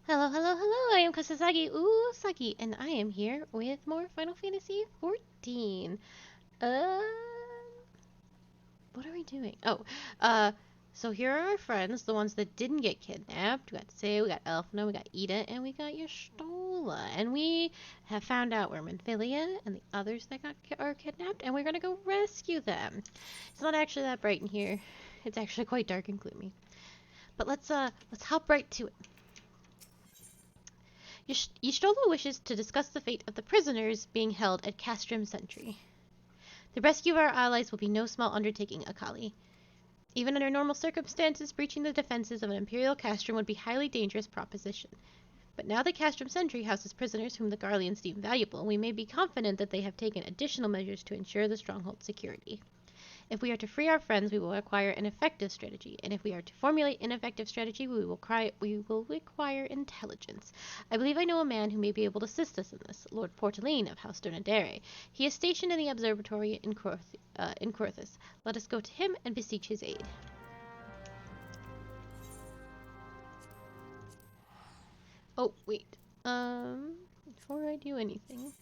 Hello, hello, hello! I am Kasasagi Usagi, and I am here with more Final Fantasy XIV. Uh, what are we doing? So here are our friends, the ones that didn't get kidnapped. We got Sei, we got Elfna, we got Ida, and we got Yastola. And we have found out where Minfilia and the others that are kidnapped, and we're gonna go rescue them. It's not actually that bright in here. It's actually quite dark and gloomy. But let's hop right to it. Y'shtola wishes to discuss the fate of the prisoners being held at Castrum Sentry. The rescue of our allies will be no small undertaking, Akali. Even under normal circumstances, breaching the defenses of an Imperial Castrum would be a highly dangerous proposition. But now that Castrum Sentry houses prisoners whom the Garleans deem valuable, we may be confident that they have taken additional measures to ensure the stronghold's security. If we are to free our friends, we will require an effective strategy, and if we are to formulate an effective strategy, we will require intelligence. I believe I know a man who may be able to assist us in this, Lord Portaline of House Donadere. He is stationed in the observatory in Corthus. Let us go to him and beseech his aid. Oh, wait. Before I do anything...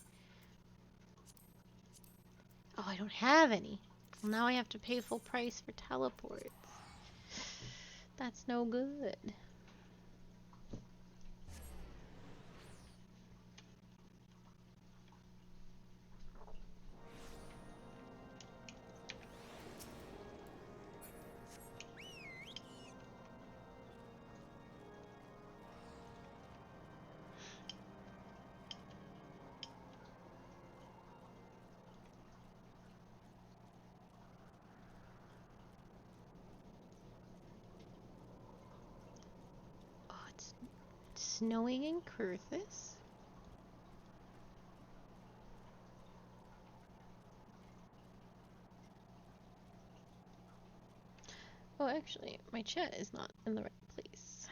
Oh, I don't have any. Well, now I have to pay full price for teleports. That's no good. Oh, it's snowing in Curthus. Oh, actually, my chat is not in the right place.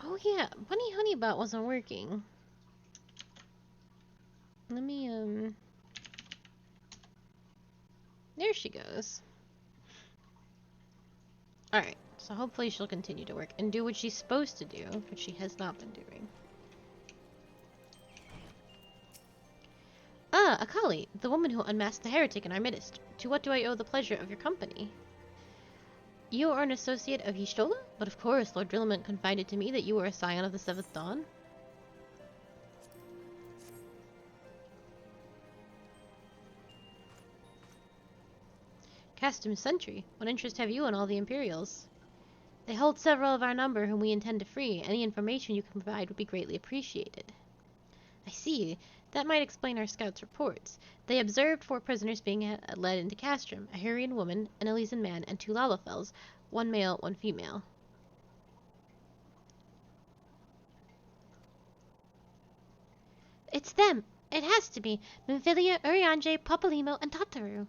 Oh yeah, Bunny Honeybot wasn't working. Let me, there she goes. Alright, so hopefully she'll continue to work and do what she's supposed to do, which she has not been doing. Ah, Akali, the woman who unmasked the heretic in our midst. To what do I owe the pleasure of your company? You are an associate of Y'shtola? But of course, Lord Drillamant confided to me that you were a scion of the Seventh Dawn. Castrum Sentry, what interest have you in all the Imperials? They hold several of our number whom we intend to free. Any information you can provide would be greatly appreciated. I see. That might explain our scouts' reports. They observed 4 prisoners being led into Castrum, a Hurrian woman, an Elysian man, and 2 Lalafels, 1 male, 1 female. It's them! It has to be! Minfilia, Urianger, Papalymo, and Tataru.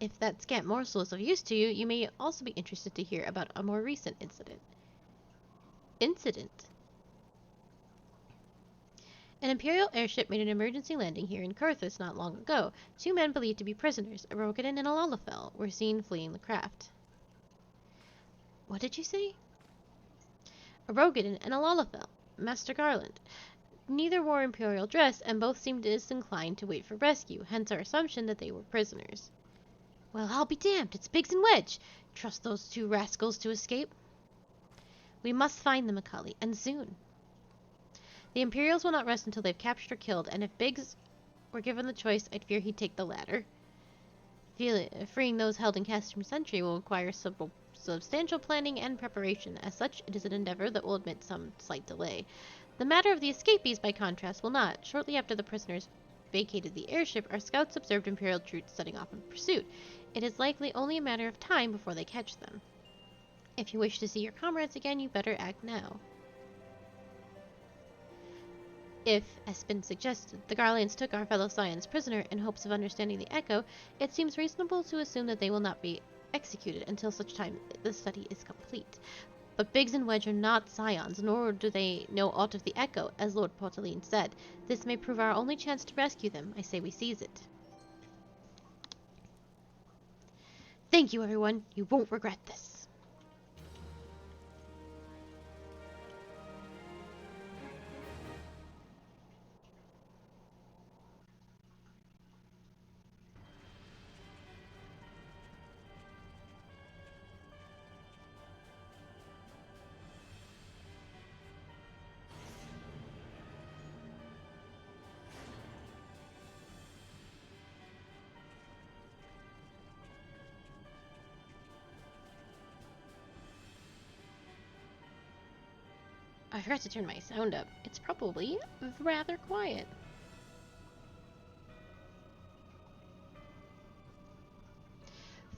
If that scant morsel is of use to you, you may also be interested to hear about a more recent incident. Incident? An Imperial airship made an emergency landing here in Curthus not long ago. 2 men believed to be prisoners, a Rogadin and a Lalafell, were seen fleeing the craft. What did you say? A Rogadin and a Lalafell, Master Garland. Neither wore Imperial dress, and both seemed disinclined to wait for rescue, hence our assumption that they were prisoners. Well, I'll be damned, it's Biggs and Wedge. Trust those 2 rascals to escape? We must find them, Akali, and soon. The Imperials will not rest until they've captured or killed, and if Biggs were given the choice, I'd fear he'd take the latter. Freeing those held in Castrum Sentry will require substantial planning and preparation. As such, it is an endeavor that will admit some slight delay. The matter of the escapees, by contrast, will not. Shortly after the prisoners vacated the airship, our scouts observed Imperial troops setting off in pursuit. It is likely only a matter of time before they catch them. If you wish to see your comrades again, you better act now. If, as been suggested, the Garlands took our fellow Scions prisoner in hopes of understanding the Echo, it seems reasonable to assume that they will not be executed until such time the study is complete. But Biggs and Wedge are not Scions, nor do they know aught of the Echo, as Lord Portaline said. This may prove our only chance to rescue them. I say we seize it. Thank you, everyone. You won't regret this. I forgot to turn my sound up. It's probably rather quiet.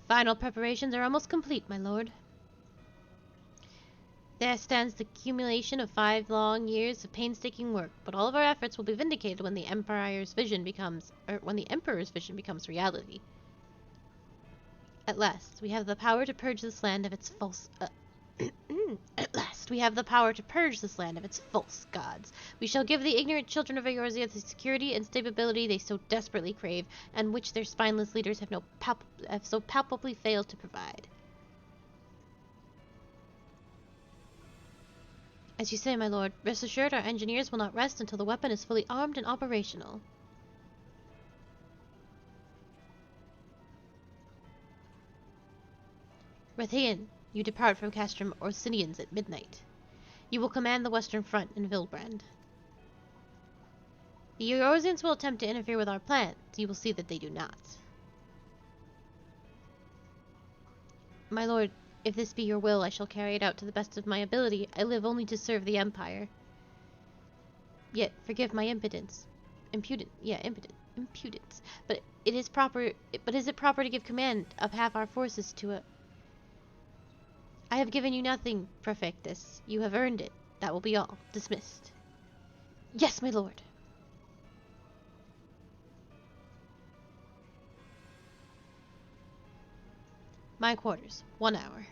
Final preparations are almost complete, my lord. There stands the accumulation of 5 long years of painstaking work, but all of our efforts will be vindicated when the Emperor's vision becomes reality. At last, we have the power to purge this land of its false At last, we have the power to purge this land of its false gods. We shall give the ignorant children of Eorzea the security and stability they so desperately crave, and which their spineless leaders have so palpably failed to provide. As you say, my lord, rest assured our engineers will not rest until the weapon is fully armed and operational. Rathian, you depart from Castrum Orsinians at midnight. You will command the western front in Vilbrand. The Eorzeans will attempt to interfere with our plans. You will see that they do not. My lord, if this be your will, I shall carry it out to the best of my ability. I live only to serve the Empire. Yet, forgive my impudence. Impudence. But is it proper to give command of half our forces to a... I have given you nothing, Perfectus. You have earned it. That will be all. Dismissed. Yes, my lord. My quarters. 1 hour.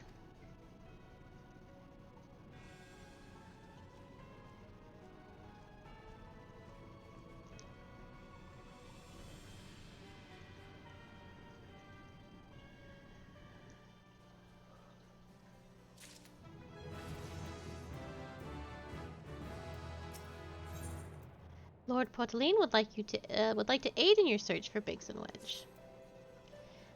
Lord Portaline would like to aid in your search for Biggs and Wedge.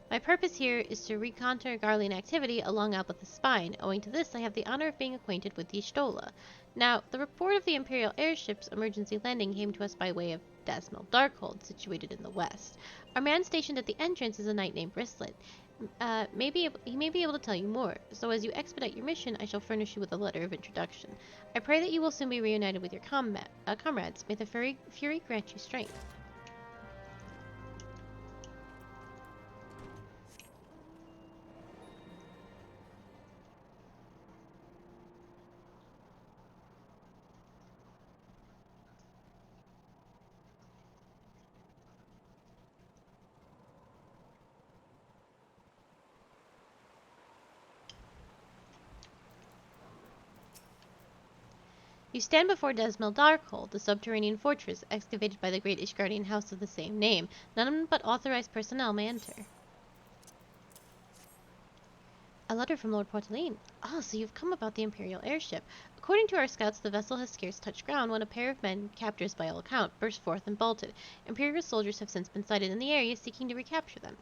My purpose here is to reconnoiter Garlean activity along Albeth's spine. Owing to this, I have the honor of being acquainted with the Ishtola. Now, the report of the Imperial airship's emergency landing came to us by way of Dasmel Darkhold, situated in the west. Our man stationed at the entrance is a knight named Bristlet. He may be able to tell you more, so as you expedite your mission, I shall furnish you with a letter of introduction. I pray that you will soon be reunited with your comrades. May the Fury grant you strength. You stand before Dasmel Darkhold, the subterranean fortress excavated by the great Ishgardian house of the same name. None but authorized personnel may enter. A letter from Lord Portaline. Ah, so you've come about the Imperial airship. According to our scouts, the vessel has scarce touched ground when a pair of men, captors by all account, burst forth and bolted. Imperial soldiers have since been sighted in the area seeking to recapture them.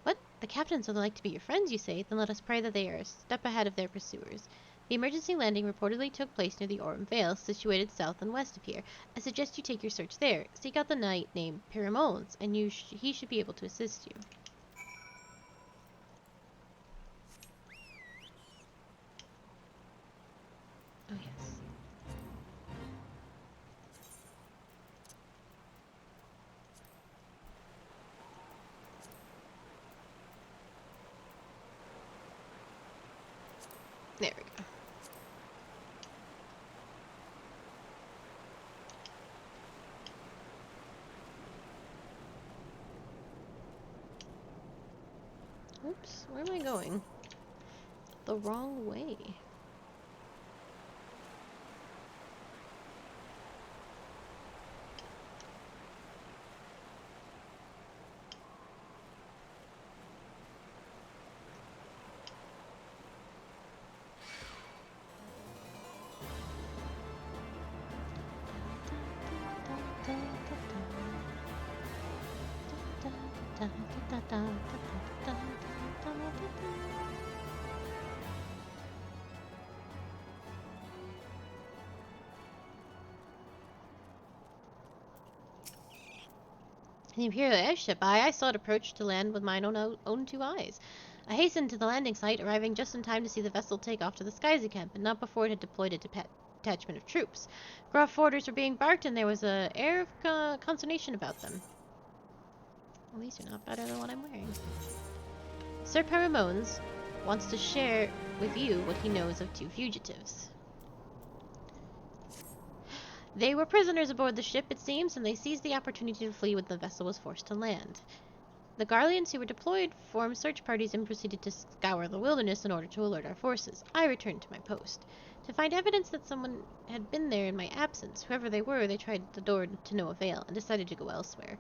What? The captains are like to be your friends, you say? Then let us pray that they are a step ahead of their pursuers. The emergency landing reportedly took place near the Aurum Vale, situated south and west of here. I suggest you take your search there. Seek out the knight named Pyramones, and he should be able to assist you. Oh, yes. There we go. Where am I going? The wrong way. The Imperial airship, I saw it approach to land with mine own two eyes. I hastened to the landing site, arriving just in time to see the vessel take off to the XIV camp, and not before it had deployed a detachment of troops. Gruff orders were being barked, and there was an air of consternation about them. Well, these are not better than what I'm wearing. Sir Paramones wants to share with you what he knows of two fugitives. They were prisoners aboard the ship, it seems, and they seized the opportunity to flee when the vessel was forced to land. The Garleans who were deployed formed search parties and proceeded to scour the wilderness in order to alert our forces. I returned to my post. To find evidence that someone had been there in my absence, whoever they were, they tried the door to no avail and decided to go elsewhere.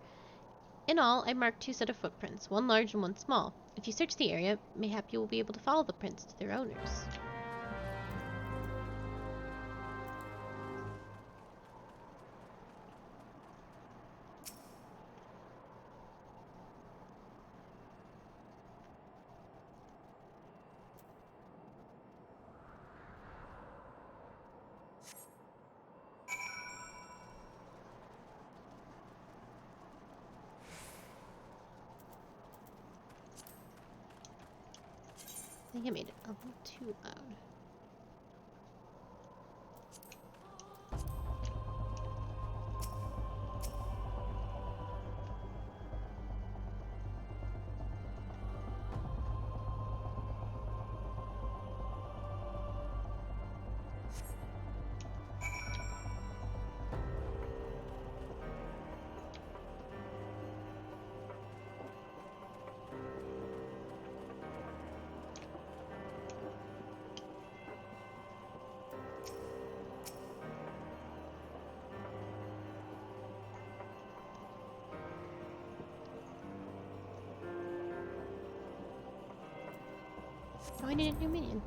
In all, I marked 2 sets of footprints, one large and one small. If you search the area, mayhap you will be able to follow the prints to their owners. I think I made it a little too loud. Oh, I need a new minion.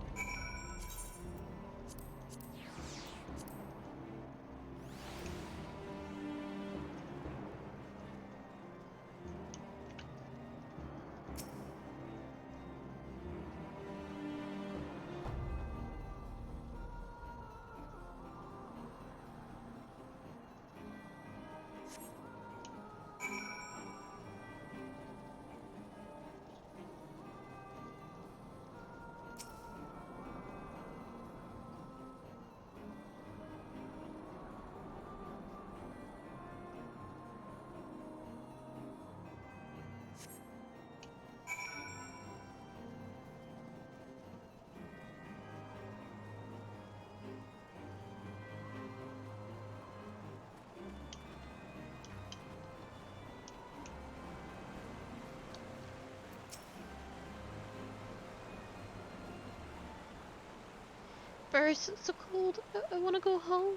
Burst, it's so cold. I want to go home.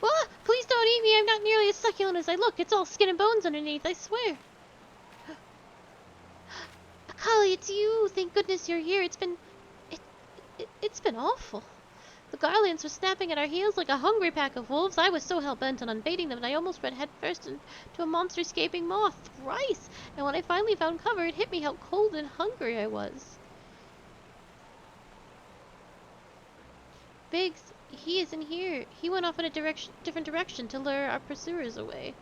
Ah! Please don't eat me. I'm not nearly as succulent as I look. It's all skin and bones underneath, I swear. Akali, it's you. Thank goodness you're here. It's been awful. The Garlands were snapping at our heels like a hungry pack of wolves. I was so hell-bent on unbaiting them that I almost ran headfirst into a monster-escaping moth thrice. And when I finally found cover, it hit me how cold and hungry I was. Biggs, he isn't here. He went off in a different direction to lure our pursuers away.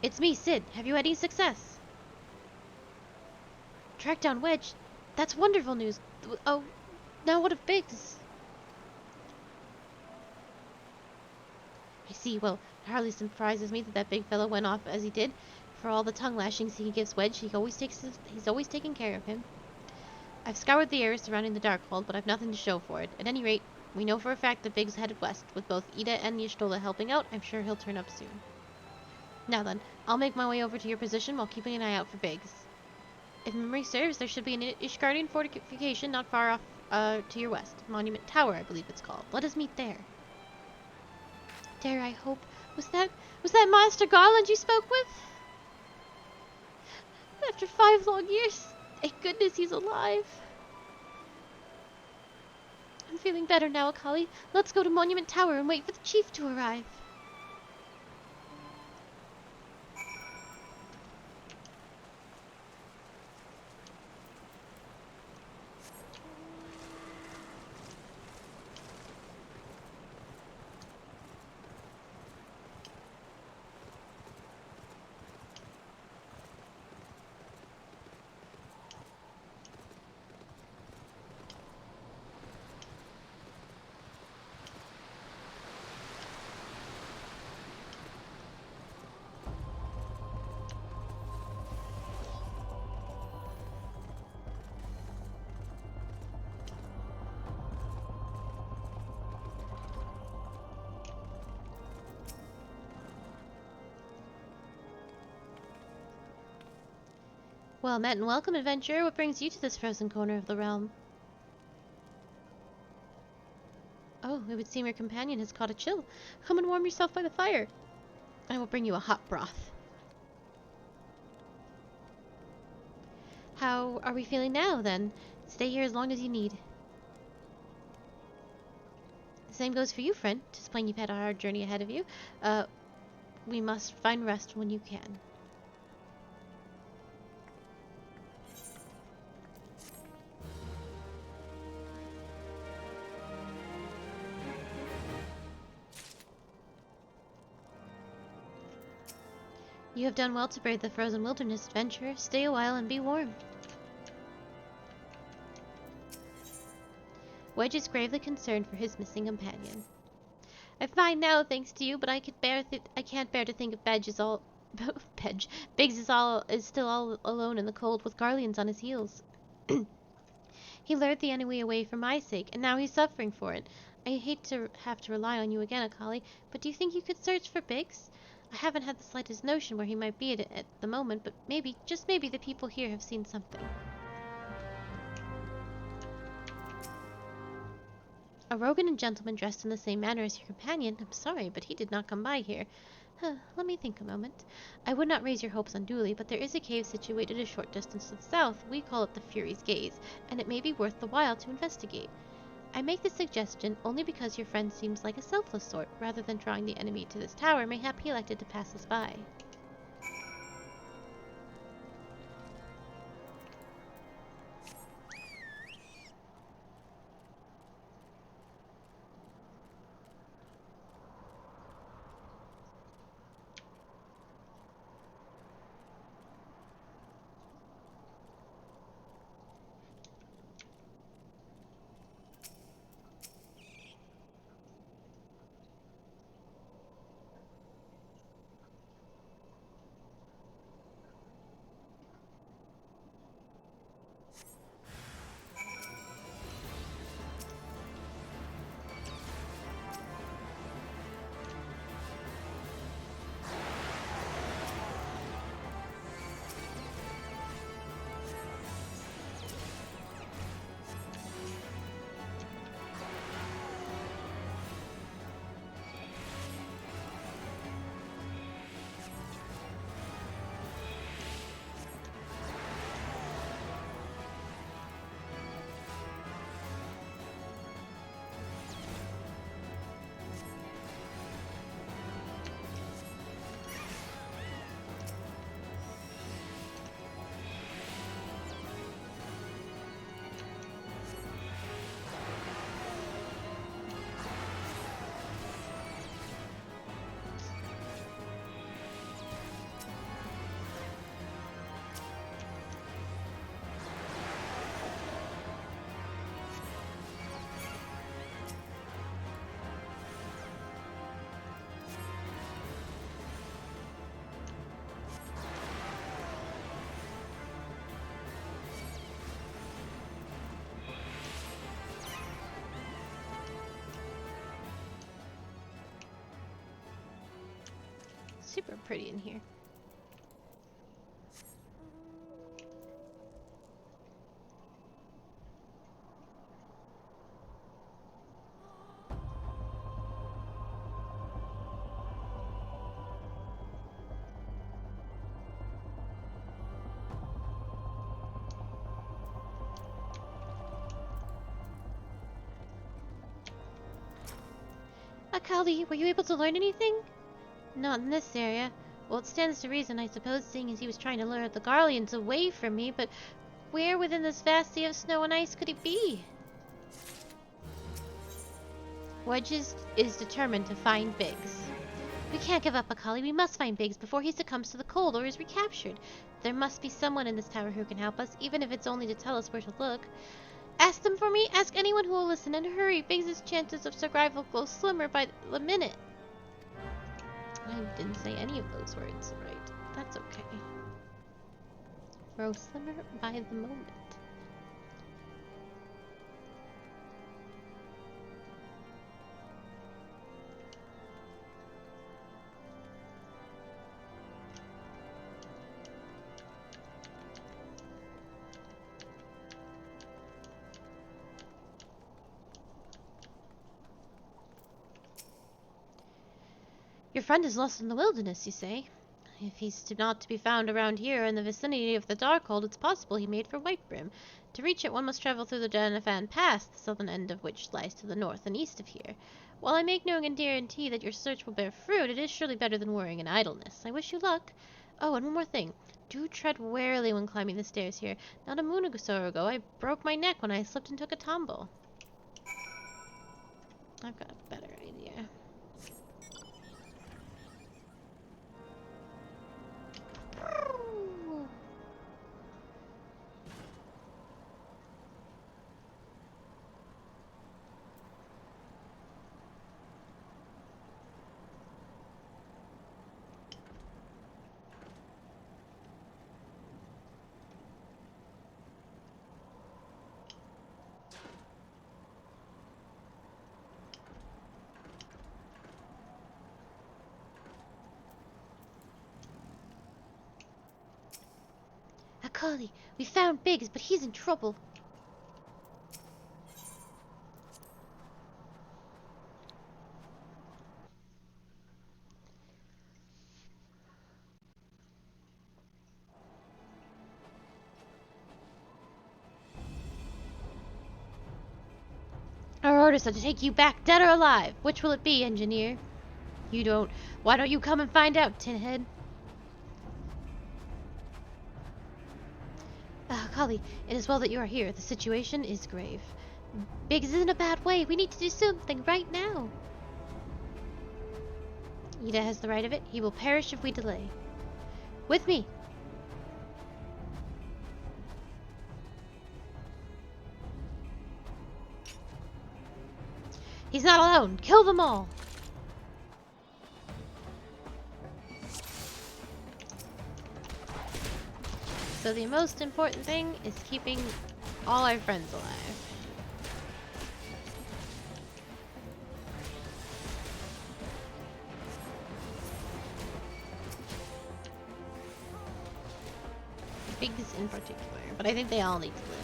It's me, Sid. Have you had any success? Track down Wedge. That's wonderful news. Oh, now what of Biggs? I see. Well, it hardly surprises me that big fellow went off as he did. For all the tongue lashings he gives Wedge, he's always taking care of him. I've scoured the area surrounding the Darkhold, but I've nothing to show for it. At any rate, we know for a fact that Biggs headed west. With both Ida and Y'shtola helping out, I'm sure he'll turn up soon. Now then, I'll make my way over to your position while keeping an eye out for Biggs. If memory serves, there should be an Ishgardian fortification not far off to your west. Monument Tower, I believe it's called. Let us meet there. Dare I hope? Was that Master Garland you spoke with? After 5 long years, thank goodness he's alive. I'm feeling better now, Akali. Let's go to Monument Tower and wait for the chief to arrive. Well met and welcome, adventurer. What brings you to this frozen corner of the realm? Oh, it would seem your companion has caught a chill. Come and warm yourself by the fire. I will bring you a hot broth. How are we feeling now, then? Stay here as long as you need. The same goes for you, friend. 'Tis plain you've had a hard journey ahead of you. We must find rest when you can. You have done well to brave the frozen wilderness, adventurer. Stay a while and be warm. Wedge is gravely concerned for his missing companion. I'm fine now, thanks to you, but I can't bear to think of Bedge is all Biggs is still all alone in the cold with Garleans on his heels. He lured the enemy away for my sake, and now he's suffering for it. I hate to have to rely on you again, Akali, but do you think you could search for Biggs? I haven't had the slightest notion where he might be at the moment, but maybe, just maybe, the people here have seen something. A Rogan gentleman dressed in the same manner as your companion. I'm sorry, but he did not come by here. Let me think a moment. I would not raise your hopes unduly, but there is a cave situated a short distance to the south. We call it the Fury's Gaze, and it may be worth the while to investigate. I make this suggestion only because your friend seems like a selfless sort. Rather than drawing the enemy to this tower, mayhap he elected to pass us by. super pretty in here. Akali, were you able to learn anything? Not in this area. Well, it stands to reason, I suppose, seeing as he was trying to lure the Garleans away from me, but where within this vast sea of snow and ice could he be? Wedges is determined to find Biggs. We can't give up, Akali. We must find Biggs before he succumbs to the cold or is recaptured. There must be someone in this tower who can help us, even if it's only to tell us where to look. Ask them for me. Ask anyone who will listen, and hurry. Biggs' chances of survival grow slimmer by the minute. I didn't say any of those words right. That's okay. Grow slimmer by the moment. Your friend is lost in the wilderness, you say? If he's not to be found around here in the vicinity of the Darkhold, it's possible he made for Whitebrim. To reach it, one must travel through the Danafan Pass, the southern end of which lies to the north and east of here. While I make no guarantee that your search will bear fruit, it is surely better than worrying in idleness. I wish you luck. Oh, and one more thing. Do tread warily when climbing the stairs here. Not a moon or so ago, I broke my neck when I slipped and took a tumble. I've got a better idea. Akali, we found Biggs, but he's in trouble. Our orders are to take you back, dead or alive. Which will it be, engineer? Why don't you come and find out, Tinhead? Akali, it is well that you are here. The situation is grave. Biggs is in a bad way. We need to do something right now. Ida has the right of it. He will perish if we delay. With me. He's not alone. Kill them all. So the most important thing is keeping all our friends alive. Biggs in particular, but I think they all need to live.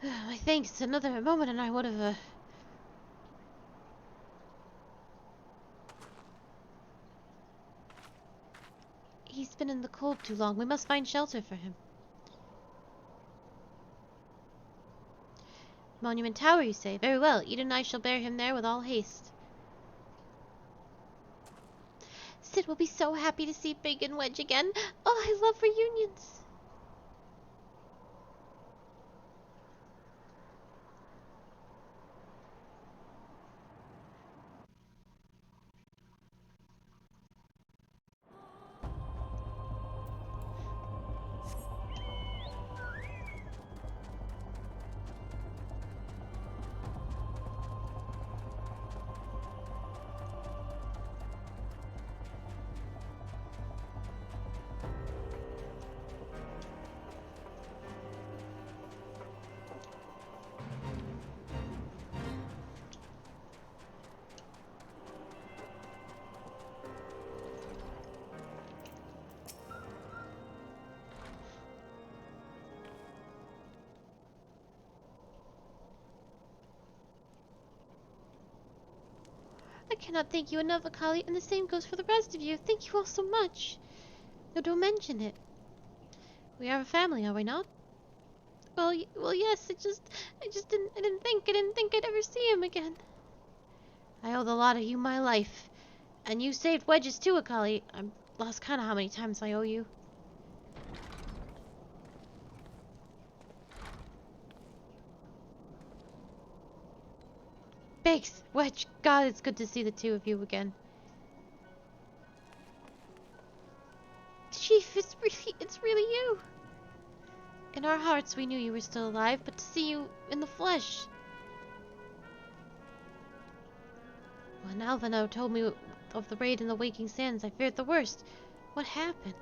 My thanks. Another moment and I would have, He's been in the cold too long. We must find shelter for him. Monument Tower, you say? Very well. Eden and I shall bear him there with all haste. Sid will be so happy to see Big and Wedge again. Oh, I love reunions. I cannot thank you enough, Akali, and the same goes for the rest of you. Thank you all so much. No, don't mention it. We are a family, are we not? Well, yes. I didn't think I'd ever see him again. I owe the lot of you my life, and you saved Wedges too, Akali. I'm lost count of how many times I owe you. Biggs, Wedge, God, it's good to see the two of you again. Chief, it's really you. In our hearts, we knew you were still alive, but to see you in the flesh. When Alvino told me of the raid in the Waking Sands, I feared the worst. What happened?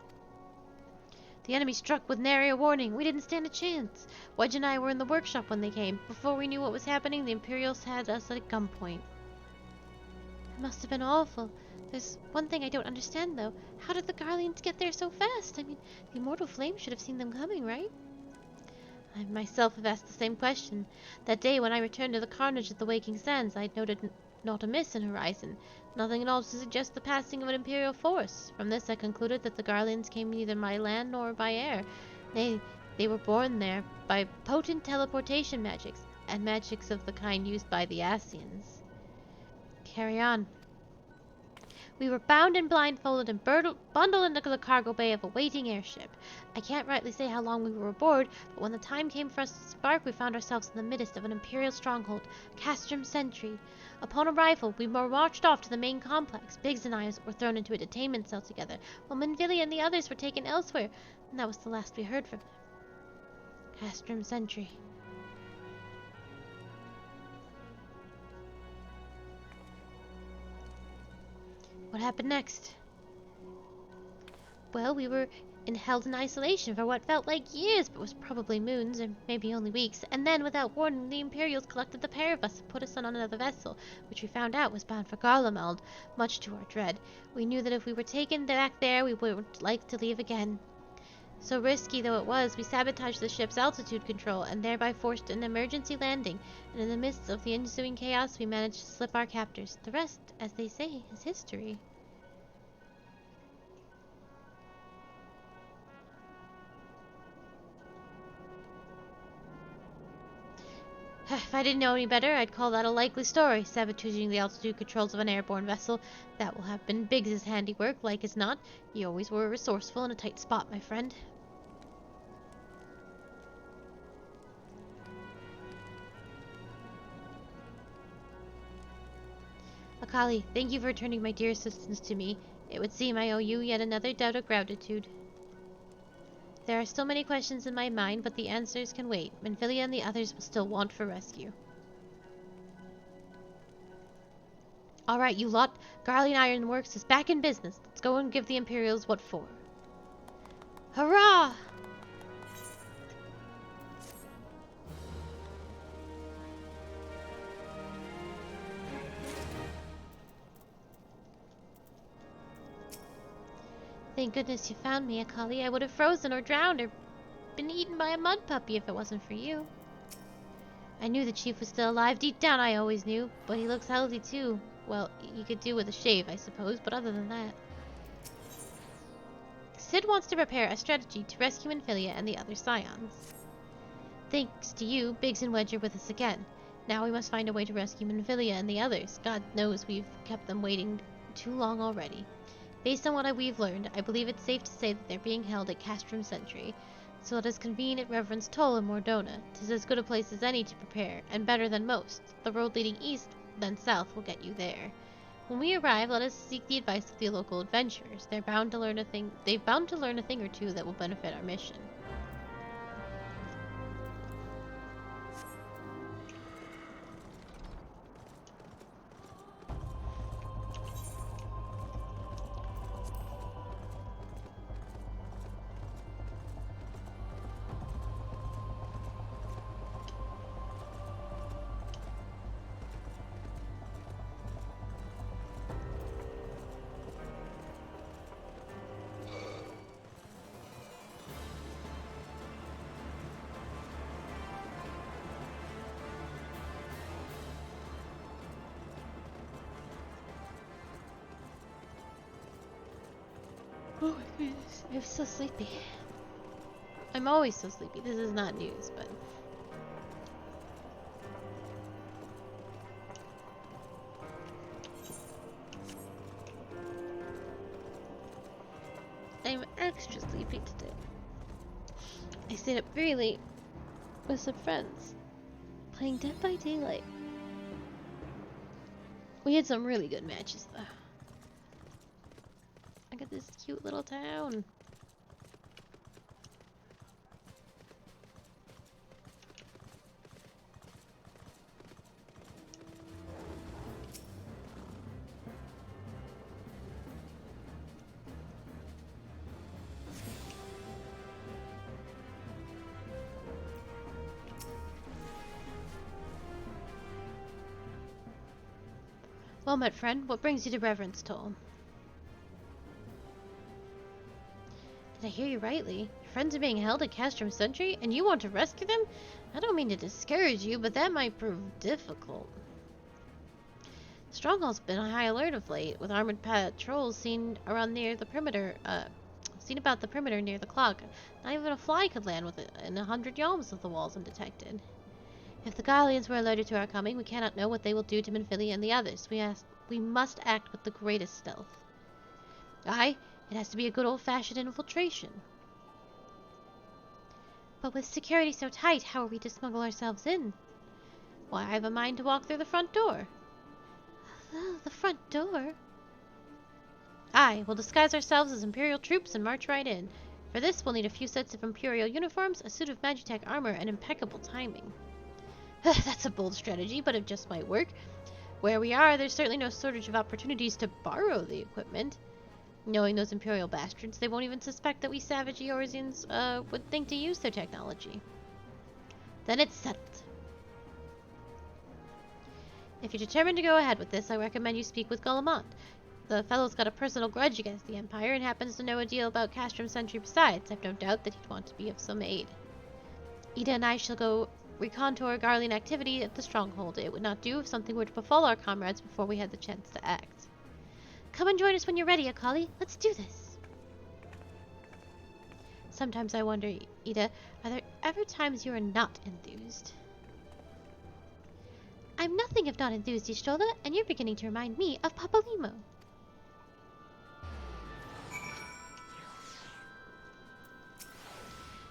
The enemy struck with nary a warning. We didn't stand a chance. Wedge and I were in the workshop when they came. Before we knew what was happening, the Imperials had us at gunpoint. It must have been awful. There's one thing I don't understand, though. How did the Garleans get there so fast? I mean, the immortal flame should have seen them coming, right? I myself have asked the same question. That day when I returned to the carnage at the Waking Sands, I noted not a mist in horizon. Nothing at all to suggest the passing of an Imperial force. From this I concluded that the Garleans came neither by land nor by air. They were born there by potent teleportation magics, and magics of the kind used by the Asians. Carry on. We were bound and blindfolded and bundled into the cargo bay of a waiting airship. I can't rightly say how long we were aboard, but when the time came for us to spark, we found ourselves in the midst of an Imperial stronghold, Castrum Sentry. Upon arrival, we were marched off to the main complex. Biggs and I were thrown into a detainment cell together, while Minvillia and the others were taken elsewhere, and that was the last we heard from them. Castrum Sentry. What happened next? Well, we were held in isolation for what felt like years, but was probably moons, or maybe only weeks, and then, without warning, the Imperials collected the pair of us and put us on another vessel, which we found out was bound for Garlemald, much to our dread. We knew that if we were taken back there, we wouldn't like to leave again. So risky though it was, we sabotaged the ship's altitude control, and thereby forced an emergency landing, and in the midst of the ensuing chaos, we managed to slip our captors. The rest, as they say, is history. If I didn't know any better, I'd call that a likely story, sabotaging the altitude controls of an airborne vessel. That will have been Biggs's handiwork, like as not. You always were resourceful in a tight spot, my friend. Akali, thank you for returning my dear assistance to me. It would seem I owe you yet another debt of gratitude. There are still many questions in my mind, but the answers can wait. Minvillia and the others will still want for rescue. Alright, you lot. Garlean Iron Works is back in business. Let's go and give the Imperials what for. Hurrah! Thank goodness you found me, Akali. I would have frozen or drowned or been eaten by a mud puppy if it wasn't for you. I knew the chief was still alive. Deep down I always knew, but he looks healthy too. Well, you could do with a shave, I suppose, but other than that... Sid wants to prepare a strategy to rescue Infilia and the other Scions. Thanks to you, Biggs and Wedge are with us again. Now we must find a way to rescue Infilia and the others. God knows we've kept them waiting too long already. Based on what we've learned, I believe it's safe to say that they're being held at Castrum Sentry. So let us convene at Reverend's Toll in Mordona. 'Tis as good a place as any to prepare, and better than most. The road leading east, then south, will get you there. When we arrive, let us seek the advice of the local adventurers. They've bound to learn a thing or two that will benefit our mission. Oh my goodness, I'm so sleepy. I'm always so sleepy. This is not news, but... I'm extra sleepy today. I stayed up very late with some friends, playing Dead by Daylight. We had some really good matches, though. Look at this cute little town. Well met, friend. What brings you to Reverend's Toll? Did I hear you rightly? Your friends are being held at Castrum Sentry, and you want to rescue them? I don't mean to discourage you, but that might prove difficult. Stronghold's been on high alert of late, with armored patrols seen around near the perimeter. Seen about the perimeter near the clock. Not even a fly could land within 100 yalms of the walls undetected. If the Gallians were alerted to our coming, we cannot know what they will do to Minfilia and the others. We must act with the greatest stealth. Aye, it has to be a good old-fashioned infiltration. But with security so tight, how are we to smuggle ourselves in? Why, I have a mind to walk through the front door. The front door? Aye, we'll disguise ourselves as Imperial troops and march right in. For this, we'll need a few sets of Imperial uniforms, a suit of Magitech armor, and impeccable timing. That's a bold strategy, but it just might work. Where we are, there's certainly no shortage of opportunities to borrow the equipment. Knowing those Imperial bastards, they won't even suspect that we savage Eorzeans would think to use their technology. Then it's settled. If you're determined to go ahead with this, I recommend you speak with Guillemot. The fellow's got a personal grudge against the Empire and happens to know a deal about Castrum Sentry besides. I've no doubt that he'd want to be of some aid. Ida and I shall go recontour Garlean activity at the stronghold. It would not do if something were to befall our comrades before we had the chance to act. Come and join us when you're ready, Akali. Let's do this. Sometimes I wonder, Ida, are there ever times you are not enthused? I'm nothing if not enthused, Y'shtola, and you're beginning to remind me of Papalimo.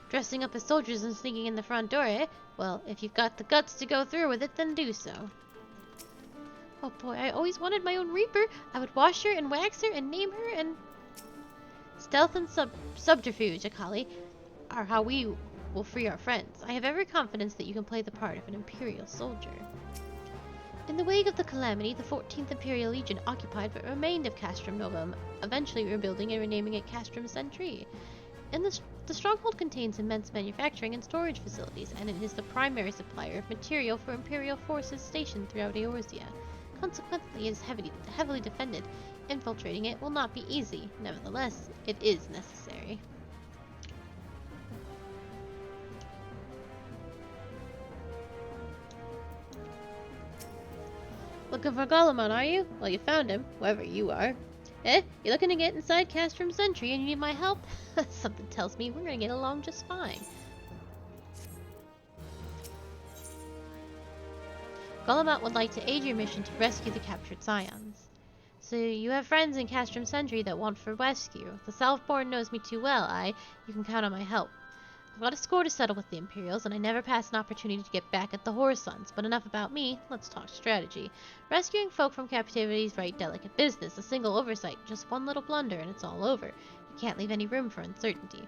Dressing up as soldiers and sneaking in the front door, eh? Well, if you've got the guts to go through with it, then do so. Oh boy, I always wanted my own Reaper. I would wash her and wax her and name her and... Stealth and subterfuge, Akali, are how we will free our friends. I have every confidence that you can play the part of an Imperial soldier. In the wake of the Calamity, the 14th Imperial Legion occupied what remained of Castrum Novum, eventually rebuilding and renaming it Castrum Sentry. The stronghold contains immense manufacturing and storage facilities, and it is the primary supplier of material for Imperial forces stationed throughout Eorzea. Consequently, it is heavily defended. Infiltrating it will not be easy. Nevertheless, it is necessary. Looking for Golemon, are you? Well, you found him, whoever you are. Eh? You looking to get inside Castrum Sentry and you need my help? Something tells me we're gonna get along just fine. Golemon would like to aid your mission to rescue the captured Scions. So you have friends in Castrum Sentry that want for rescue. If the Southborn knows me too well, you can count on my help. I've got a score to settle with the Imperials, and I never pass an opportunity to get back at the Horsons. But enough about me, let's talk strategy. Rescuing folk from captivity is right delicate business. A single oversight, just one little blunder, and it's all over. You can't leave any room for uncertainty.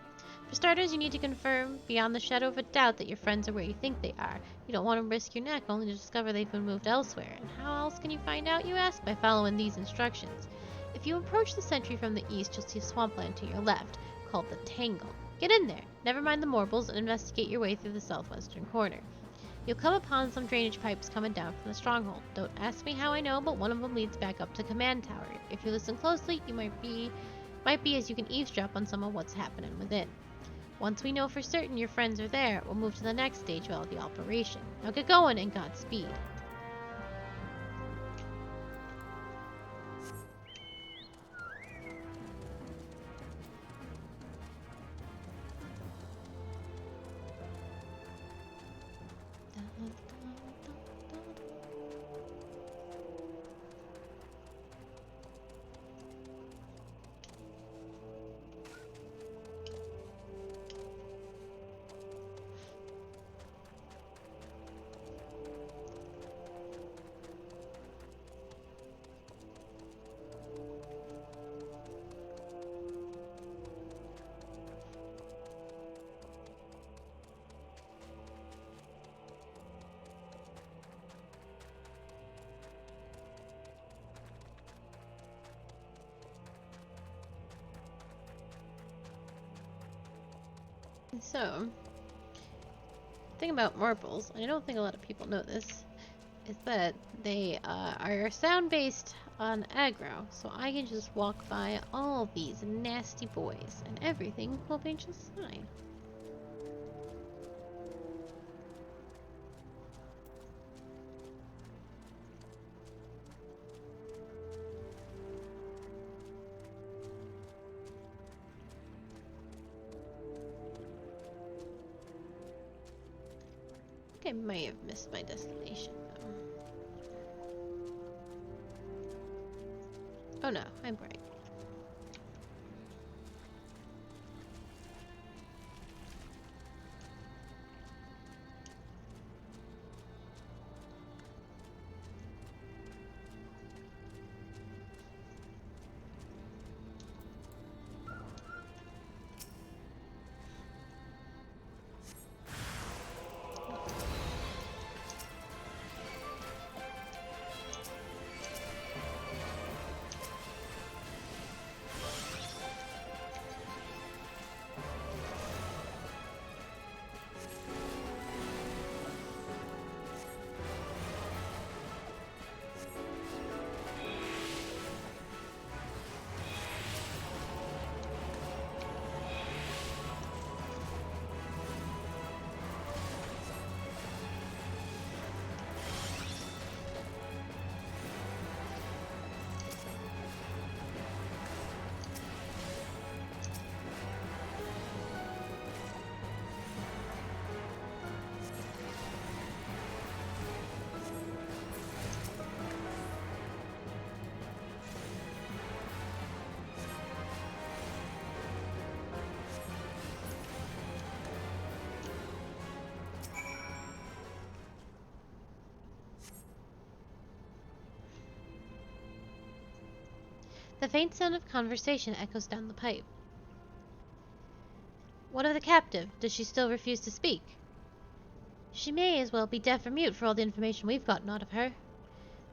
For starters, you need to confirm, beyond the shadow of a doubt, that your friends are where you think they are. You don't want to risk your neck only to discover they've been moved elsewhere. And how else can you find out, you ask? By following these instructions. If you approach the sentry from the east, you'll see a swampland to your left, called the Tangle. Get in there, never mind the Morbles, and investigate your way through the southwestern corner. You'll come upon some drainage pipes coming down from the stronghold. Don't ask me how I know, but one of them leads back up to Command Tower. If you listen closely, you might be as you can eavesdrop on some of what's happening within. Once we know for certain your friends are there, we'll move to the next stage of the operation. Now get going and Godspeed. So, the thing about Morbles, and I don't think a lot of people know this, is that they are sound-based on aggro, so I can just walk by all these nasty boys, and everything will be just fine. I might have missed my destination, though. Oh no, I'm right. The faint sound of conversation echoes down the pipe. What of the captive? Does she still refuse to speak? She may as well be deaf or mute for all the information we've gotten out of her.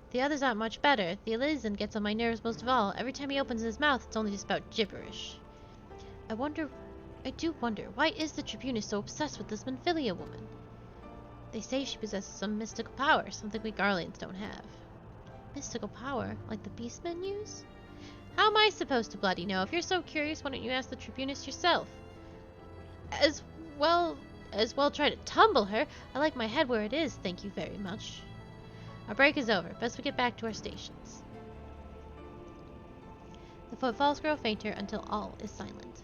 The others aren't much better. The Elysian gets on my nerves most of all. Every time he opens his mouth, it's only just about gibberish. I do wonder, why is the Tribunus so obsessed with this Manphilia woman? They say she possesses some mystical power, something we Garleans don't have. Mystical power? Like the beastmen use? How am I supposed to bloody know? If you're so curious, why don't you ask the Tribunus yourself? As well try to tumble her. I like my head where it is, thank you very much. Our break is over. Best we get back to our stations. The footfalls grow fainter until all is silent.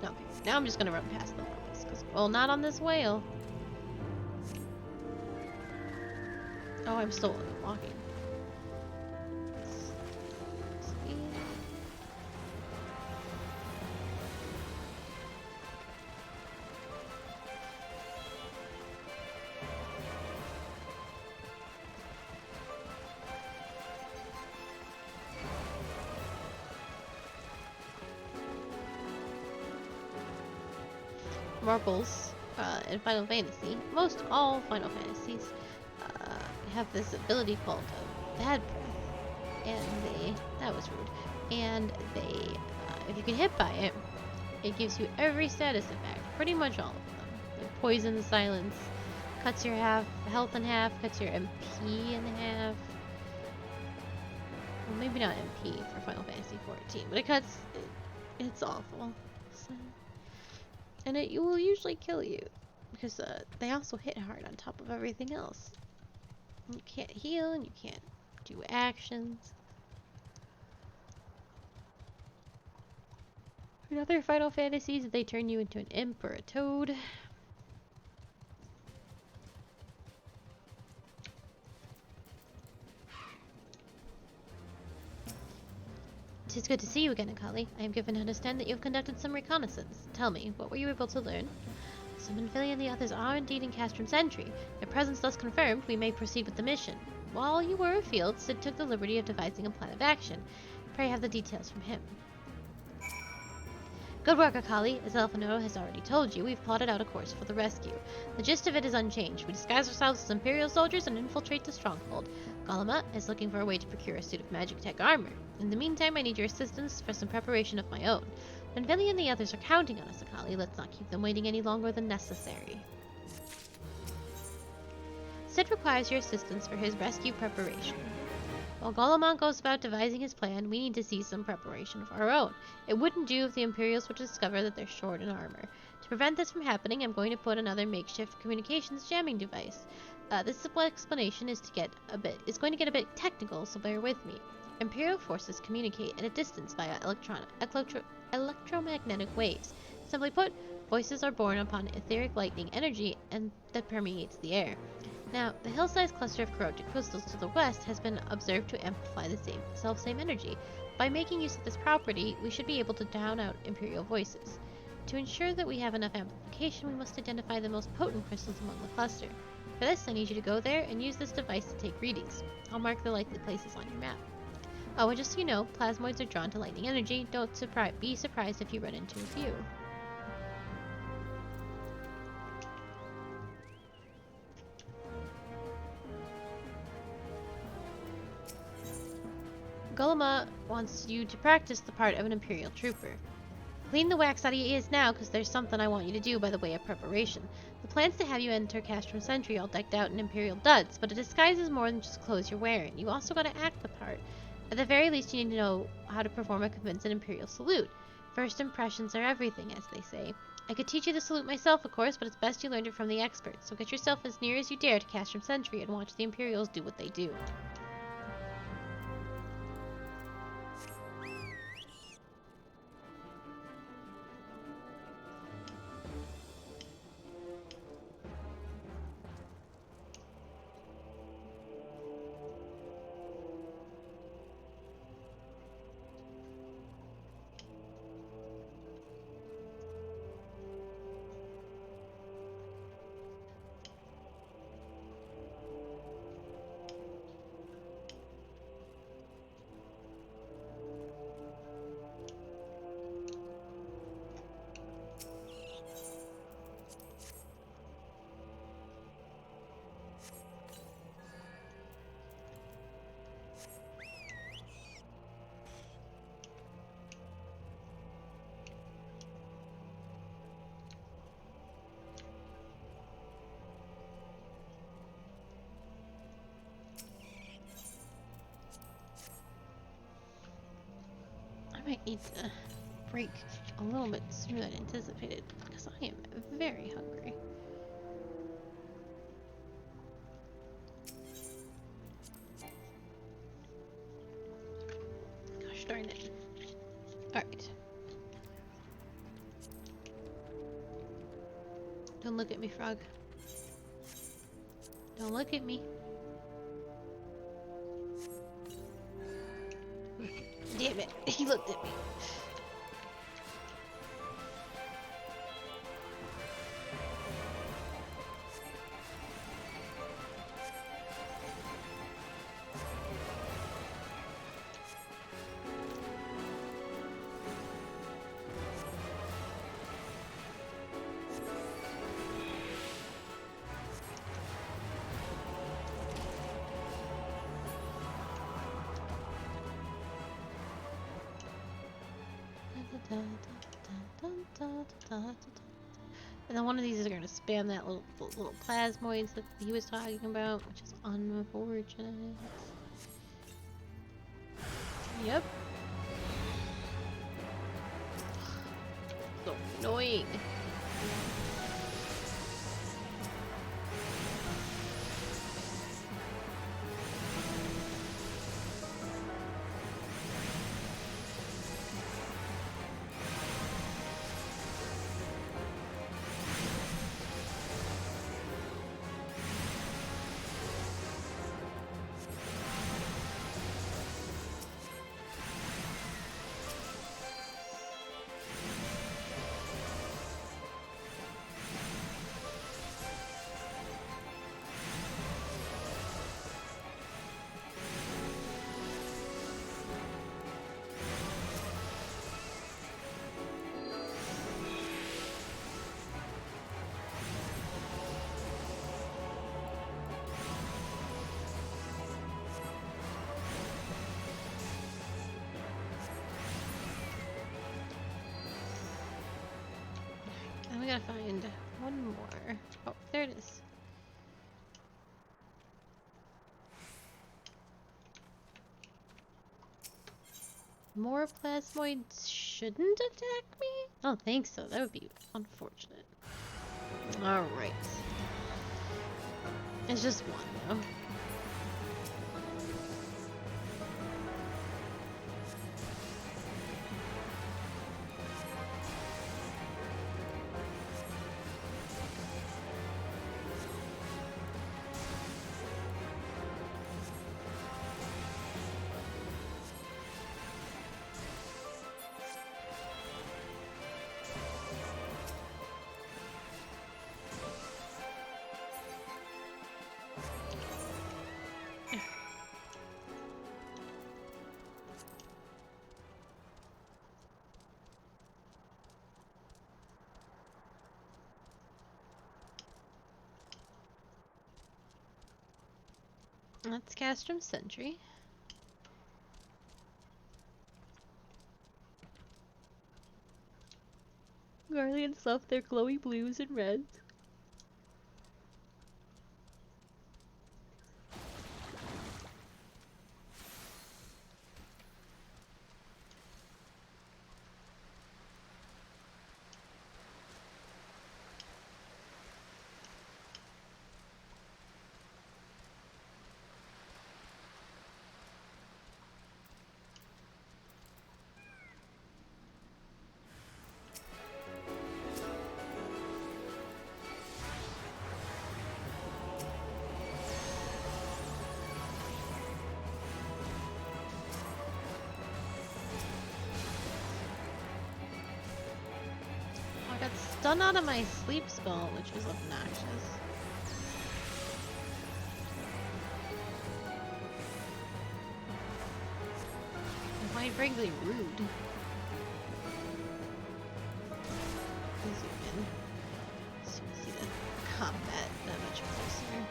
Okay, now I'm just gonna run past the bubbles. Well, not on this whale. Oh, I'm still walking. Speed. Marbles in Final Fantasy, most all Final Fantasies have this ability called Bad Breath, and that was rude. And if you get hit by it, it gives you every status effect, pretty much all of them. Like poison, silence, cuts your health in half, cuts your MP in half. Well, maybe not MP for Final Fantasy 14, but it's awful. So. And it will usually kill you, because they also hit hard on top of everything else. You can't heal, and you can't do actions. In other Final Fantasies, they turn you into an imp or a toad. It is good to see you again, Akali. I am given to understand that you have conducted some reconnaissance. Tell me, what were you able to learn? Some Vili and the others are indeed in Castrum Sentry. Their presence thus confirmed, we may proceed with the mission. While you were afield, Sid took the liberty of devising a plan of action. Pray have the details from him. Good work, Akali. As Elfinoro has already told you, we've plotted out a course for the rescue. The gist of it is unchanged. We disguise ourselves as Imperial soldiers and infiltrate the stronghold. Golema is looking for a way to procure a suit of magic tech armor. In the meantime, I need your assistance for some preparation of my own. When Vili and the others are counting on us, Akali, let's not keep them waiting any longer than necessary. Sid requires your assistance for his rescue preparation. While Golema goes about devising his plan, we need to see some preparation of our own. It wouldn't do if the Imperials were to discover that they're short in armor. To prevent this from happening, I'm going to put another makeshift communications jamming device. This simple explanation is going to get a bit technical, so bear with me. Imperial forces communicate at a distance via electromagnetic waves. Simply put, voices are born upon etheric lightning energy and that permeates the air. Now, the hill-sized cluster of corroded crystals to the west has been observed to amplify the same energy. By making use of this property, we should be able to drown out Imperial voices. To ensure that we have enough amplification, we must identify the most potent crystals among the cluster. For this, I need you to go there and use this device to take readings. I'll mark the likely places on your map. Oh, and just so you know, plasmoids are drawn to lightning energy. Don't be surprised if you run into a few. Golema wants you to practice the part of an Imperial trooper. Clean the wax out of your ears now, because there's something I want you to do by the way of preparation. The plan's to have you enter Castrum Sentry all decked out in Imperial duds, but a disguise is more than just clothes you're wearing. You also gotta act the part. At the very least, you need to know how to perform a convincing Imperial salute. First impressions are everything, as they say. I could teach you the salute myself, of course, but it's best you learned it from the experts, so get yourself as near as you dare to Castrum Sentry and watch the Imperials do what they do. I might need to break a little bit sooner than anticipated, because I am very hungry. Darn it. Alright. Don't look at me, frog. Don't look at me. Damn it. He looked at me. And then one of these is going to spam that little plasmoids that he was talking about, which is unfortunate. Yep. So annoying. And we gotta find one more. Oh, there it is. More plasmoids shouldn't attack me? I don't think so. That would be unfortunate. Alright. It's just one, though. Let's cast from Sentry. Guardians love their glowy blues and reds. I got stunned out of my sleep spell, which was obnoxious. And quite frankly, rude. Zoom in. So you can see the combat that much closer.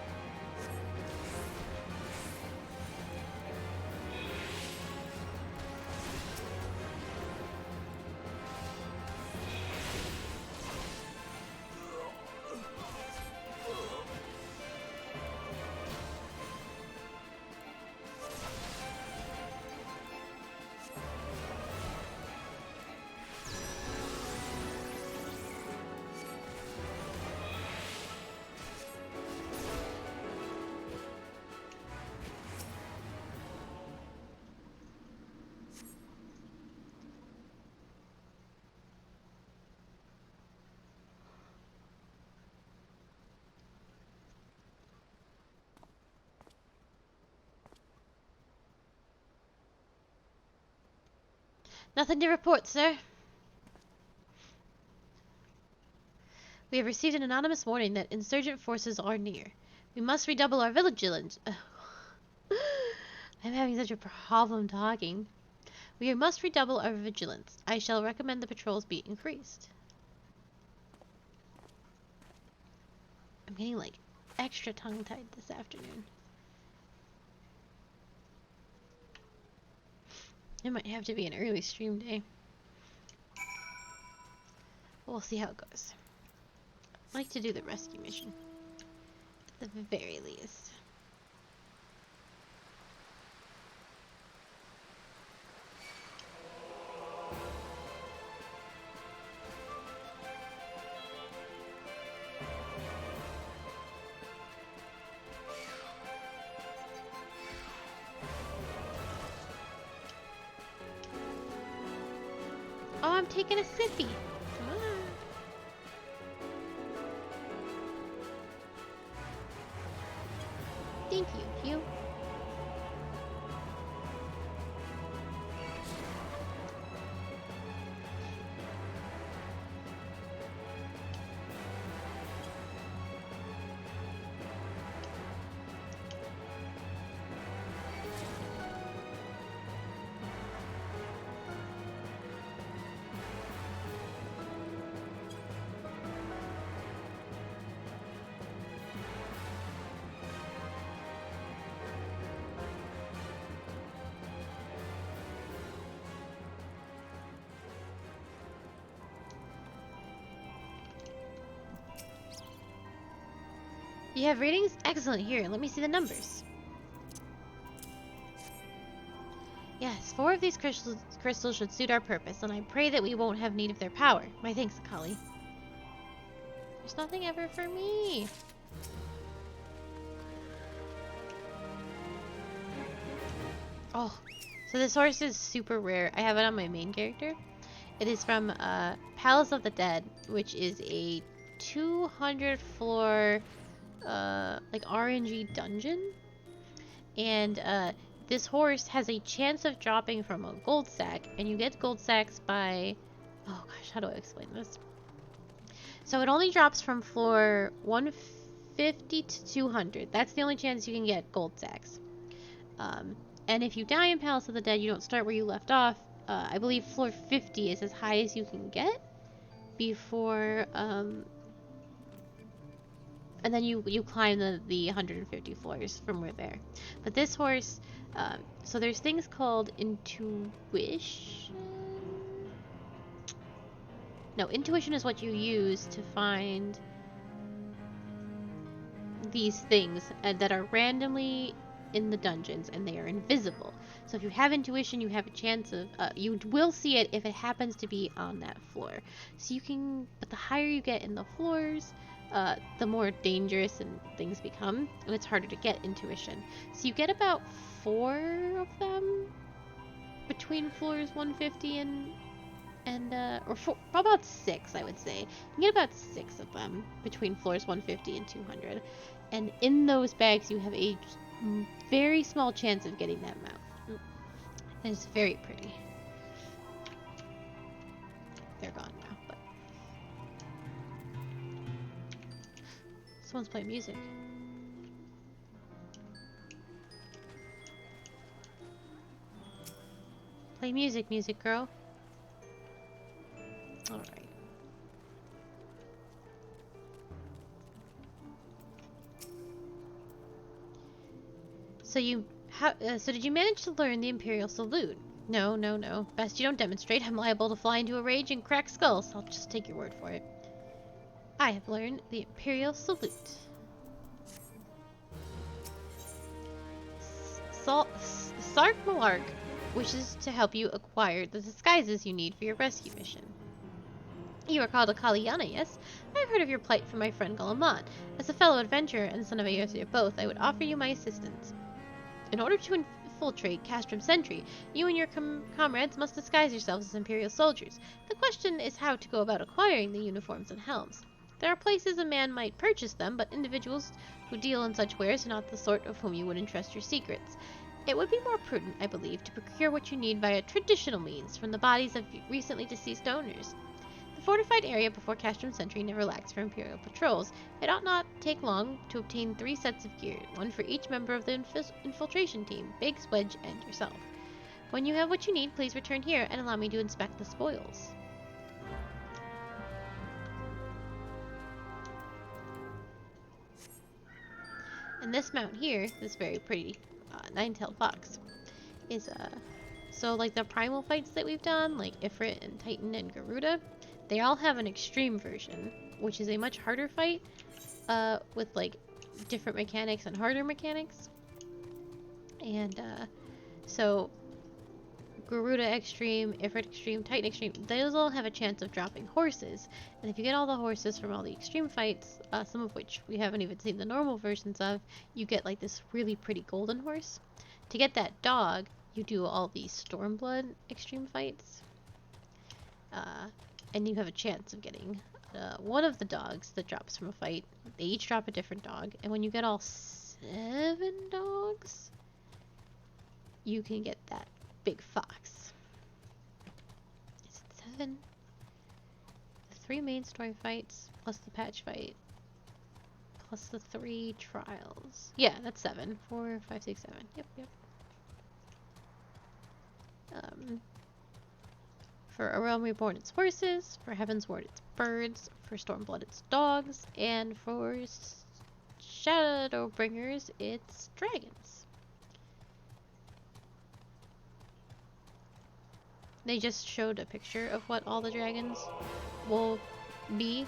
Nothing to report, sir. We have received an anonymous warning that insurgent forces are near. We must redouble our vigilance. I'm having such a problem talking. We must redouble our vigilance. I shall recommend the patrols be increased. I'm getting, like, extra tongue-tied this afternoon. It might have to be an early stream day. We'll see how it goes. I'd like to do the rescue mission. At the very least. Oh, I'm taking a sippy. Thank you, Hugh. You have ratings? Excellent. Here, let me see the numbers. Yes, 4 of these crystals should suit our purpose, and I pray that we won't have need of their power. My thanks, Akali. There's nothing ever for me. Oh, so this horse is super rare. I have it on my main character. It is from Palace of the Dead, which is a 200 floor like RNG dungeon, and this horse has a chance of dropping from a gold sack, and you get gold sacks by, oh gosh, how do I explain this? So it only drops from floor 150 to 200. That's the only chance you can get gold sacks. And if you die in Palace of the Dead, you don't start where you left off. I believe floor 50 is as high as you can get before and then you climb the 150 floors from where there. But this horse, so there's things called intuition. No, intuition is what you use to find these things that are randomly in the dungeons, and they are invisible. So if you have intuition, you have a chance of, you will see it if it happens to be on that floor. So you can, but the higher you get in the floors, the more dangerous and things become, and it's harder to get intuition. So you get about 4 of them between floors 150 or about 6, I would say. You can get about 6 of them between floors 150 and 200, and in those bags you have a very small chance of getting that mount. And it's very pretty. They're gone now, but someone's playing music. Play music, music girl. Alright. So did you manage to learn the Imperial Salute? No, no, no. Best you don't demonstrate. I'm liable to fly into a rage and crack skulls. I'll just take your word for it. I have learned the Imperial Salute. Sark Malark wishes to help you acquire the disguises you need for your rescue mission. You are called a Kaliana, yes? I've heard of your plight from my friend Galamat. As a fellow adventurer and son of Aothir both, I would offer you my assistance. In order to infiltrate Castrum Sentry, you and your comrades must disguise yourselves as Imperial soldiers. The question is how to go about acquiring the uniforms and helms. There are places a man might purchase them, but individuals who deal in such wares are not the sort of whom you would entrust your secrets. It would be more prudent, I believe, to procure what you need via traditional means from the bodies of recently deceased owners. The fortified area before Castrum Sentry never lacks for Imperial patrols. It ought not take long to obtain 3 sets of gear, one for each member of the infiltration team, Biggs, Wedge, and yourself. When you have what you need, please return here and allow me to inspect the spoils. And this mount here, this very pretty nine-tailed fox, is so like the primal fights that we've done, like Ifrit and Titan and Garuda, they all have an extreme version, which is a much harder fight, with like different mechanics and harder mechanics. And so Garuda Extreme, Ifrit Extreme, Titan Extreme, those all have a chance of dropping horses. And if you get all the horses from all the extreme fights, some of which we haven't even seen the normal versions of, you get like this really pretty golden horse. To get that dog, you do all these Stormblood extreme fights. And you have a chance of getting one of the dogs that drops from a fight. They each drop a different dog. And when you get all 7 dogs, you can get that big fox. Is it 7? The 3 main story fights, plus the patch fight, plus the 3 trials. Yeah, that's 7. 4, 5, 6, 7. Yep. For A Realm Reborn, it's horses. For Heaven's Ward, it's birds. For Stormblood, it's dogs. And for Shadowbringers, it's dragons. They just showed a picture of what all the dragons will be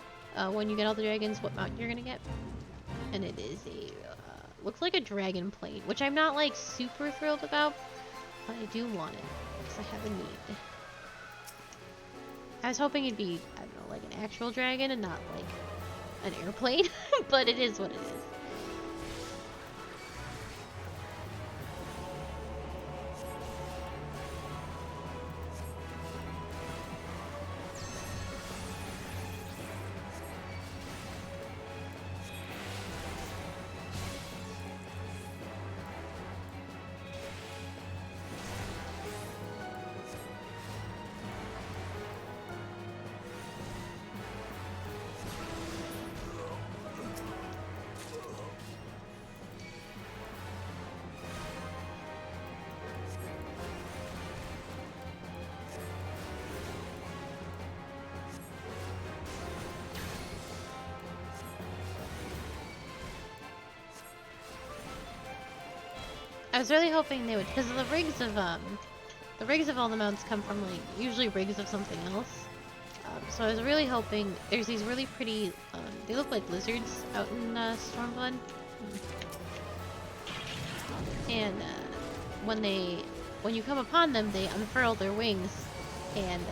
when you get all the dragons, what mount you're gonna get. And it is a, looks like a dragon plane, which I'm not like super thrilled about, but I do want it because I have a need. I was hoping it'd be, I don't know, like an actual dragon and not like an airplane, but it is what it is. I was really hoping they would, because the rigs of all the mounts come from like usually rigs of something else. So I was really hoping there's these really pretty. They look like lizards out in Stormblood, and when you come upon them, they unfurl their wings, and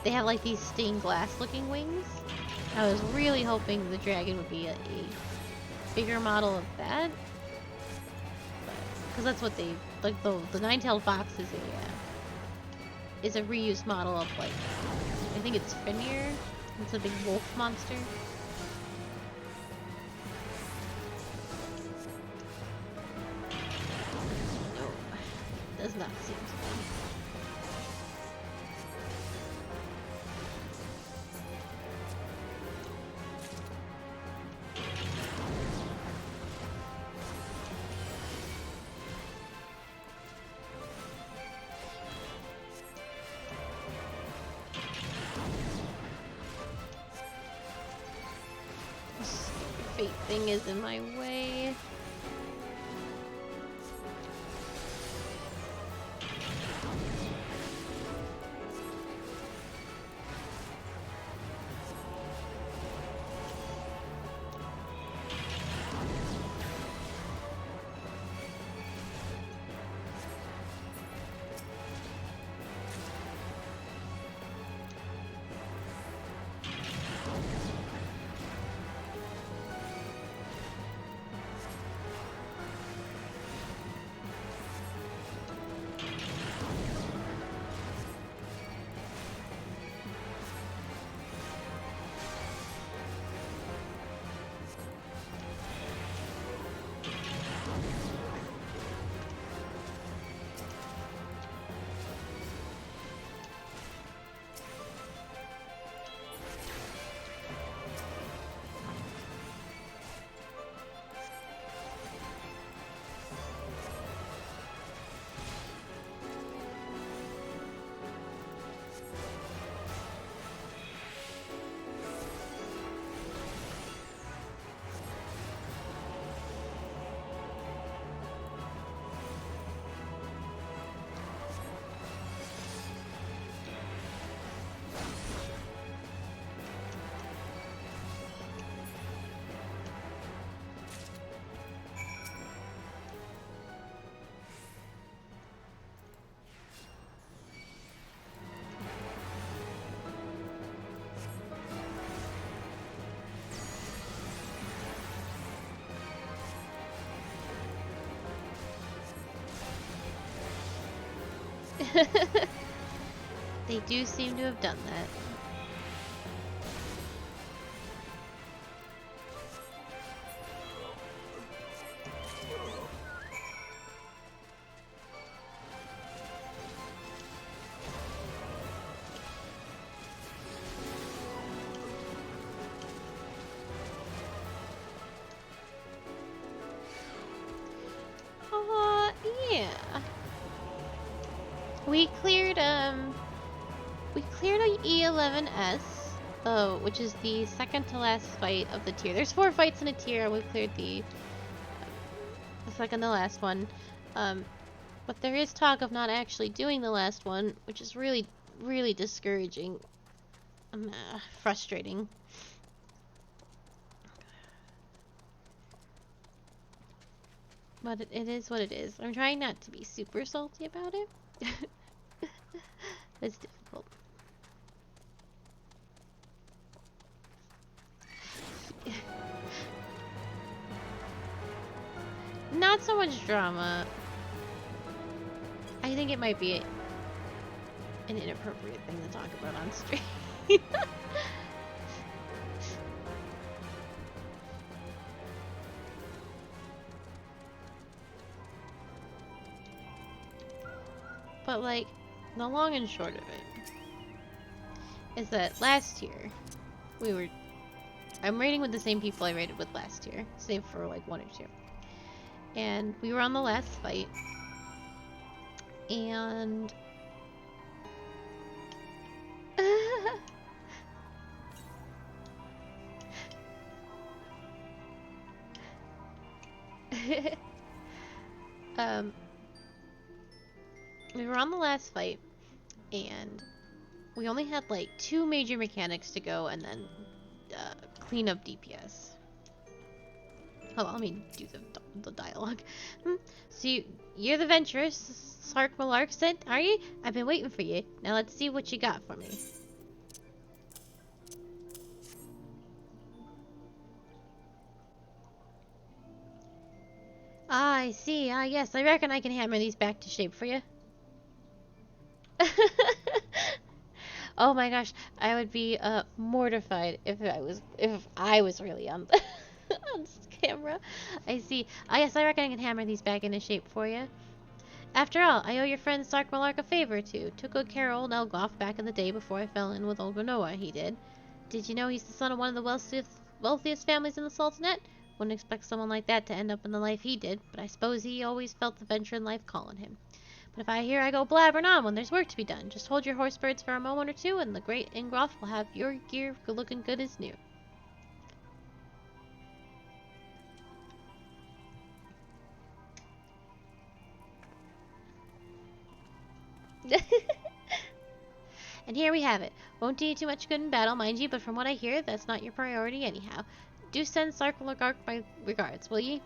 they have like these stained glass looking wings. I was really hoping the dragon would be a bigger model of that. Because that's what they like. The nine-tailed fox is a reused model of like, I think it's Fenrir. It's a big wolf monster. No, does not seem to be. Thing is in my way. They do seem to have done that. Yeah. We cleared a E11S, which is the second to last fight of the tier. There's 4 fights in a tier, and we cleared the second to last one. But there is talk of not actually doing the last one, which is really, really discouraging. Frustrating. But it is what it is. I'm trying not to be super salty about it. It's difficult. Not so much drama. I think it might be an inappropriate thing to talk about on stream. But like, the long and short of it is that last year I'm raiding with the same people I raided with last year, save for like 1 or 2. And we were on the last fight, and we were on the last fight, and we only had like 2 major mechanics to go, and then clean up DPS. Hold on, let me do the dialogue. So you're the venturous Sark Malark sent, are you? I've been waiting for you. Now let's see what you got for me. Ah, I see. Ah, yes. I reckon I can hammer these back to shape for you. Oh my gosh, I would be mortified if I was really on on camera. I see. Ah, yes. I reckon I can hammer these back into shape for you. After all, I owe your friend Sark Malark a favor or two. Took good care of old Elgoff back in the day before I fell in with old Granoa, he did. Did you know he's the son of one of the wealthiest families in the Sultanate? Wouldn't expect someone like that to end up in the life he did, but I suppose he always felt the venture in life calling him. But if I hear I go blabbering on when there's work to be done, just hold your horse birds for a moment or two, and the great Ingroff will have your gear looking good as new. And here we have it. Won't do you too much good in battle, mind you, but from what I hear, that's not your priority anyhow. Do send Sark Malark my regards, will ye?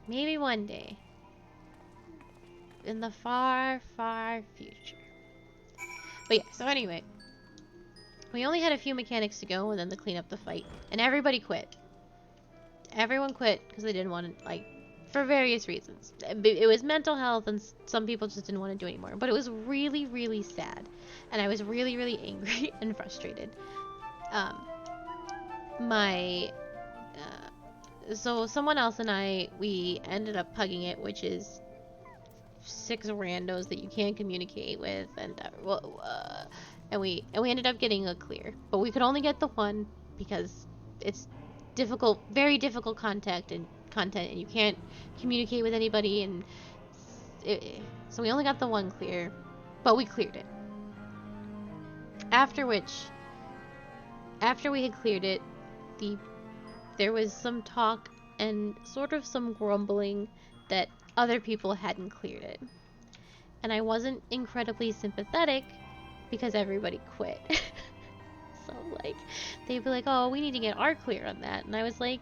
Maybe one day. In the far, far future. But yeah, so anyway. We only had a few mechanics to go and then to clean up the fight. And everybody quit. Everyone quit because they didn't want to, like, for various reasons. It was mental health, and some people just didn't want to do anymore. But it was really, really sad. And I was really, really angry and frustrated. So someone else and I, we ended up pugging it, which is 6 randos that you can't communicate with, and we ended up getting a clear. But we could only get the one because it's difficult, very difficult content, and you can't communicate with anybody, and so we only got the one clear, but we cleared it. After we had cleared it, there was some talk and sort of some grumbling that other people hadn't cleared it. And I wasn't incredibly sympathetic because everybody quit. So, like, they'd be like, oh, we need to get our clear on that. And I was like,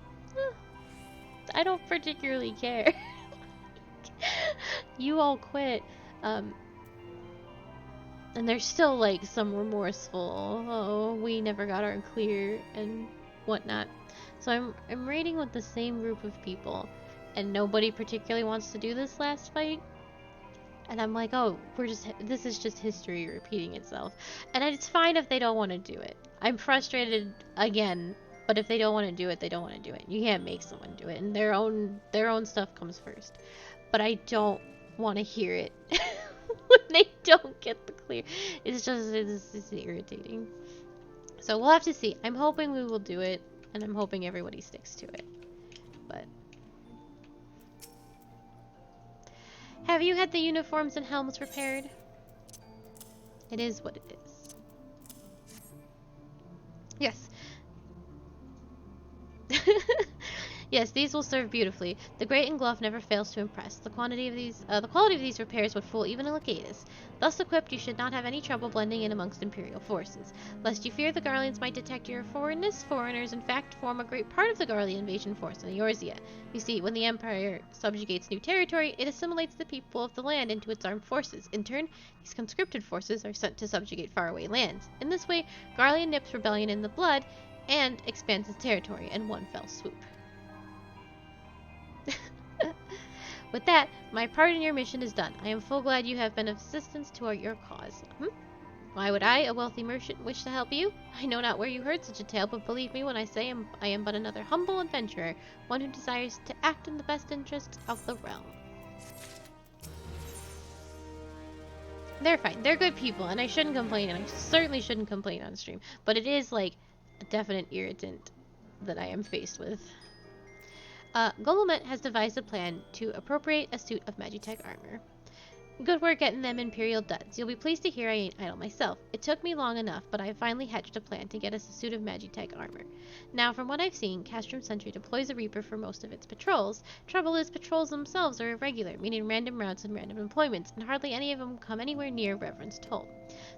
I don't particularly care. You all quit. And there's still, like, some remorseful, oh, we never got our clear and whatnot. So I'm raiding with the same group of people, and nobody particularly wants to do this last fight. And I'm like, oh, this is just history repeating itself. And it's fine if they don't want to do it. I'm frustrated again, but if they don't want to do it, they don't want to do it. You can't make someone do it, and their own stuff comes first. But I don't want to hear it when they don't get the clear. It's irritating. So we'll have to see. I'm hoping we will do it, and I'm hoping everybody sticks to it. But have you had the uniforms and helms repaired? It is what it is. Yes. Yes, these will serve beautifully. The great and glove never fails to impress. The quality of these repairs would fool even a legatus. Thus equipped, you should not have any trouble blending in amongst Imperial forces. Lest you fear the Garleans might detect your foreignness, foreigners in fact form a great part of the Garlean invasion force in Eorzea. You see, when the Empire subjugates new territory, it assimilates the people of the land into its armed forces. In turn, these conscripted forces are sent to subjugate faraway lands. In this way, Garlean nips rebellion in the blood and expands its territory in one fell swoop. With that, my part in your mission is done. I am full glad you have been of assistance to your cause. Why would I, a wealthy merchant, wish to help you? I know not where you heard such a tale, but believe me when I say I am but another humble adventurer, one who desires to act in the best interests of the realm. They're fine. They're good people, and I shouldn't complain, and I certainly shouldn't complain on stream. But it is, like, a definite irritant that I am faced with. Globalmet has devised a plan to appropriate a suit of Magitech armor. Good work getting them Imperial duds. You'll be pleased to hear I ain't idle myself. It took me long enough, but I finally hatched a plan to get us a suit of Magitech armor. Now, from what I've seen, Castrum Sentry deploys a Reaper for most of its patrols. Trouble is, patrols themselves are irregular, meaning random routes and random employments, and hardly any of them come anywhere near Reverend's Toll.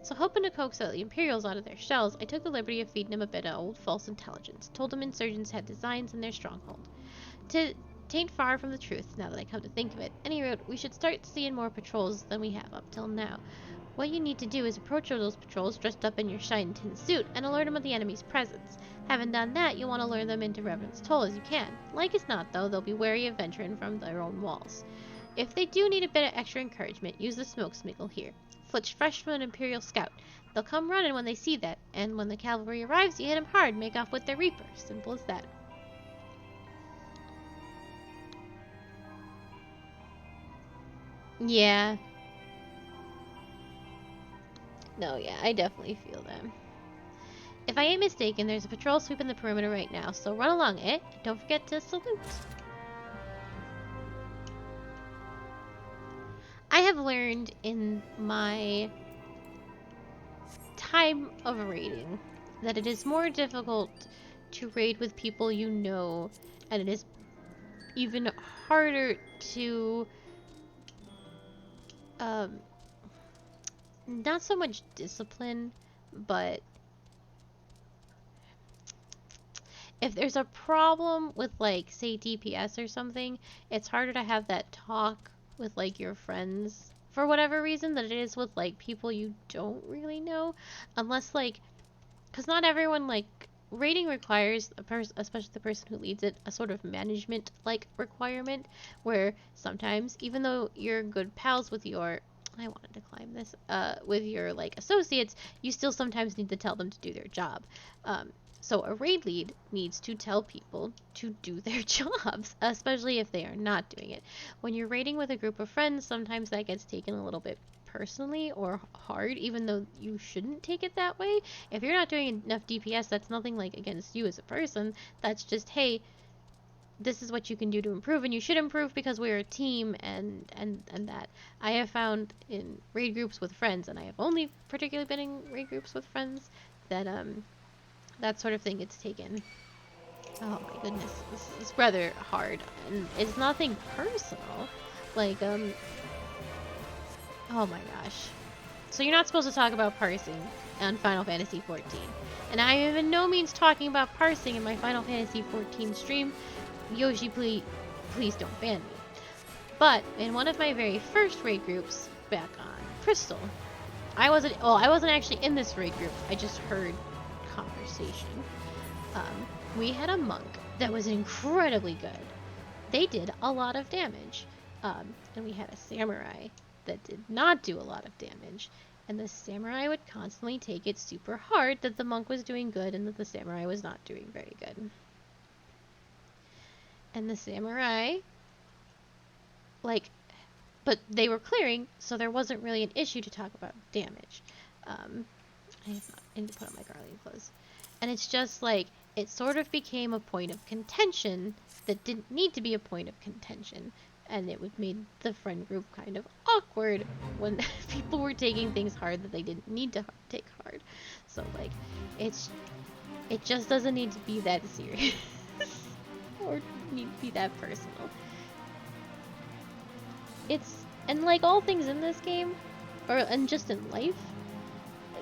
So hoping to coax out the Imperials out of their shells, I took the liberty of feeding them a bit of old false intelligence. Told them insurgents had designs in their stronghold. Tain't far from the truth, now that I come to think of it. Any road, we should start seeing more patrols than we have up till now. What you need to do is approach those patrols dressed up in your shine tin suit and alert them of the enemy's presence. Having done that, you'll want to lure them into Reverend's Toll as you can. Like as not, though, they'll be wary of venturing from their own walls. If they do need a bit of extra encouragement, use the smoke smiggle here. Flitch fresh from an Imperial scout. They'll come running when they see that, and when the cavalry arrives, you hit them hard, make off with their Reaper. Simple as that. Yeah. No, yeah, I definitely feel them. If I ain't mistaken, there's a patrol sweeping the perimeter right now, so run along it. Don't forget to salute. I have learned in my time of raiding that it is more difficult to raid with people you know, and it is even harder to not so much discipline, but if there's a problem with, like, say DPS or something, it's harder to have that talk with, like, your friends for whatever reason than it is with, like, people you don't really know, unless, like, because not everyone, like, raiding requires especially the person who leads it, a sort of management like requirement where sometimes, even though you're good pals with your I wanted to climb this with your, like, associates, you still sometimes need to tell them to do their job. So a raid lead needs to tell people to do their jobs, especially if they are not doing it. When you're raiding with a group of friends, sometimes that gets taken a little bit personally or hard, even though you shouldn't take it that way. If you're not doing enough DPS, that's nothing, like, against you as a person. That's just, hey, this is what you can do to improve, and you should improve because we're a team, and that. I have found in raid groups with friends, and I have only particularly been in raid groups with friends, that that sort of thing gets taken. Oh my goodness, this is rather hard, and it's nothing personal. Like, oh my gosh. So you're not supposed to talk about parsing on Final Fantasy XIV. And I am in no means talking about parsing in my Final Fantasy XIV stream. Yoshi, please don't ban me. But in one of my very first raid groups back on Crystal, I wasn't actually in this raid group. I just heard conversation. We had a monk that was incredibly good. They did a lot of damage. And we had a samurai that did not do a lot of damage. And the samurai would constantly take it super hard that the monk was doing good and that the samurai was not doing very good. And the samurai, like, but they were clearing, so there wasn't really an issue to talk about damage. I need to put on my garlic clothes. And it's just like, it sort of became a point of contention that didn't need to be a point of contention. And it would made the friend group kind of awkward when people were taking things hard that they didn't need to take hard. So like, it just doesn't need to be that serious or need to be that personal. And like all things in this game, and just in life,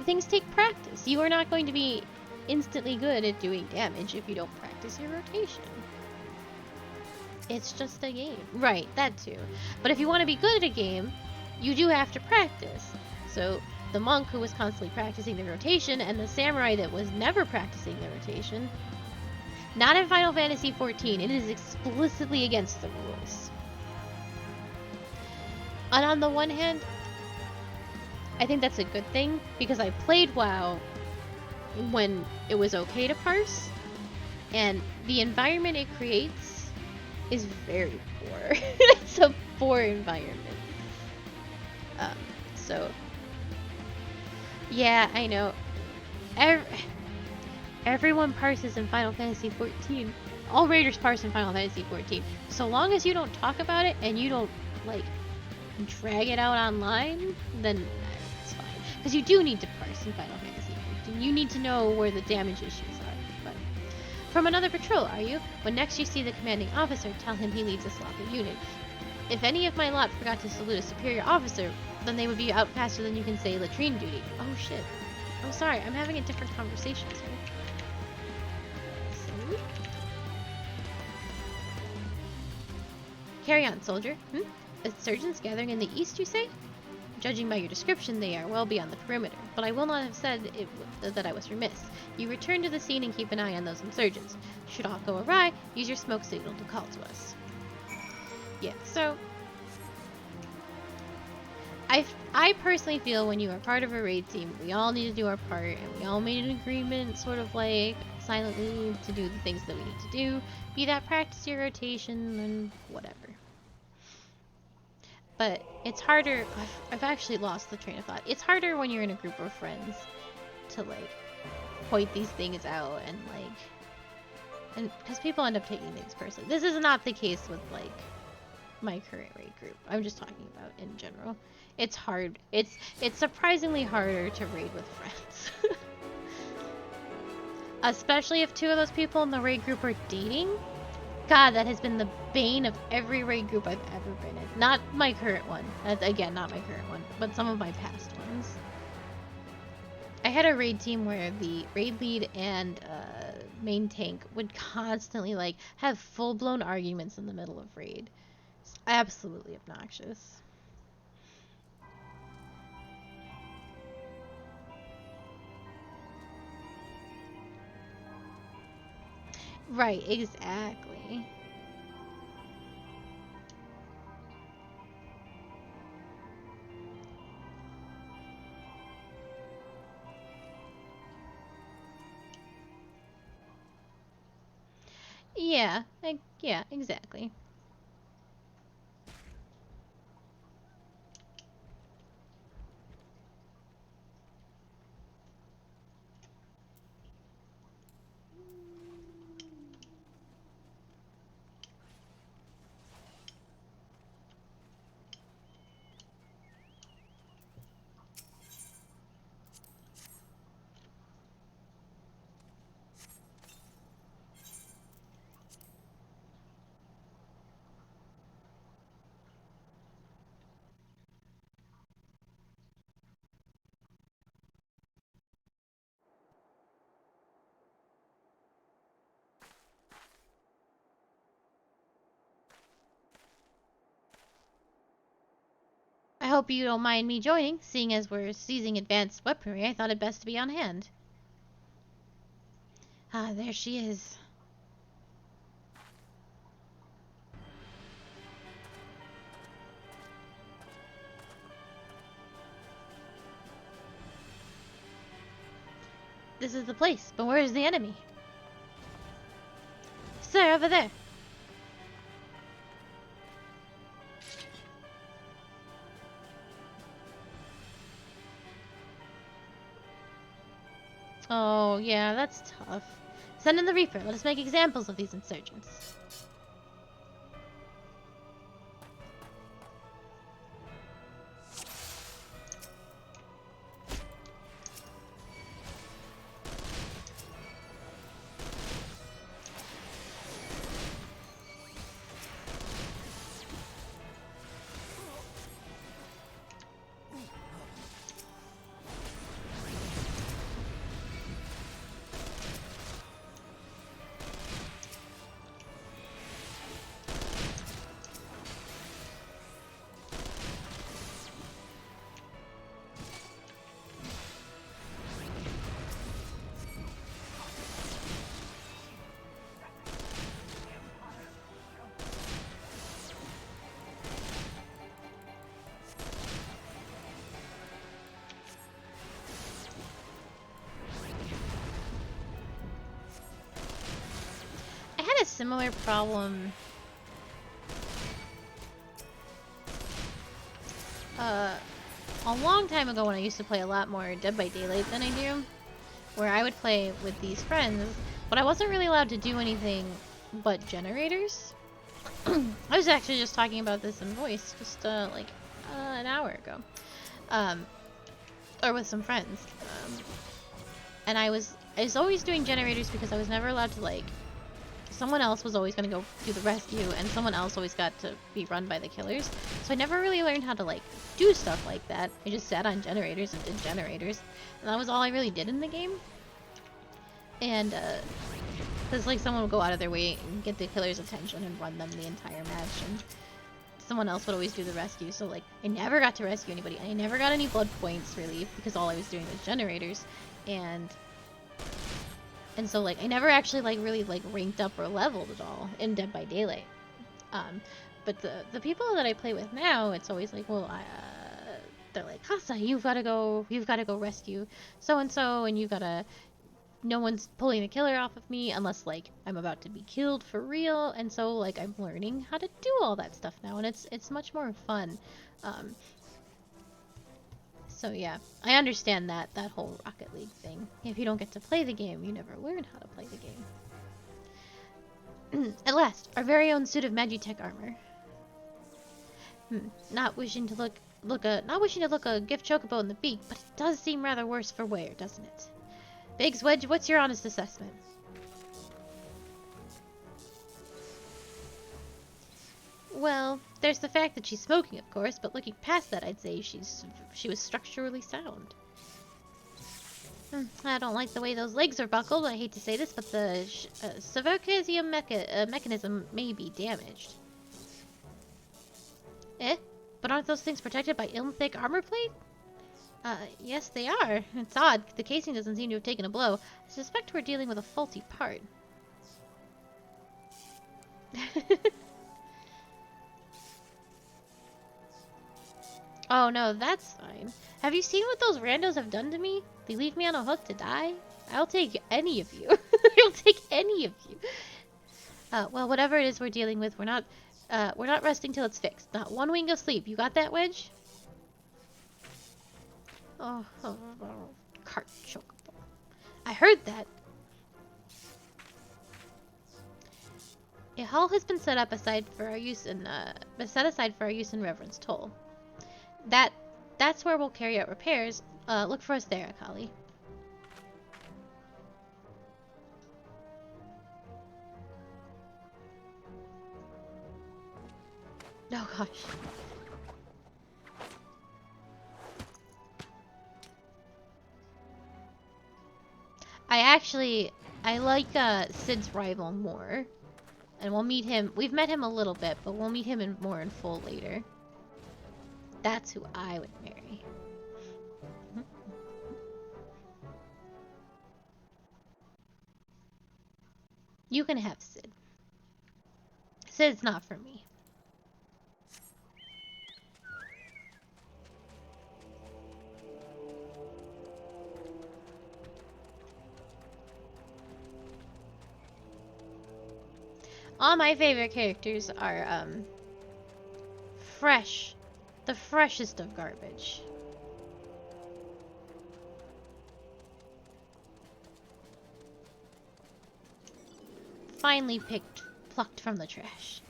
things take practice. You are not going to be instantly good at doing damage if you don't practice your rotation. It's just a game. Right, that too. But if you want to be good at a game, you do have to practice. So the monk who was constantly practicing the rotation and the samurai that was never practicing the rotation, not in Final Fantasy XIV, it is explicitly against the rules. And on the one hand, I think that's a good thing, because I played WoW when it was okay to parse, and the environment it creates is very poor. It's a poor environment. So, yeah, I know. Everyone parses in Final Fantasy XIV. All raiders parse in Final Fantasy XIV. So long as you don't talk about it and you don't, like, drag it out online, then it's fine. Because you do need to parse in Final Fantasy XIV. You need to know where the damage issues are. But from another patrol, are you? When next you see the commanding officer, tell him he leads a sloppy unit. If any of my lot forgot to salute a superior officer, then they would be out faster than you can say latrine duty. Oh shit. I'm sorry, I'm having a different conversation, sir. Salute? Carry on, soldier. Insurgents gathering in the east, you say? Judging by your description, they are well beyond the perimeter, but I will not have said that I was remiss. You return to the scene and keep an eye on those insurgents. Should all go awry, use your smoke signal to call to us. Yeah, so I personally feel when you are part of a raid team, we all need to do our part, and we all made an agreement, sort of like silently, to do the things that we need to do. Be that practice your rotation and whatever. But it's harder. I've actually lost the train of thought. It's harder when you're in a group of friends to like point these things out and like, and because people end up taking things personally. This is not the case with like my current raid group. I'm just talking about in general. It's hard. It's surprisingly harder to raid with friends. Especially if two of those people in the raid group are dating. God, that has been the bane of every raid group I've ever been in. Not my current one. Again, not my current one, but some of my past ones. I had a raid team where the raid lead and main tank would constantly like have full-blown arguments in the middle of raid. It's absolutely obnoxious. Right, exactly. Yeah, yeah, exactly. I hope you don't mind me joining, seeing as we're seizing advanced weaponry. I thought it best to be on hand. Ah, there she is. This is the place, but where is the enemy? Sir, over there. Oh, yeah, that's tough. Send in the Reaper. Let us make examples of these insurgents. A similar problem a long time ago when I used to play a lot more Dead by Daylight than I do, where I would play with these friends, but I wasn't really allowed to do anything but generators. I was actually just talking about this in voice just like an hour ago, or with some friends, and I was always doing generators because I was never allowed to, like, someone else was always going to go do the rescue, and someone else always got to be run by the killers. So I never really learned how to, like, do stuff like that. I just sat on generators and did generators. And that was all I really did in the game. And, because, like, someone would go out of their way and get the killer's attention and run them the entire match. And someone else would always do the rescue. So, like, I never got to rescue anybody. I never got any blood points, really, because all I was doing was generators. And so, like, I never actually, like, really, like, ranked up or leveled at all in Dead by Daylight. But the people that I play with now, it's always like, well, they're like, Casa, you've got to go rescue so-and-so, and you've got to, no one's pulling the killer off of me unless, like, I'm about to be killed for real. And so, like, I'm learning how to do all that stuff now, and it's much more fun. So yeah, I understand that whole Rocket League thing. If you don't get to play the game, you never learn how to play the game. At last, our very own suit of Magitech armor. Not wishing to look a gift chocobo in the beak, but it does seem rather worse for wear, doesn't it? Biggs, Wedge, what's your honest assessment? Well, there's the fact that she's smoking, of course, but looking past that, I'd say she was structurally sound. I don't like the way those legs are buckled. I hate to say this, but the Cervicasium mechanism may be damaged. Eh? But aren't those things protected by thick armor plate? Yes, they are. It's odd. The casing doesn't seem to have taken a blow. I suspect we're dealing with a faulty part. Oh no, that's fine. Have you seen what those randos have done to me? They leave me on a hook to die? I'll take any of you. I'll take any of you. Well, whatever it is we're dealing with, we're not resting till it's fixed. Not one wink of sleep. You got that, Wedge? Oh, cart chocobo. I heard that. A hall has been set aside for our use in Reverence Toll. That's where we'll carry out repairs. Look for us there, Akali. Oh gosh. I like Sid's rival more. And we'll meet him. We've met him a little bit, but we'll meet him more in full later. That's who I would marry. You can have Sid. Sid's not for me. All my favorite characters are, fresh. The freshest of garbage. Finely plucked from the trash.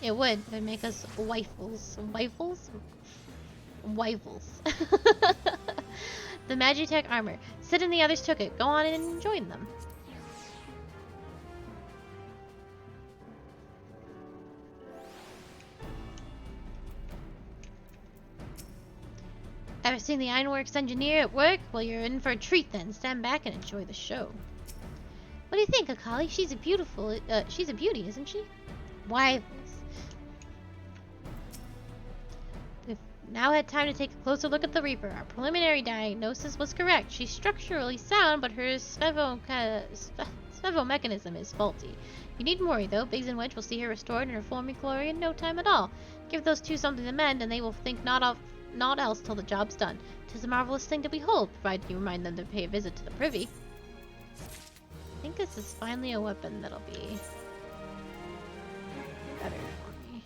It would make us wifles. Wifles? Wifles. The Magitech armor. Sid and the others took it. Go on and join them. Ever seen the Ironworks engineer at work? Well, you're in for a treat then. Stand back and enjoy the show. What do you think, Akali? She's a beauty, isn't she? Wifles. We've now had time to take a closer look at the Reaper. Our preliminary diagnosis was correct. She's structurally sound, but her svevo mechanism is faulty. You needn't worry, though. Biggs and Wedge will see her restored in her former glory in no time at all. Give those two something to mend, and they will think naught else till the job's done. 'Tis a marvelous thing to behold, provided you remind them to pay a visit to the privy. I think this is finally a weapon that'll be better for me.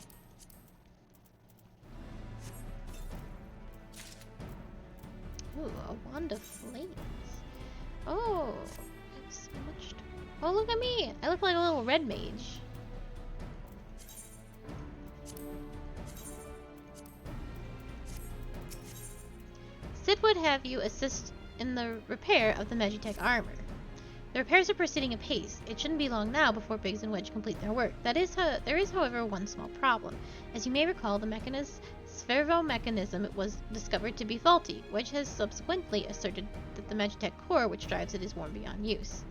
Ooh, a wand of flames. Oh, it's much. Oh, look at me! I look like a little red mage. Sid would have you assist in the repair of the Magitech armor. The repairs are proceeding apace. It shouldn't be long now before Biggs and Wedge complete their work. There is, however, one small problem. As you may recall, the servo mechanism was discovered to be faulty. Wedge has subsequently asserted that the Magitech core which drives it is worn beyond use.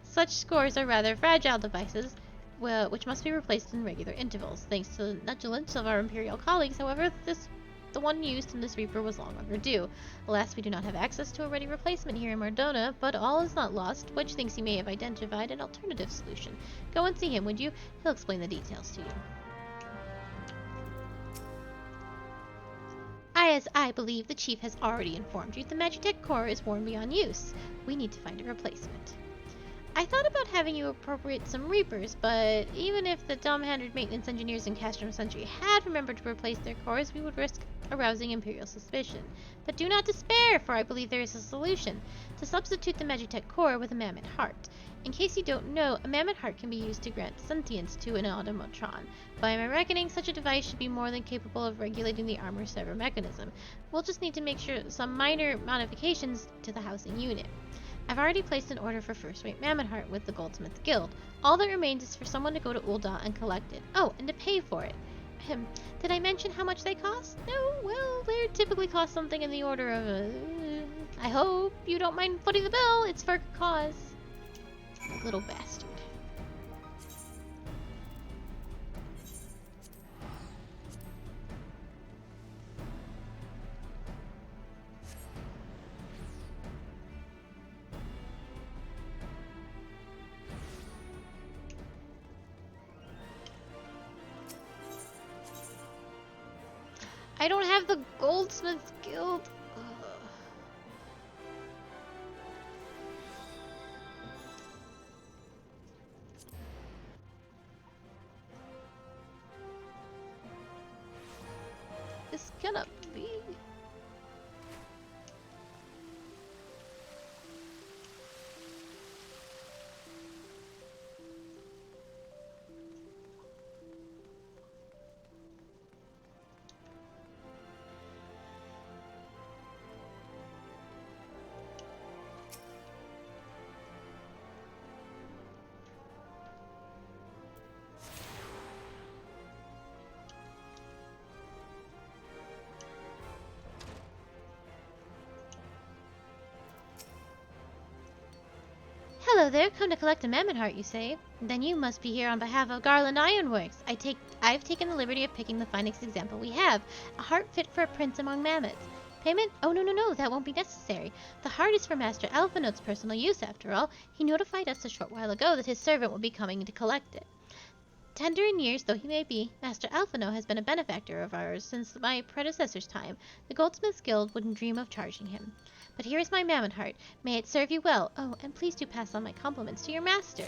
Such cores are rather fragile devices, which must be replaced in regular intervals. Thanks to the negligence of our Imperial colleagues, however, the one used in this Reaper was long overdue. Alas, we do not have access to a ready replacement here in Mardona, but all is not lost. Wedge thinks he may have identified an alternative solution. Go and see him, would you? He'll explain the details to you. As I believe the Chief has already informed you, the Magitech core is worn beyond use. We need to find a replacement. I thought about having you appropriate some Reapers, but even if the dumb-handed maintenance engineers in Castrum Century had remembered to replace their cores, we would risk arousing Imperial suspicion. But do not despair, for I believe there is a solution. To substitute the Magitech core with a mammoth heart. In case you don't know, a mammoth heart can be used to grant sentience to an automatron. By my reckoning, such a device should be more than capable of regulating the armor servo mechanism. We'll just need to make some minor modifications to the housing unit. I've already placed an order for first-rate Mammoth Heart with the Goldsmith Guild. All that remains is for someone to go to Ul'dah and collect it. Oh, and to pay for it. Did I mention how much they cost? No? Well, they typically cost something in the order of I hope you don't mind footing the bill. It's for a cause. Little bastard. I don't have the Goldsmith Guild. Ugh. This cannot be. Hello there, come to collect a mammoth heart, you say? Then you must be here on behalf of Garland Ironworks. I've taken the liberty of picking the finest example we have, a heart fit for a prince among mammoths. Payment? Oh, no, that won't be necessary. The heart is for Master Alphinote's personal use, after all. He notified us a short while ago that his servant will be coming to collect it. Tender in years though he may be, Master Alphinote has been a benefactor of ours since my predecessor's time. The Goldsmiths' Guild wouldn't dream of charging him. But here is my mammoth heart. May it serve you well. Oh, and please do pass on my compliments to your master.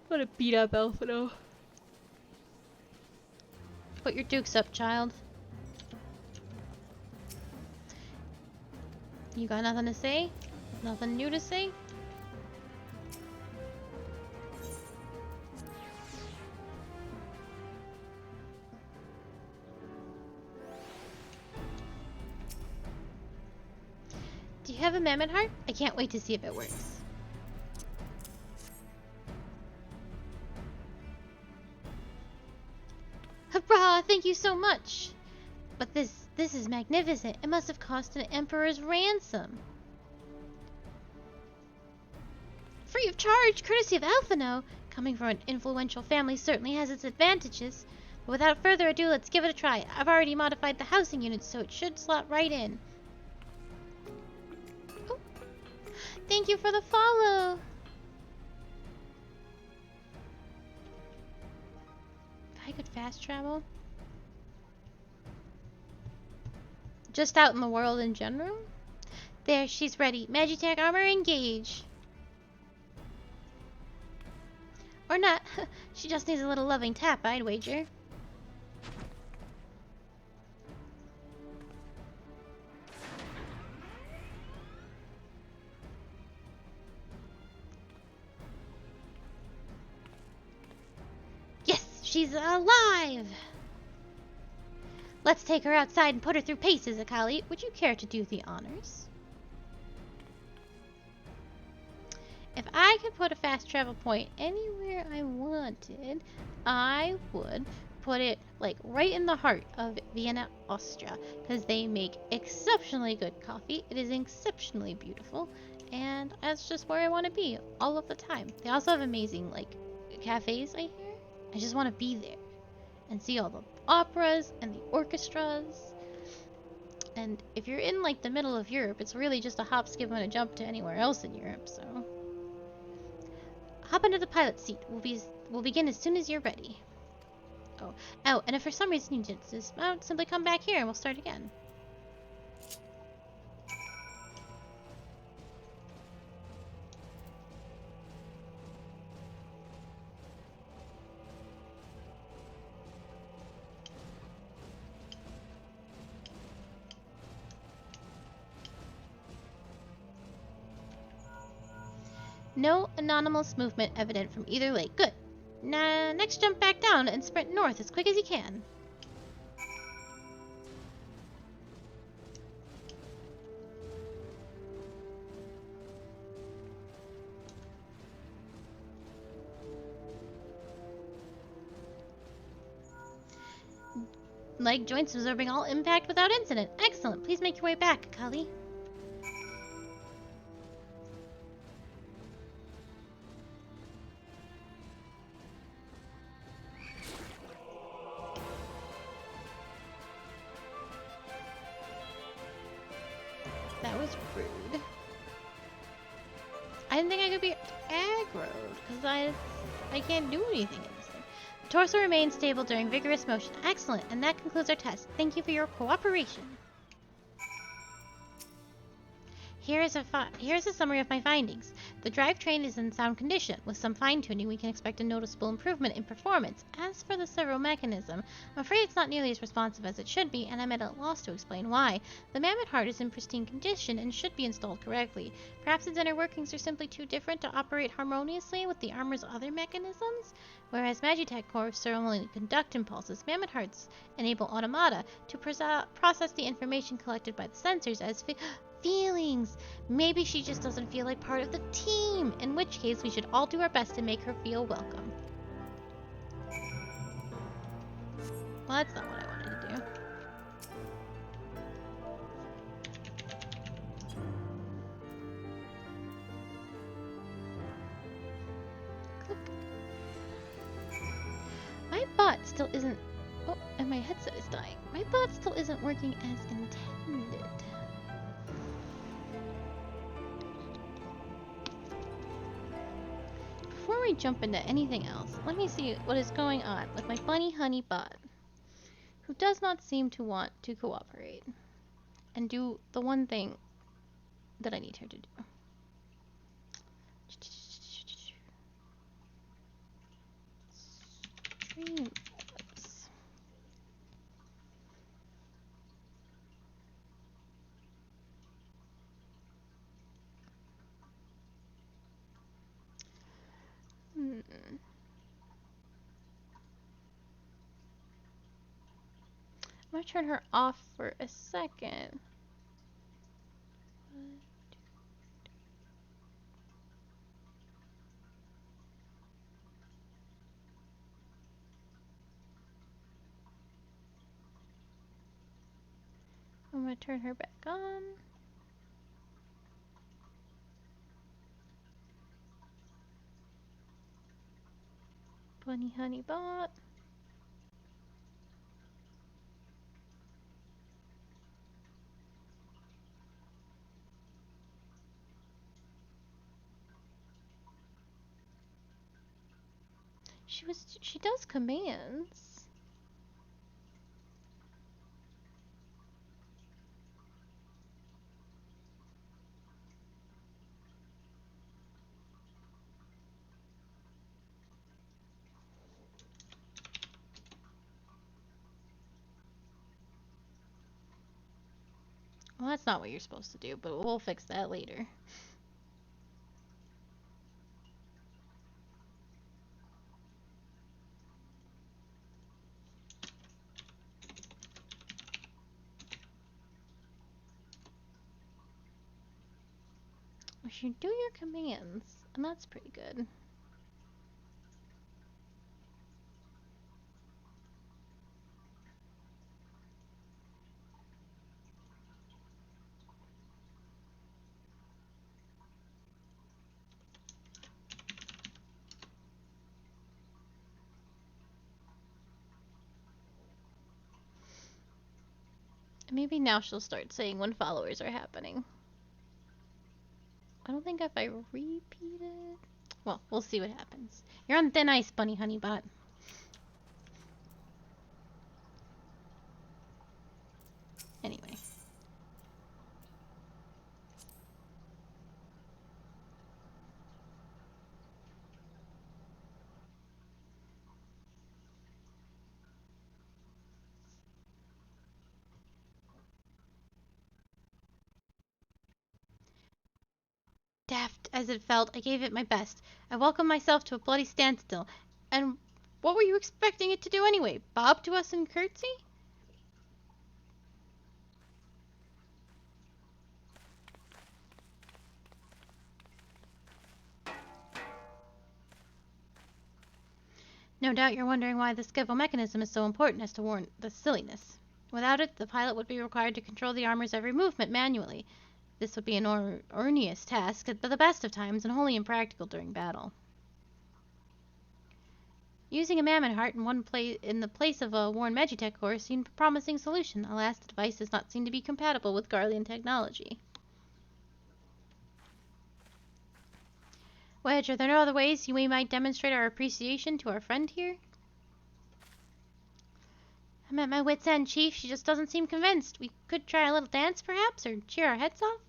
What a beat up Elfino. Put your dukes up, child. You got nothing to say? Nothing new to say? Do you have a mammoth heart? I can't wait to see if it works. Hurrah! Thank you so much! But this is magnificent. It must have cost an emperor's ransom. Free of charge, courtesy of Elfino. Coming from an influential family certainly has its advantages. But without further ado, let's give it a try. I've already modified the housing unit, so it should slot right in. Oh. Thank you for the follow. If I could fast travel. Just out in the world in general? There, she's ready. Magitech armor, engage. Or not. She just needs a little loving tap, I'd wager. Yes, she's alive! Let's take her outside and put her through paces, Akali. Would you care to do the honors? If I could put a fast travel point anywhere I wanted, I would put it like right in the heart of Vienna, Austria, because they make exceptionally good coffee. It is exceptionally beautiful, and that's just where I want to be all of the time. They also have amazing like cafes, I hear. I just want to be there and see all the operas and the orchestras. And if you're in like the middle of Europe, it's really just a hop, skip, and a jump to anywhere else in Europe, so hop into the pilot seat. We'll begin as soon as you're ready. Oh, and if for some reason you need to dismount, simply come back here and we'll start again. No anomalous movement evident from either leg. Good. Next jump back down and sprint north as quick as you can. Leg joints absorbing all impact without incident. Excellent. Please make your way back, Akali. That was rude. I didn't think I could be aggroed, because I can't do anything in this thing. The torso remains stable during vigorous motion. Excellent, and that concludes our test. Thank you for your cooperation. Here is a summary of my findings. The drivetrain is in sound condition. With some fine-tuning, we can expect a noticeable improvement in performance. As for the servo mechanism, I'm afraid it's not nearly as responsive as it should be, and I'm at a loss to explain why. The mammoth heart is in pristine condition and should be installed correctly. Perhaps its inner workings are simply too different to operate harmoniously with the armor's other mechanisms? Whereas Magitech cores ceremonially conduct impulses, mammoth hearts enable automata to process the information collected by the sensors as feelings. Maybe she just doesn't feel like part of the team, in which case we should all do our best to make her feel welcome. Well, that's not what I wanted to do. Click. My butt still still isn't... Oh, and my headset is dying. My bot still isn't working as intended. Before we jump into anything else, let me see what is going on with my bunny honey bot, who does not seem to want to cooperate and do the one thing that I need her to do. Streamlabs. I'm gonna turn her off for a second. I'm gonna turn her back on. Bunny honey bot. She does commands. Well, that's not what you're supposed to do, but we'll fix that later. You should do your commands, and that's pretty good. Maybe now she'll start saying when followers are happening. I don't think if I repeat it... Well, we'll see what happens. You're on thin ice, bunny honey bot. Anyway. Daft as it felt, I gave it my best. I welcomed myself to a bloody standstill. And what were you expecting it to do anyway? Bob to us and curtsy? No doubt you're wondering why the skiffle mechanism is so important as to warrant this silliness. Without it, the pilot would be required to control the armor's every movement manually. This would be an onerous task at the best of times and wholly impractical during battle. Using a mammon heart in the place of a worn Magitech core seemed a promising solution. Alas, the device does not seem to be compatible with Garlean technology. Wedge, are there no other ways we might demonstrate our appreciation to our friend here? I'm at my wit's end, Chief. She just doesn't seem convinced. We could try a little dance, perhaps, or cheer our heads off?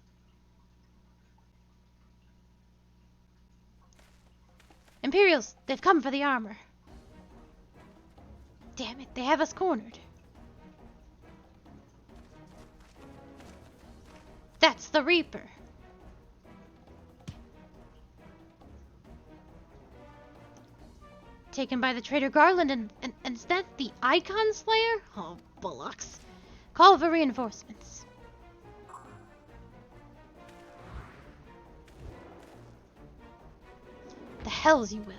Imperials, they've come for the armor. Damn it, they have us cornered. That's the Reaper. Taken by the traitor Garland, and is that the Icon Slayer? Oh, bullocks. Call for reinforcements. The hells you will.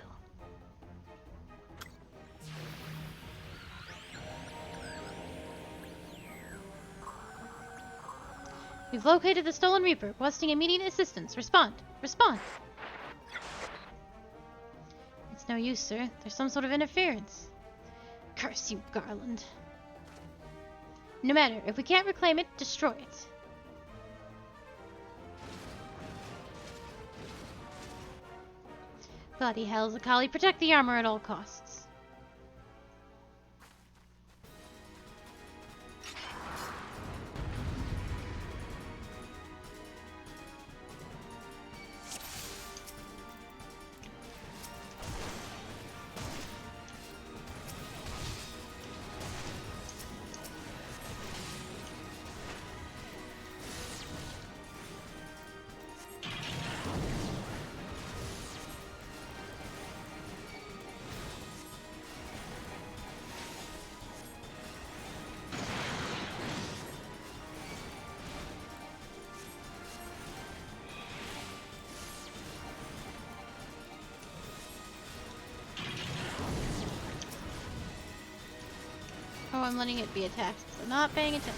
We've located the stolen Reaper, requesting immediate assistance. Respond. Respond. It's no use, sir. There's some sort of interference. Curse you, Garland. No matter. If we can't reclaim it, destroy it. Bloody hell, Zakali. Protect the armor at all costs. Oh, I'm letting it be attacked, so not paying attention.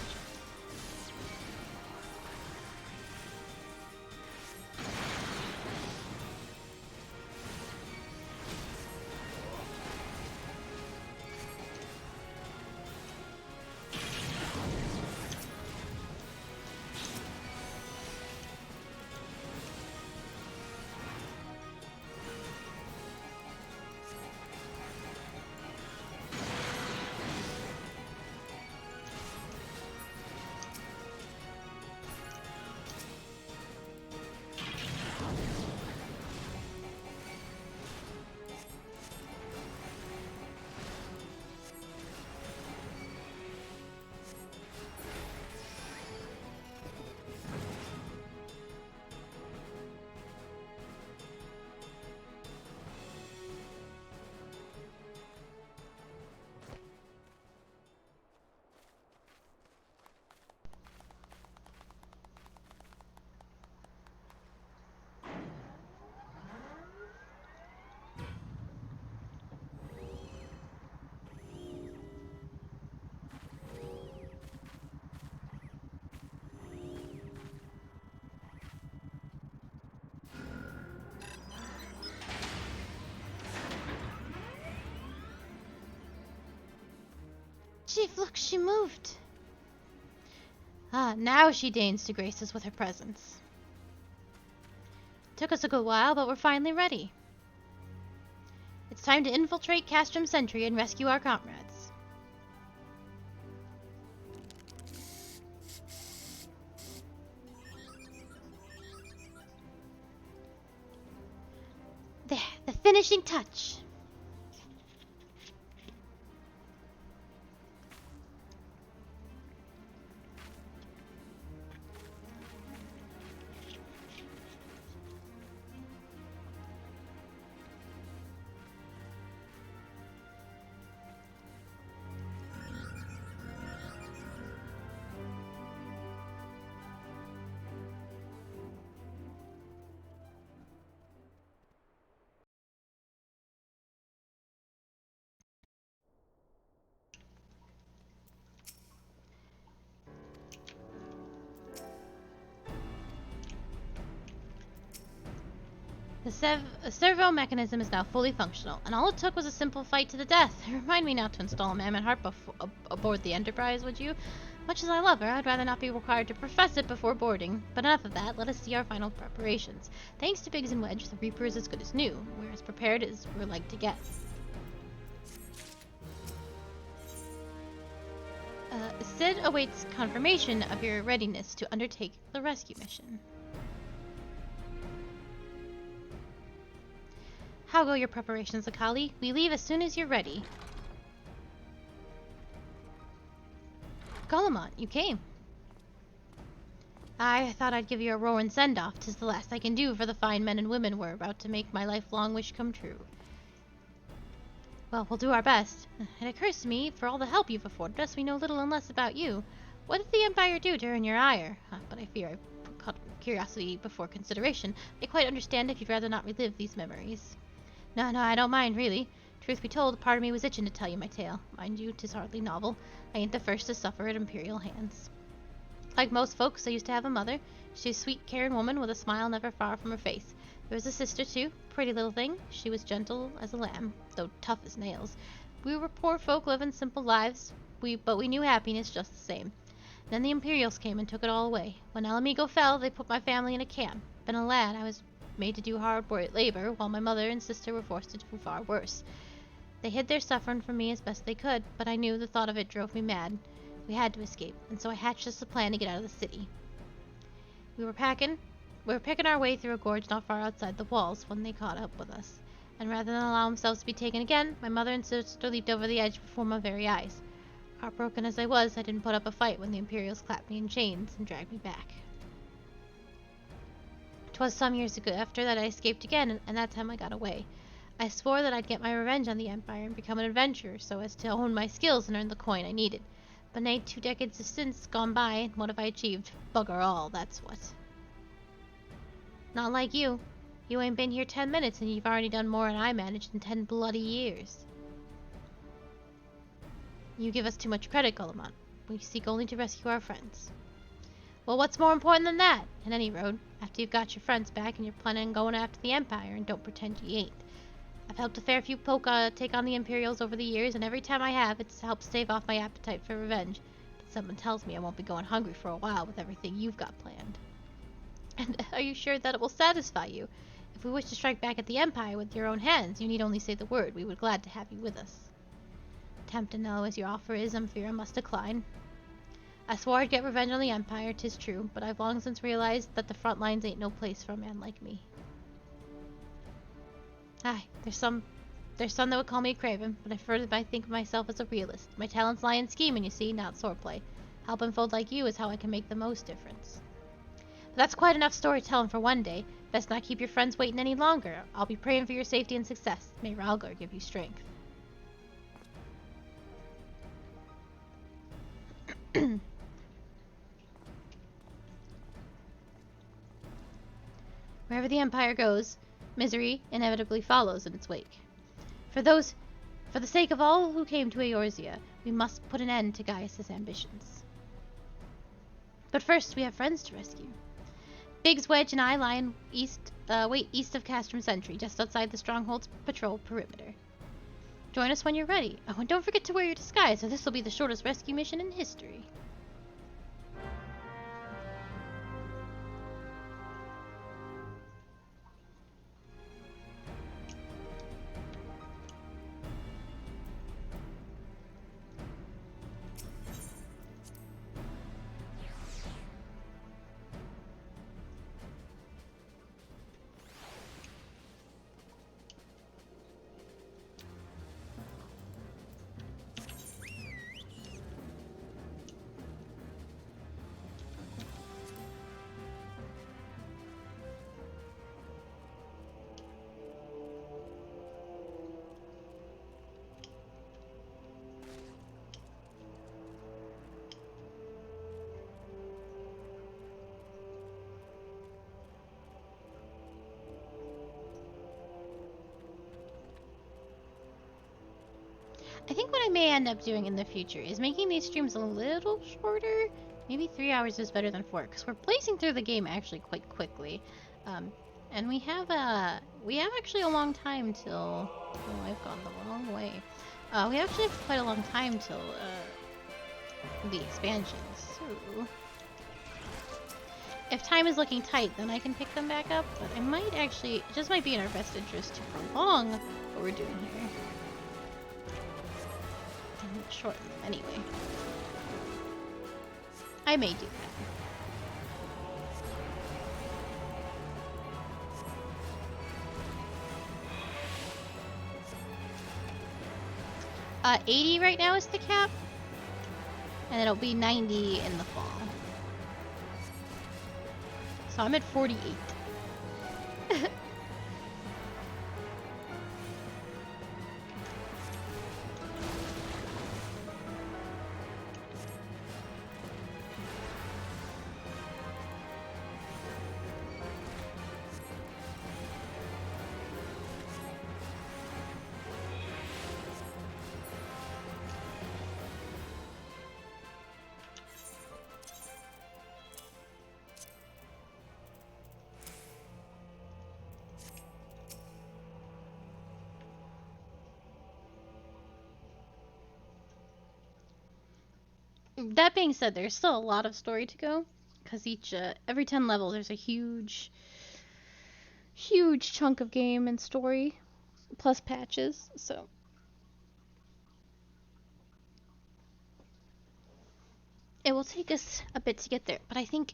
Chief, look, she moved. Ah, now she deigns to grace us with her presence. Took us a good while, but we're finally ready. It's time to infiltrate Castrum Sentry and rescue our comrades. There, the finishing touch. The servo mechanism is now fully functional, and all it took was a simple fight to the death. Remind me not to install a mammoth heart aboard the Enterprise, would you? Much as I love her, I'd rather not be required to profess it before boarding. But enough of that, let us see our final preparations. Thanks to Biggs and Wedge, the Reaper is as good as new. We're as prepared as we're like to get. Sid awaits confirmation of your readiness to undertake the rescue mission. How go your preparations, Akali? We leave as soon as you're ready. Golemont, you came. I thought I'd give you a roaring send-off. 'Tis the last I can do for the fine men and women we're about to make my lifelong wish come true. Well, we'll do our best. It occurs to me, for all the help you've afforded us, we know little and less about you. What did the Empire do to earn your ire? But I fear I put curiosity before consideration. I quite understand if you'd rather not relive these memories. No, I don't mind, really. Truth be told, part of me was itching to tell you my tale. Mind you, 'tis hardly novel. I ain't the first to suffer at Imperial hands. Like most folks, I used to have a mother. She's a sweet, caring woman with a smile never far from her face. There was a sister, too. Pretty little thing. She was gentle as a lamb, though tough as nails. We were poor folk living simple lives, but we knew happiness just the same. Then the Imperials came and took it all away. When Alamigo fell, they put my family in a camp. Been a lad, I was made to do hard labor, while my mother and sister were forced to do far worse. They hid their suffering from me as best they could, but I knew the thought of it drove me mad. We had to escape, and so I hatched us a plan to get out of the city. We were picking our way through a gorge not far outside the walls when they caught up with us. And rather than allow themselves to be taken again, my mother and sister leaped over the edge before my very eyes. Heartbroken as I was, I didn't put up a fight when the Imperials clapped me in chains and dragged me back. 'Twas some years ago after that I escaped again, and that time I got away. I swore that I'd get my revenge on the Empire and become an adventurer so as to hone my skills and earn the coin I needed. But nay, 2 decades have since gone by, and what have I achieved? Bugger all, that's what. Not like you. You ain't been here 10 minutes and you've already done more than I managed in 10 bloody years. You give us too much credit, Guillemot. We seek only to rescue our friends. Well, what's more important than that? In any road, after you've got your friends back and you're planning on going after the Empire, and don't pretend you ain't. I've helped a fair few folk take on the Imperials over the years, and every time I have, it's helped stave off my appetite for revenge. But someone tells me I won't be going hungry for a while with everything you've got planned. And are you sure that it will satisfy you? If we wish to strike back at the Empire with your own hands, you need only say the word. We would glad to have you with us. Tempting though as your offer is, I'm fear I must decline. I swore I'd get revenge on the Empire, 'tis true, but I've long since realized that the front lines ain't no place for a man like me. Aye, there's some that would call me a craven, but I think of myself as a realist. My talents lie in scheming, you see, not swordplay. Helping folk like you is how I can make the most difference. But that's quite enough storytelling for one day. Best not keep your friends waiting any longer. I'll be praying for your safety and success. May Ralgar give you strength. Wherever the Empire goes, misery inevitably follows in its wake. For the sake of all who came to Eorzea, we must put an end to Gaius' ambitions. But first, we have friends to rescue. Biggs, Wedge, and I lie wait east of Castrum Sentry, just outside the Stronghold's patrol perimeter. Join us when you're ready. Oh, and don't forget to wear your disguise, or this will be the shortest rescue mission in history. I think what I may end up doing in the future is making these streams a little shorter. Maybe 3 hours is better than 4, because we're blazing through the game actually quite quickly. And we have actually a long time till... Oh, I've gone the wrong way. We actually have quite a long time till the expansions. So... if time is looking tight, then I can pick them back up, but I might actually... it just might be in our best interest to prolong what we're doing here. And shorten them anyway. I may do that. 80 right now is the cap, and it'll be 90 in the fall. So I'm at 48. That being said, there's still a lot of story to go, because every 10 levels there's a huge chunk of game and story, plus patches, so. It will take us a bit to get there, but I think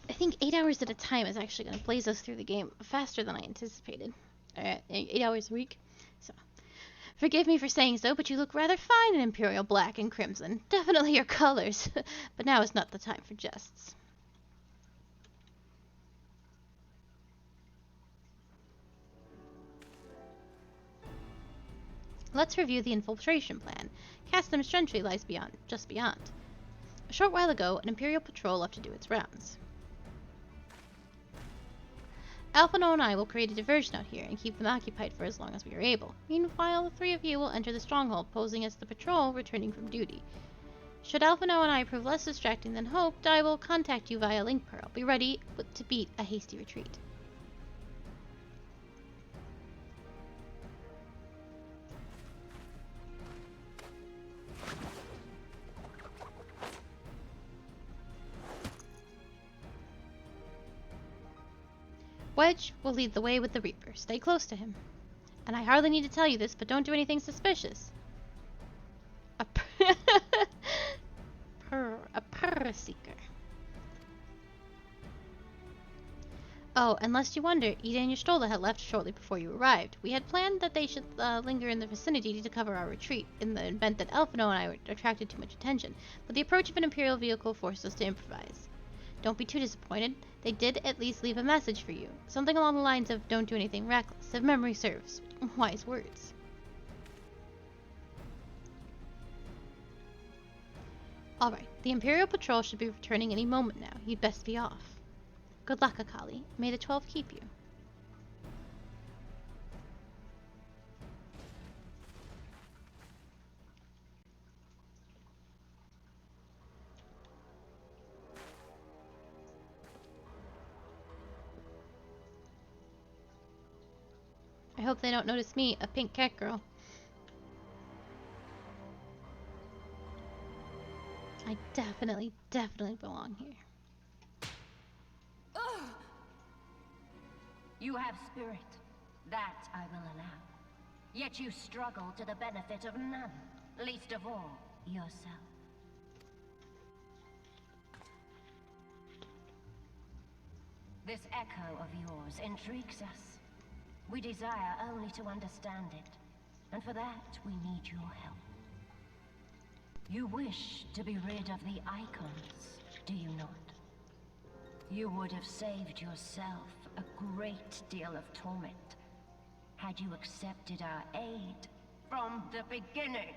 8 hours at a time is actually going to blaze us through the game faster than I anticipated. 8 hours a week. So, forgive me for saying so, but you look rather fine in Imperial Black and Crimson. Definitely your colors. But now is not the time for jests. Let's review the infiltration plan. Castam's Gentry lies just beyond. A short while ago, an Imperial patrol left to do its rounds. Alphino and I will create a diversion out here and keep them occupied for as long as we are able. Meanwhile, the three of you will enter the stronghold, posing as the patrol returning from duty. Should Alphino and I prove less distracting than hoped, I will contact you via Link Pearl. Be ready to beat a hasty retreat. Wedge will lead the way with the Reaper. Stay close to him. And I hardly need to tell you this, but don't do anything suspicious. A purr seeker. Oh, and lest you wonder, Ida and Y'shtola had left shortly before you arrived. We had planned that they should linger in the vicinity to cover our retreat, in the event that Alphino and I were attracted too much attention, but the approach of an Imperial vehicle forced us to improvise. Don't be too disappointed. They did at least leave a message for you. Something along the lines of, don't do anything reckless, if memory serves. Wise words. Alright, the Imperial Patrol should be returning any moment now. You'd best be off. Good luck, Akali. May the 12 keep you. I hope they don't notice me, a pink cat girl. I definitely belong here. You have spirit. That I will allow. Yet you struggle to the benefit of none, least of all, yourself. This echo of yours intrigues us. We desire only to understand it, and for that we need your help. You wish to be rid of the icons, do you not? You would have saved yourself a great deal of torment had you accepted our aid from the beginning.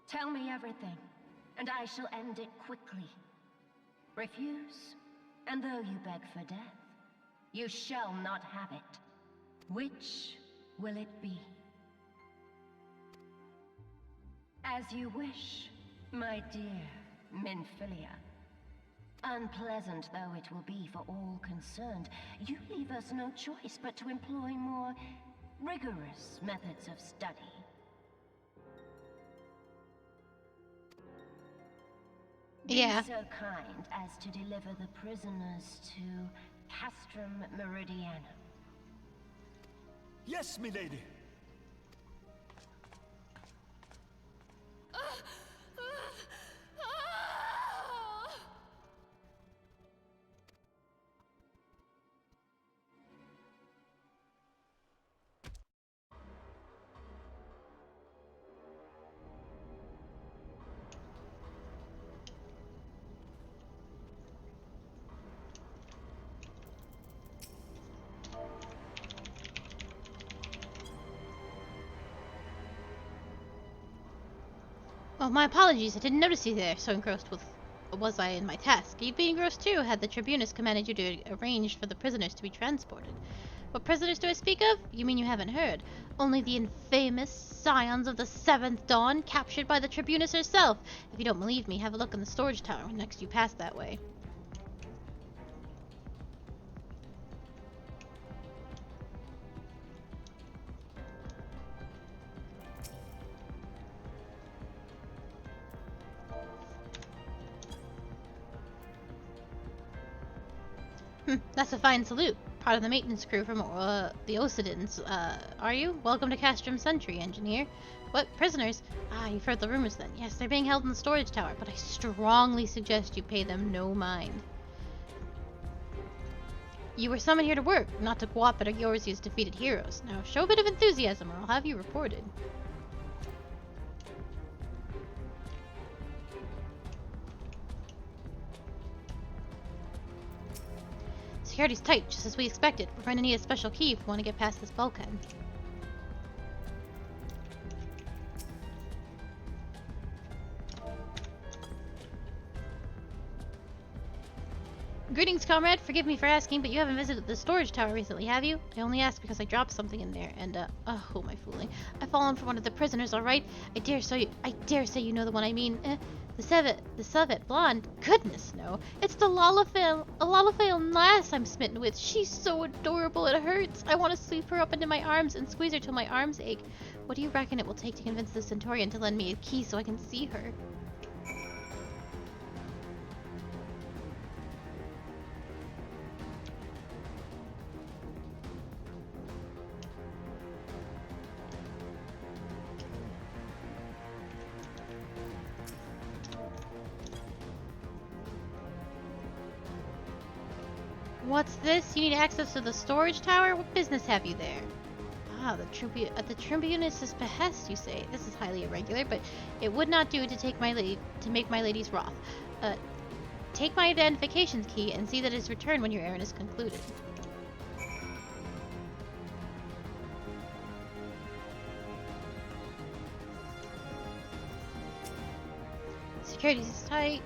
Tell me everything, and I shall end it quickly. Refuse, and though you beg for death, you shall not have it. Which will it be? As you wish, my dear Minfilia. Unpleasant though it will be for all concerned, you leave us no choice but to employ more rigorous methods of study. Yeah. Be so kind as to deliver the prisoners to Castrum Meridianum. Yes, milady. Oh, my apologies. I didn't notice you there. So engrossed was I in my task. You'd be engrossed too had the Tribunus commanded you to arrange for the prisoners to be transported. What prisoners do I speak of? You mean you haven't heard? Only the infamous scions of the 7th Dawn, captured by the Tribunus herself. If you don't believe me, have a look in the storage tower when next you pass that way. That's a fine salute. Part of the maintenance crew from the Ocidans, are you? Welcome to Castrum Sentry, engineer. What, prisoners? Ah, you've heard the rumors then. Yes, they're being held in the storage tower, but I strongly suggest you pay them no mind. You were summoned here to work, not to go up at Eorzeus' defeated heroes. Now, show a bit of enthusiasm or I'll have you reported. Security's tight, just as we expected. We're going to need a special key if we want to get past this bulkhead. Greetings, comrade. Forgive me for asking, but you haven't visited the storage tower recently, have you? I only asked because I dropped something in there, and, oh, who am I fooling? I've fallen for one of the prisoners, alright? I dare say you know the one I mean. The Soviet blonde. Goodness, no. It's the Lalafale lass I'm smitten with. She's so adorable, it hurts. I want to sweep her up into my arms and squeeze her till my arms ache. What do you reckon it will take to convince the Centaurian to lend me a key so I can see her? What's this? You need access to the storage tower? What business have you there? Ah, at the Tribunus' behest, you say. This is highly irregular, but it would not do to make my ladies wroth. Take my identification key and see that it is returned when your errand is concluded. Security is tight.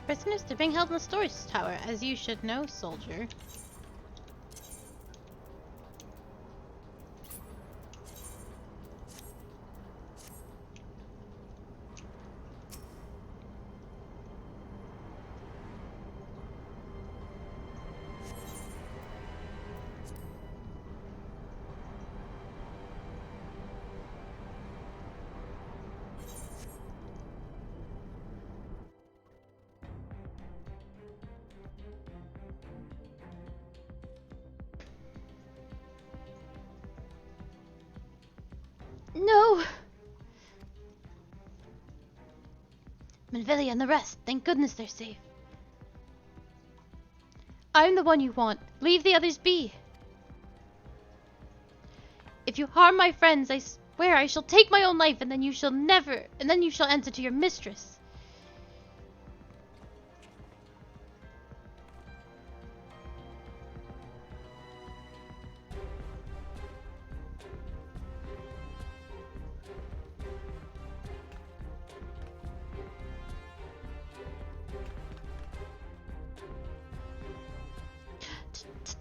Prisoners are being held in the storage tower, as you should know, soldier. No! Manvelia and the rest, thank goodness they're safe. I'm the one you want. Leave the others be. If you harm my friends, I swear I shall take my own life, and then you shall answer to your mistress.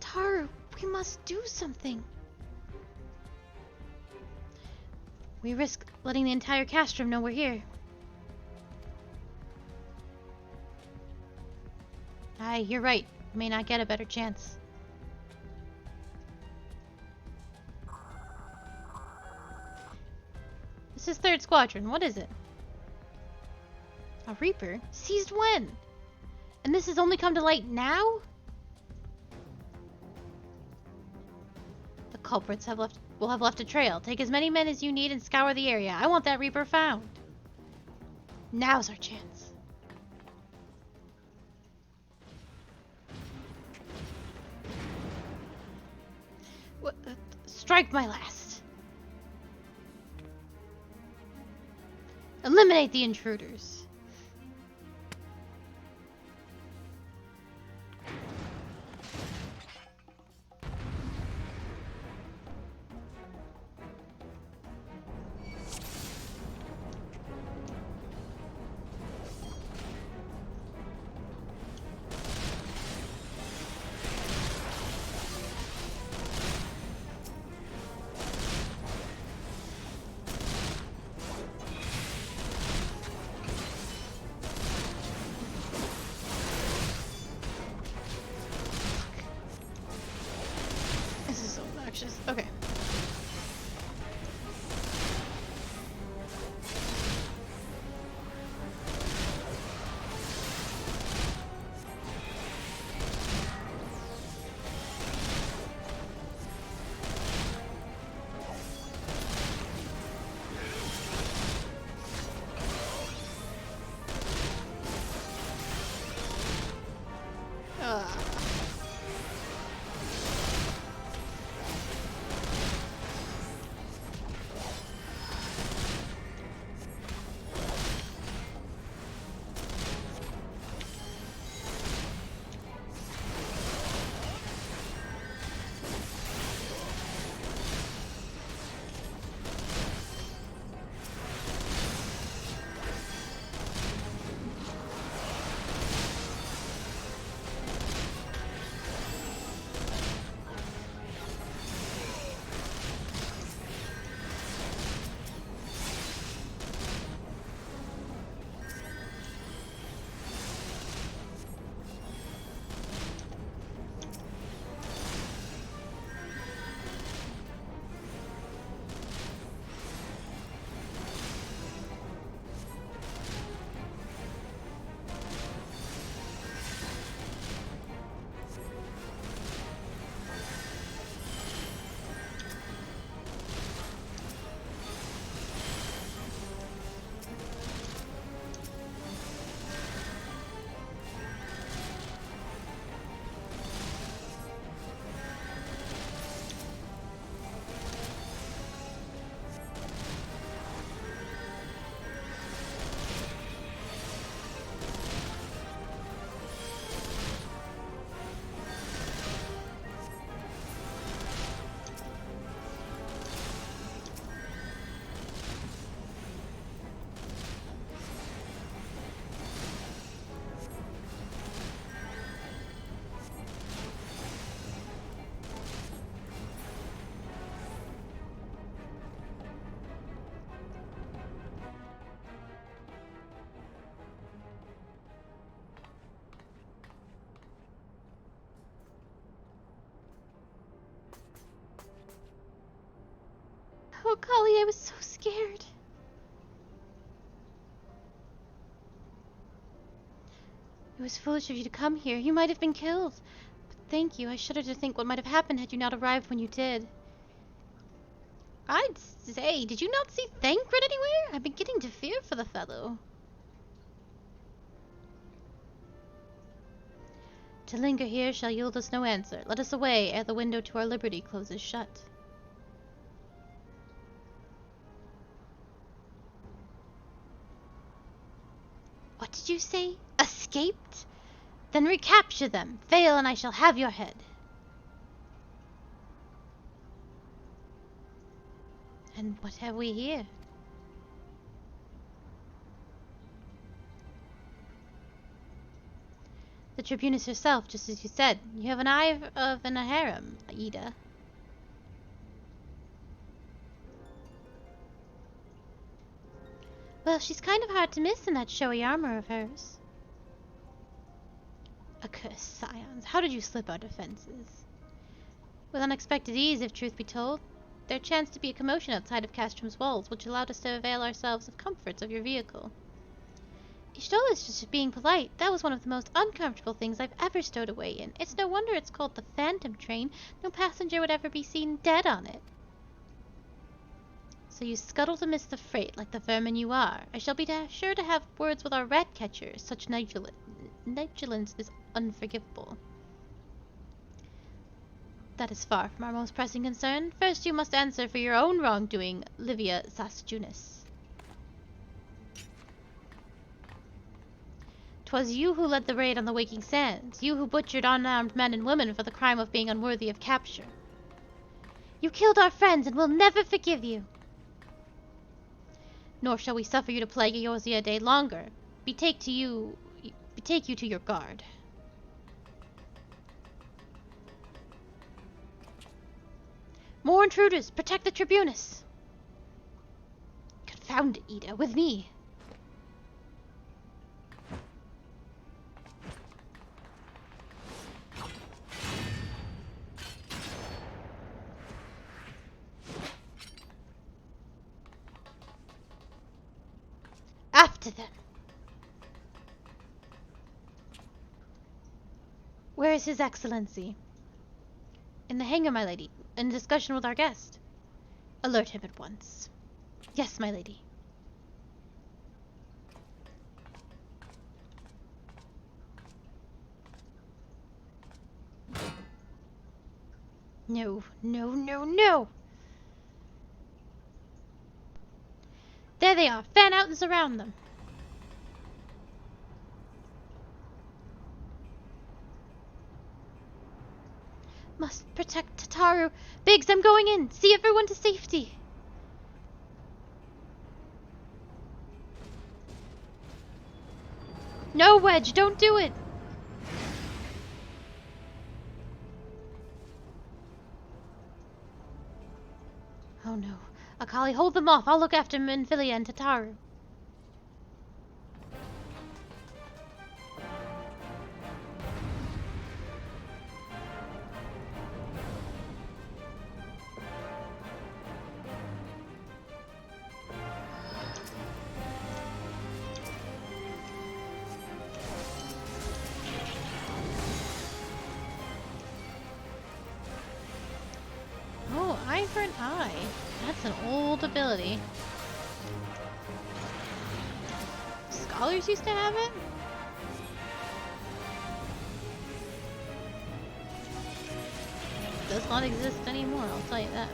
Taru, we must do something. We risk letting the entire castrum know we're here. Aye, you're right. We may not get a better chance. This is 3rd Squadron. What is it? A Reaper? Seized when? And this has only come to light now? The culprits will have left a trail. Take as many men as you need and scour the area. I want that Reaper found. Now's our chance. What, strike my last. Eliminate the intruders. Okay. Oh, golly, I was so scared. It was foolish of you to come here. You might have been killed. But thank you. I shudder to think what might have happened had you not arrived when you did. I'd say, did you not see Thancred anywhere? I'm beginning to fear for the fellow. To linger here shall yield us no answer. Let us away ere the window to our liberty closes shut. What did you say? Escaped? Then recapture them. Fail and I shall have your head. And what have we here? The Tribunus herself, just as you said. You have an eye of an harem, Ida. Well, she's kind of hard to miss in that showy armor of hers. Accursed scions, how did you slip our defenses? With unexpected ease, if truth be told. There chanced to be a commotion outside of Castrom's walls, which allowed us to avail ourselves of comforts of your vehicle. Ishtola is just being polite. That was one of the most uncomfortable things I've ever stowed away in. It's no wonder it's called the Phantom Train. No passenger would ever be seen dead on it. So you scuttled amidst the freight like the vermin you are. I shall be sure to have words with our rat catcher. Such negligence is unforgivable. That is far from our most pressing concern. First you must answer for your own wrongdoing, Livia Sasjunis. 'Twas you who led the raid on the Waking Sands. You who butchered unarmed men and women for the crime of being unworthy of capture. You killed our friends and will never forgive you. Nor shall we suffer you to plague Eorzea a day longer. Betake you to your guard. More intruders! Protect the Tribunus! Confound it, Ida, with me! After them! Where is His Excellency? In the hangar, my lady. In discussion with our guest. Alert him at once. Yes, my lady. No, no, no, no! There they are! Fan out and surround them! Must protect Tataru. Biggs, I'm going in. See everyone to safety. No, Wedge, don't do it. Oh no. Akali, hold them off. I'll look after Minfilia and Tataru. Oh, eye for an eye. That's an old ability. Scholars used to have it? Does not exist anymore, I'll tell you that.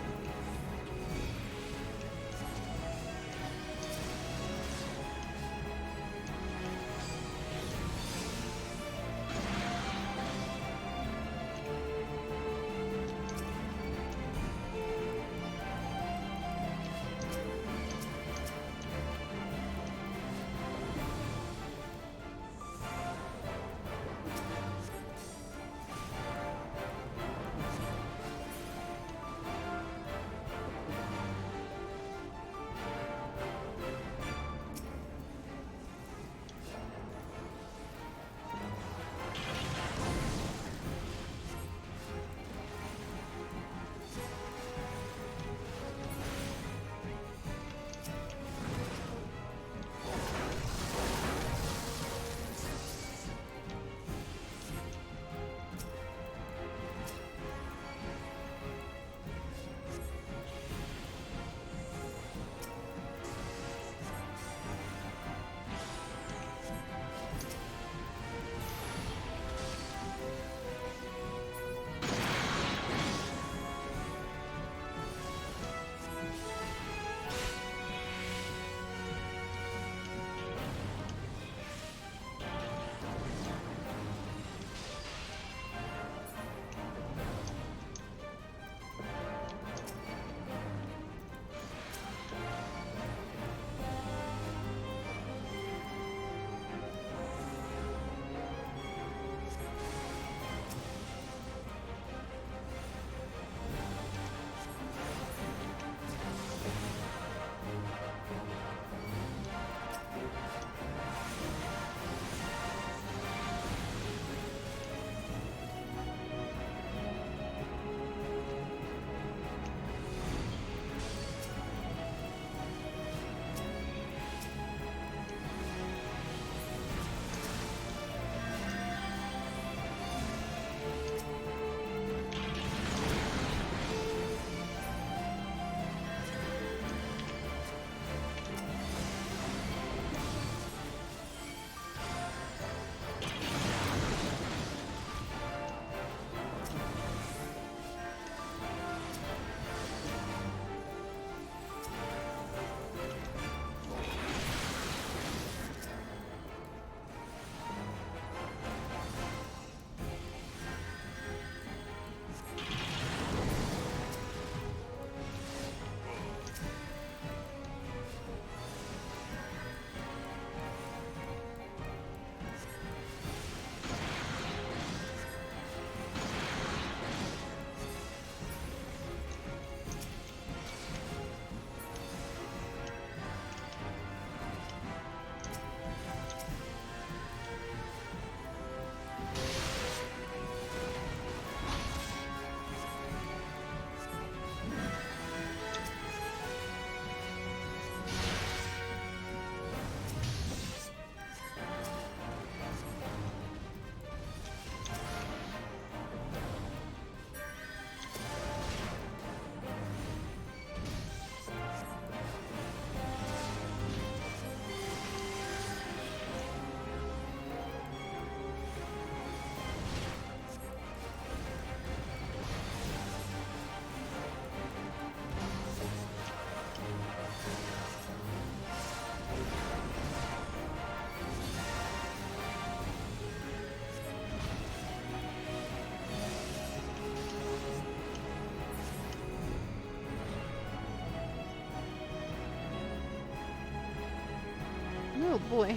Oh boy.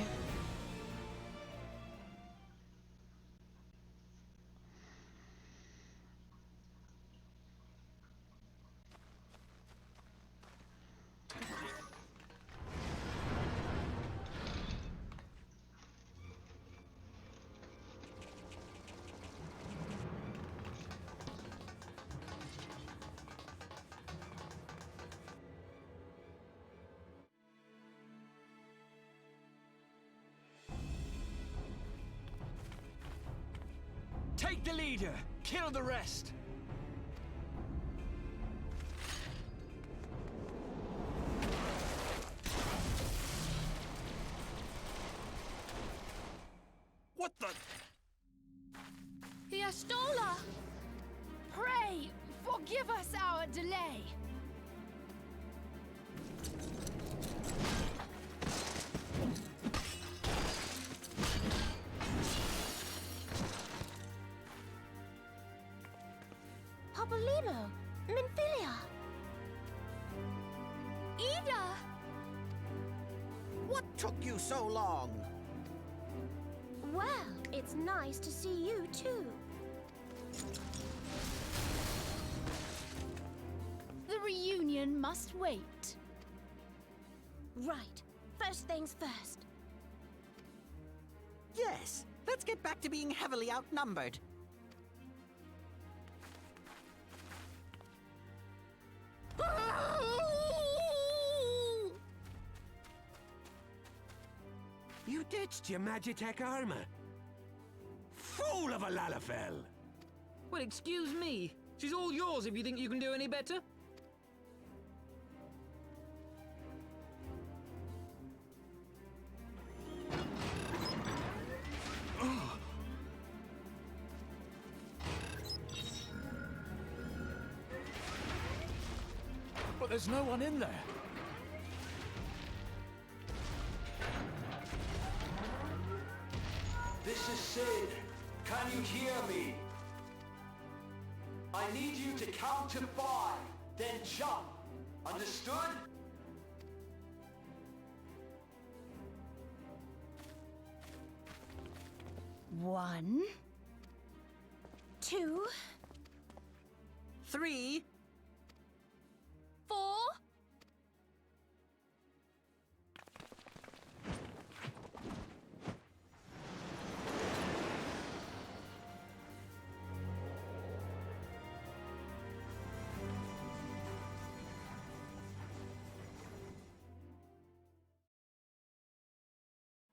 Take the leader! Kill the rest! What the? The Astola! Pray, forgive us our delay. Papolino, Minfilia. Ida! What took you so long? Well, it's nice to see you too. The reunion must wait. Right. First things first. Yes, let's get back to being heavily outnumbered. You ditched your Magitech armor. Fool of a Lalafell! Well, excuse me. She's all yours if you think you can do any better. But there's no one in there. This is Sid. Can you hear me? I need you to count to 5, then jump. Understood? One, 2, 3. 4.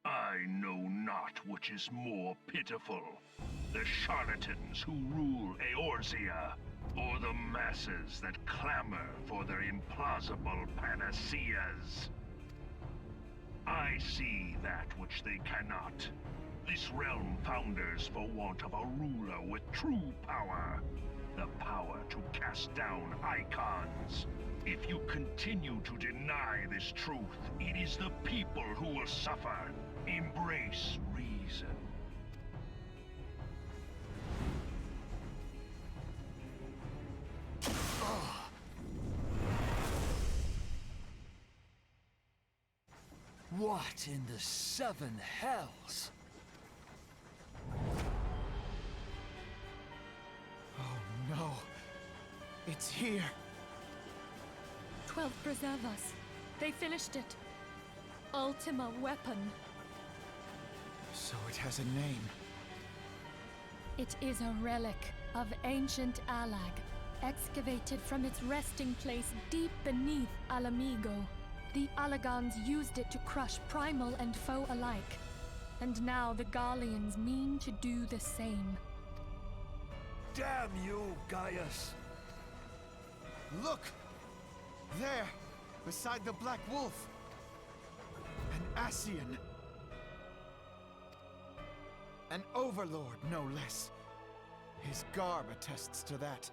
I know not which is more pitiful, the charlatans who rule Eorzea, or the masses that clamor for their implausible panaceas. I see that which they cannot. This realm founders for want of a ruler with true power. The power to cast down icons. If you continue to deny this truth, it is the people who will suffer. Embrace reason. What in the 7 hells? Oh no. It's here. 12 preserve us. They finished it. Ultima weapon. So it has a name. It is a relic of ancient Alag, excavated from its resting place deep beneath Alamigo. The Alagans used it to crush primal and foe alike. And now the Garleans mean to do the same. Damn you, Gaius! Look! There! Beside the Black Wolf! An Ascian! An overlord, no less. His garb attests to that.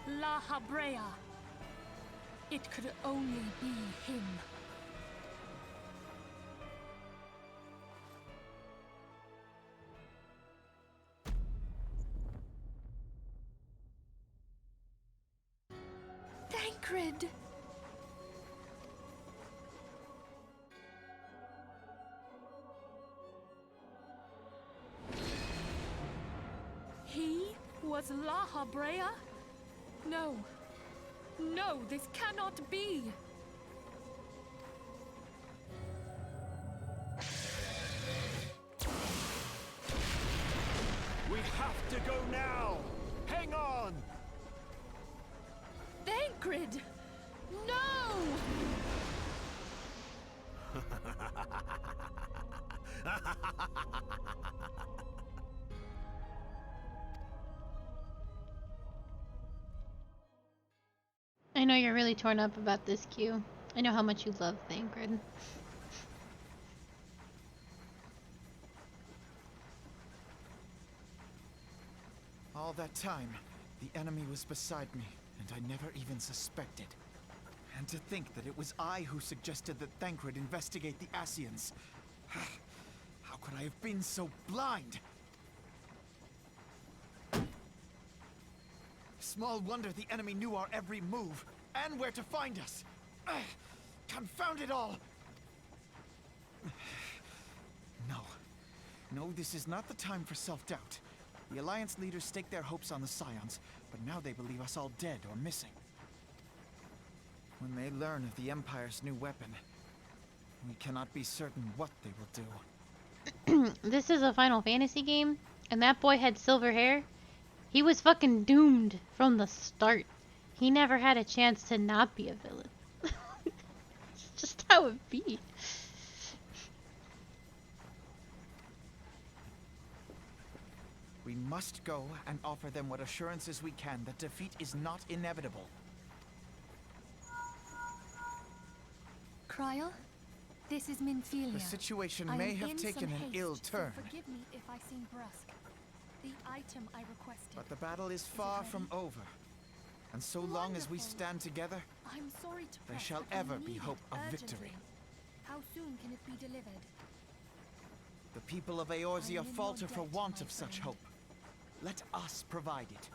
La Habrea. It could only be him. Thancred! was La Habrea? No. No, this cannot be! We have to go now! Hang on! Thancred! No! I know you're really torn up about this, Q. I know how much you love Thancred. All that time, the enemy was beside me, and I never even suspected. And to think that it was I who suggested that Thancred investigate the Asians. How could I have been so blind? Small wonder the enemy knew our every move, and where to find us. Confound it all! No, this is not the time for self-doubt. The Alliance leaders staked their hopes on the Scions, but now they believe us all dead or missing. When they learn of the Empire's new weapon, we cannot be certain what they will do. This is a Final Fantasy game, and that boy had silver hair. He was fucking doomed from the start. He never had a chance to not be a villain. It's just how it be. We must go and offer them what assurances we can that defeat is not inevitable. Kryl, this is Minfilia. The situation I may am have in taken some an haste, ill so turn. forgive me if I seem brusque. The item I requested. But the battle is it far ready? from over. And so long as we Wonderful. stand together, I'm sorry to there press, shall but I ever be need hope it of urgently. victory. How soon can it be delivered? The people of I am Eorzea in falter your for debt, want my of such friend. hope. Let us provide it.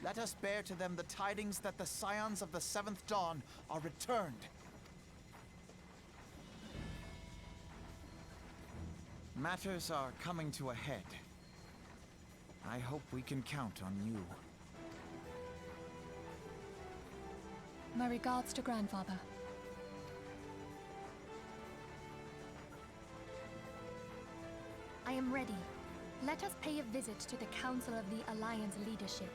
Let us bear to them the tidings that the Scions of the Seventh Dawn are returned. Matters are coming to a head. I hope we can count on you. My regards to Grandfather. I am ready. Let us pay a visit to the Council of the Alliance leadership.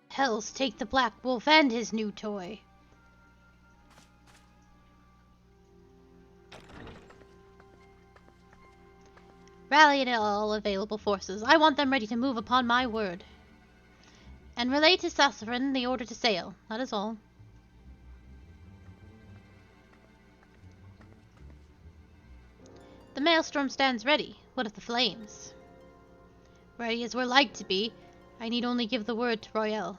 Hells take the Black Wolf and his new toy. Rally all available forces. I want them ready to move upon my word. And relay to Sassafras the order to sail. That is all. The maelstrom stands ready. What of the flames? Ready as we're like to be. I need only give the word to Royale.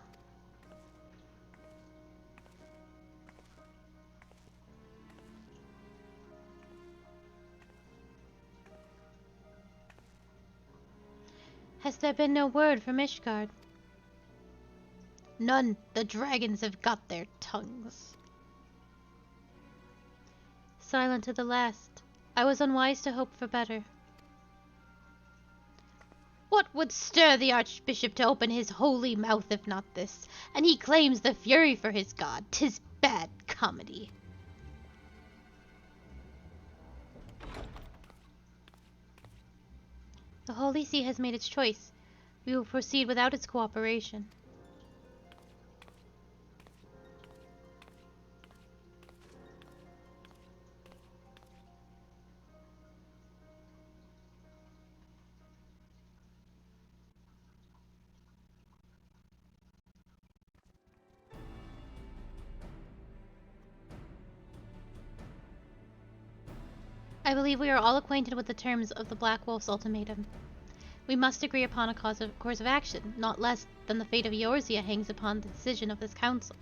Has there been no word from Ishgard? None. The dragons have got their tongues. Silent to the last. I was unwise to hope for better. What would stir the Archbishop to open his holy mouth if not this? And he claims the fury for his god. 'Tis bad comedy. The Holy See has made its choice. We will proceed without its cooperation. I believe we are all acquainted with the terms of the Black Wolf's ultimatum. We must agree upon a course of action, not less than the fate of Eorzea hangs upon the decision of this council.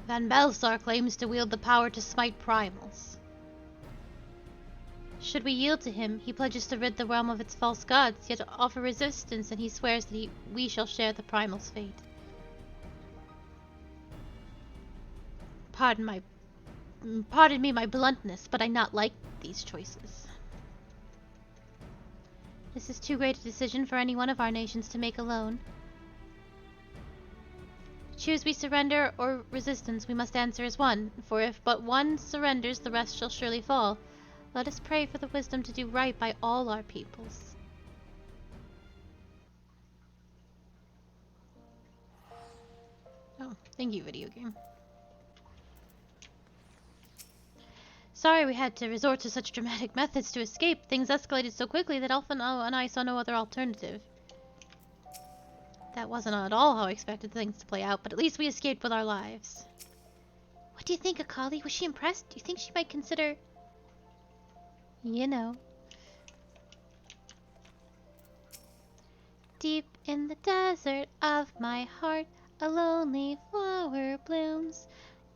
Van Belsar claims to wield the power to smite primals. should we yield to him, he pledges to rid the realm of its false gods, yet offer resistance, and he swears that we shall share the Primal's fate. Pardon me my bluntness, but I not like these choices. This is too great a decision for any one of our nations to make alone. Choose we surrender or resistance, we must answer as one, for if but one surrenders, the rest shall surely fall. Let us pray for the wisdom to do right by all our peoples. Oh, thank you, video game. Sorry we had to resort to such dramatic methods to escape. Things escalated so quickly that Elfino and I saw no other alternative. That wasn't at all how I expected things to play out, but at least we escaped with our lives. What do you think, Akali? Was she impressed? Do you think she might consider... You know. Deep in the desert of my heart, a lonely flower blooms,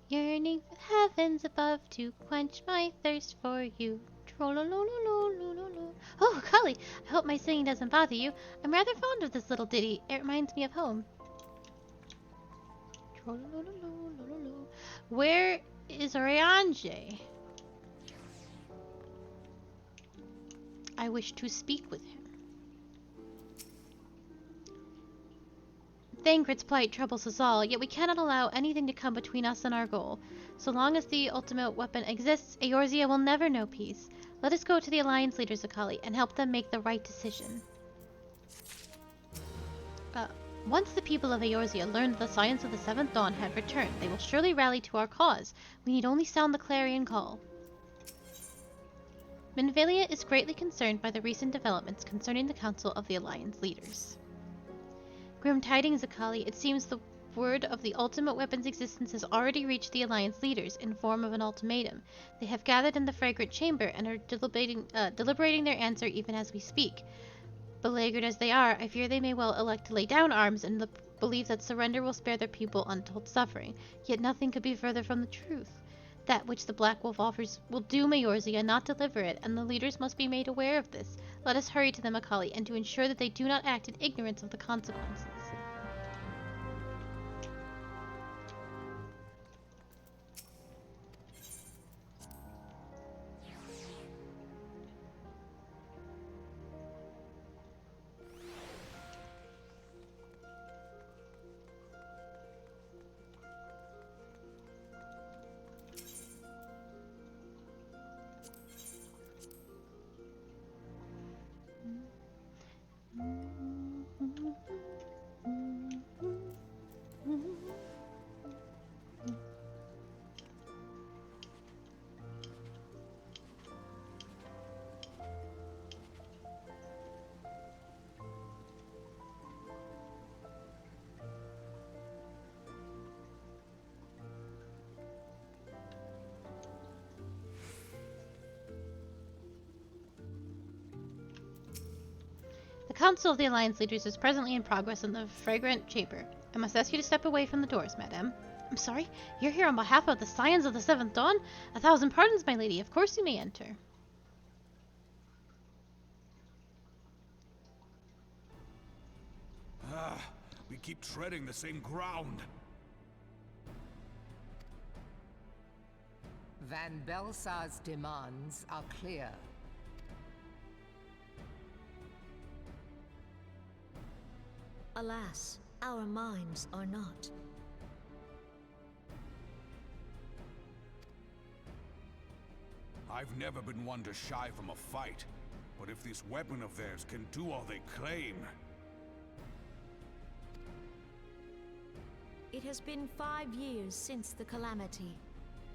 yearning for heavens above to quench my thirst for you. Oh, Akali, I hope my singing doesn't bother you. I'm rather fond of this little ditty. It reminds me of home. Where is Oriange? I wish to speak with him. Thancred's plight troubles us all, yet we cannot allow anything to come between us and our goal. So long as the ultimate weapon exists, Eorzea will never know peace. Let us go to the Alliance leaders, Akali, and help them make the right decision. Once the people of Eorzea learn that the science of the Seventh Dawn have returned, they will surely rally to our cause. We need only sound the clarion call. Minvalia is greatly concerned by the recent developments concerning the Council of the Alliance leaders. Grim tidings, Akali. It seems the word of the ultimate weapon's existence has already reached the Alliance leaders in form of an ultimatum. They have gathered in the fragrant chamber and are deliberating their answer even as we speak. Beleaguered as they are, I fear they may well elect to lay down arms in the belief that surrender will spare their people untold suffering. Yet nothing could be further from the truth. That which the Black Wolf offers will doom Eorzea, not deliver it, and the leaders must be made aware of this. Let us hurry to them, Akali, and to ensure that they do not act in ignorance of the consequences. The Council of the Alliance leaders is presently in progress in the fragrant chamber. I must ask you to step away from the doors, madame. I'm sorry? You're here on behalf of the Scions of the Seventh Dawn? 1,000 pardons, my lady. Of course you may enter. We keep treading the same ground. Van Belsar's demands are clear. Alas, our minds are not. I've never been one to shy from a fight, but if this weapon of theirs can do all they claim... It has been 5 years since the calamity,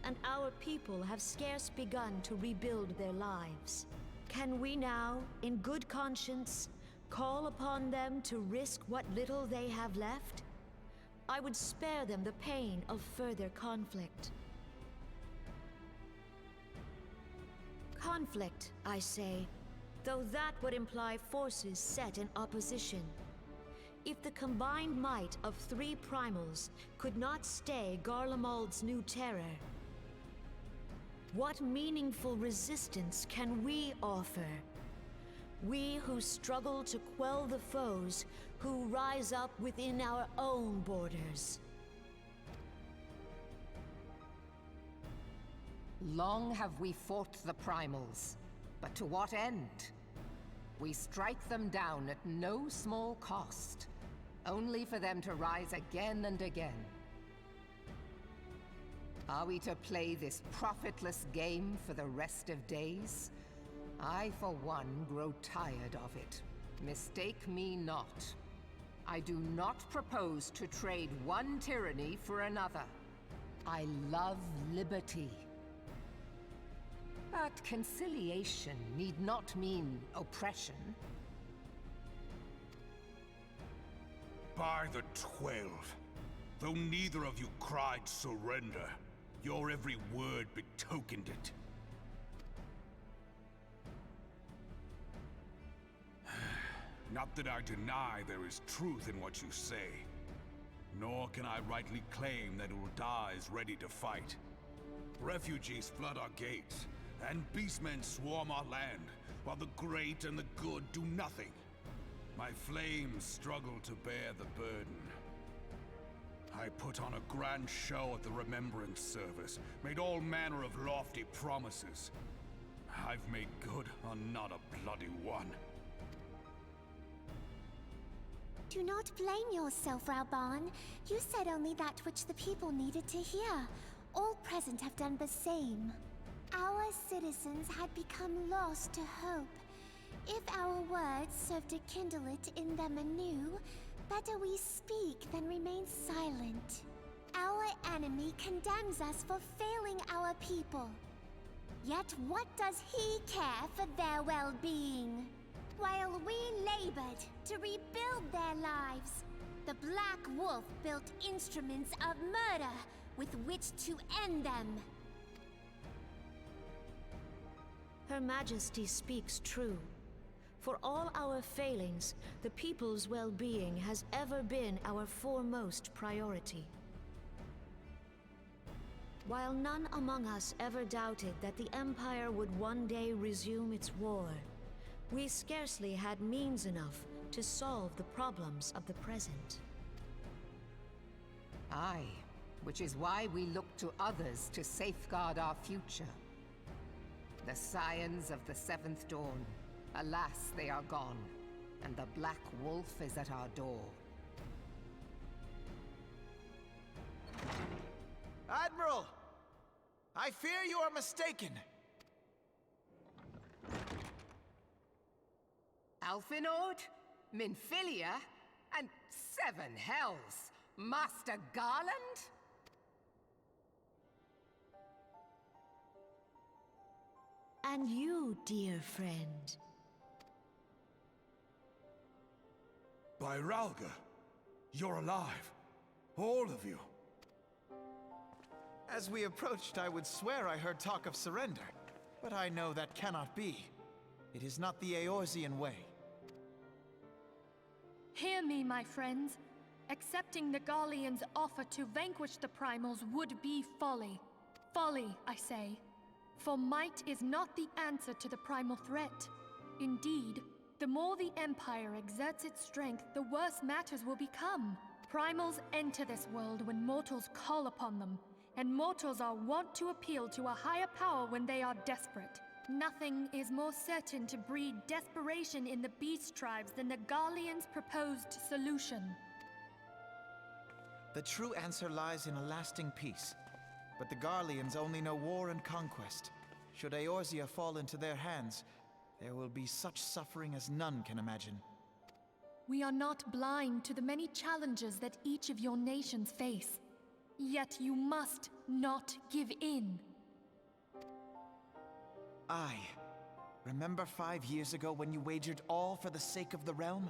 and our people have scarce begun to rebuild their lives. Can we now, in good conscience, call upon them to risk what little they have left? I would spare them the pain of further conflict. Conflict, I say, though that would imply forces set in opposition. If the combined might of 3 primals could not stay Garlemald's new terror, What meaningful resistance can we offer? We who struggle to quell the foes who rise up within our own borders. Long have we fought the primals, but to what end? We strike them down at no small cost, only for them to rise again and again. Are we to play this profitless game for the rest of days? I, for one, grow tired of it. Mistake me not. I do not propose to trade one tyranny for another. I love liberty. But conciliation need not mean oppression. By the 12, though neither of you cried surrender, your every word betokened it. Not that I deny there is truth in what you say, nor can I rightly claim that Ul'dah is ready to fight. Refugees flood our gates, and beastmen swarm our land, while the great and the good do nothing. My flames struggle to bear the burden. I put on a grand show at the Remembrance Service, made all manner of lofty promises. I've made good on not a bloody one. Do not blame yourself, Raoban. You said only that which the people needed to hear. All present have done the same. Our citizens had become lost to hope. If our words serve to kindle it in them anew, better we speak than remain silent. Our enemy condemns us for failing our people. Yet what does he care for their well-being? While we labored to rebuild their lives, the Black Wolf built instruments of murder with which to end them. Her Majesty speaks true. For all our failings, the people's well-being has ever been our foremost priority. While none among us ever doubted that the Empire would one day resume its war, we scarcely had means enough to solve the problems of the present. Aye, which is why we look to others to safeguard our future. The Scions of the Seventh Dawn. Alas, they are gone, and the Black Wolf is at our door. Admiral! I fear you are mistaken. Alphinaud, Minfilia, and 7 hells! Master Garland? And you, dear friend. By Ralga, you're alive. All of you. As we approached, I would swear I heard talk of surrender. But I know that cannot be. It is not the Eorzean way. Hear me, my friends. Accepting the Garleans' offer to vanquish the Primals would be folly. Folly, I say. For might is not the answer to the primal threat. Indeed, the more the Empire exerts its strength, the worse matters will become. Primals enter this world when mortals call upon them, and mortals are wont to appeal to a higher power when they are desperate. Nothing is more certain to breed desperation in the beast tribes than the Garleans' proposed solution. The true answer lies in a lasting peace. But the Garleans only know war and conquest. Should Eorzea fall into their hands, there will be such suffering as none can imagine. We are not blind to the many challenges that each of your nations face. Yet you must not give in. Aye. Remember 5 years ago when you wagered all for the sake of the realm?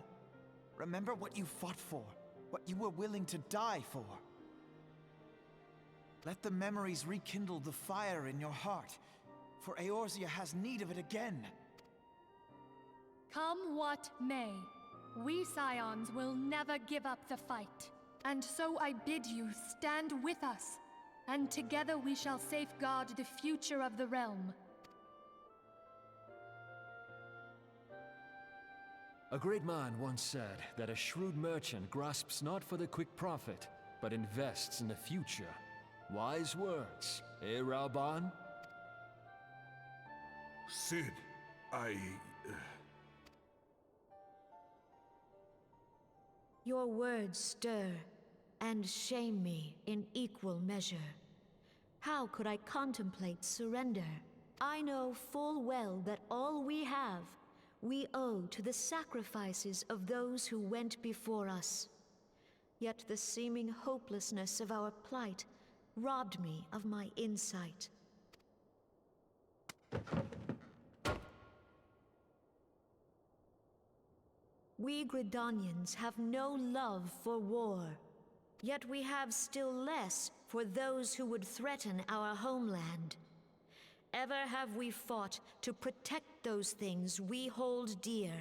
Remember what you fought for, what you were willing to die for. Let the memories rekindle the fire in your heart, for Eorzea has need of it again. Come what may, we Scions will never give up the fight. And so I bid you stand with us. and together we shall safeguard the future of the realm. A great man once said that a shrewd merchant grasps not for the quick profit, but invests in the future. Wise words, eh, Raoban? Sid, Your words stir and shame me in equal measure. How could I contemplate surrender? I know full well that all we have, we owe to the sacrifices of those who went before us. Yet the seeming hopelessness of our plight robbed me of my insight. We Gridanians have no love for war, yet we have still less for those who would threaten our homeland. Ever have we fought to protect those things we hold dear,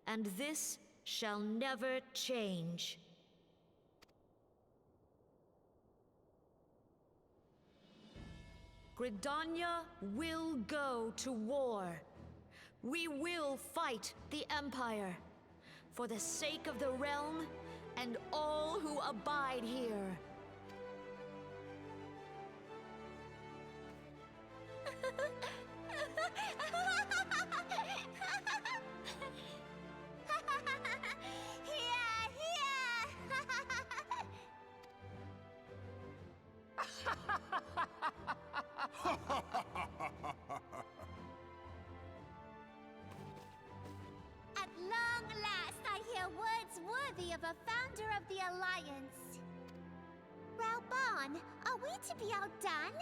and this shall never change. Gridania will go to war. We will fight the Empire for the sake of the realm and all who abide here. At long last, I hear words worthy of a founder of the Alliance. Raoban, are we to be outdone?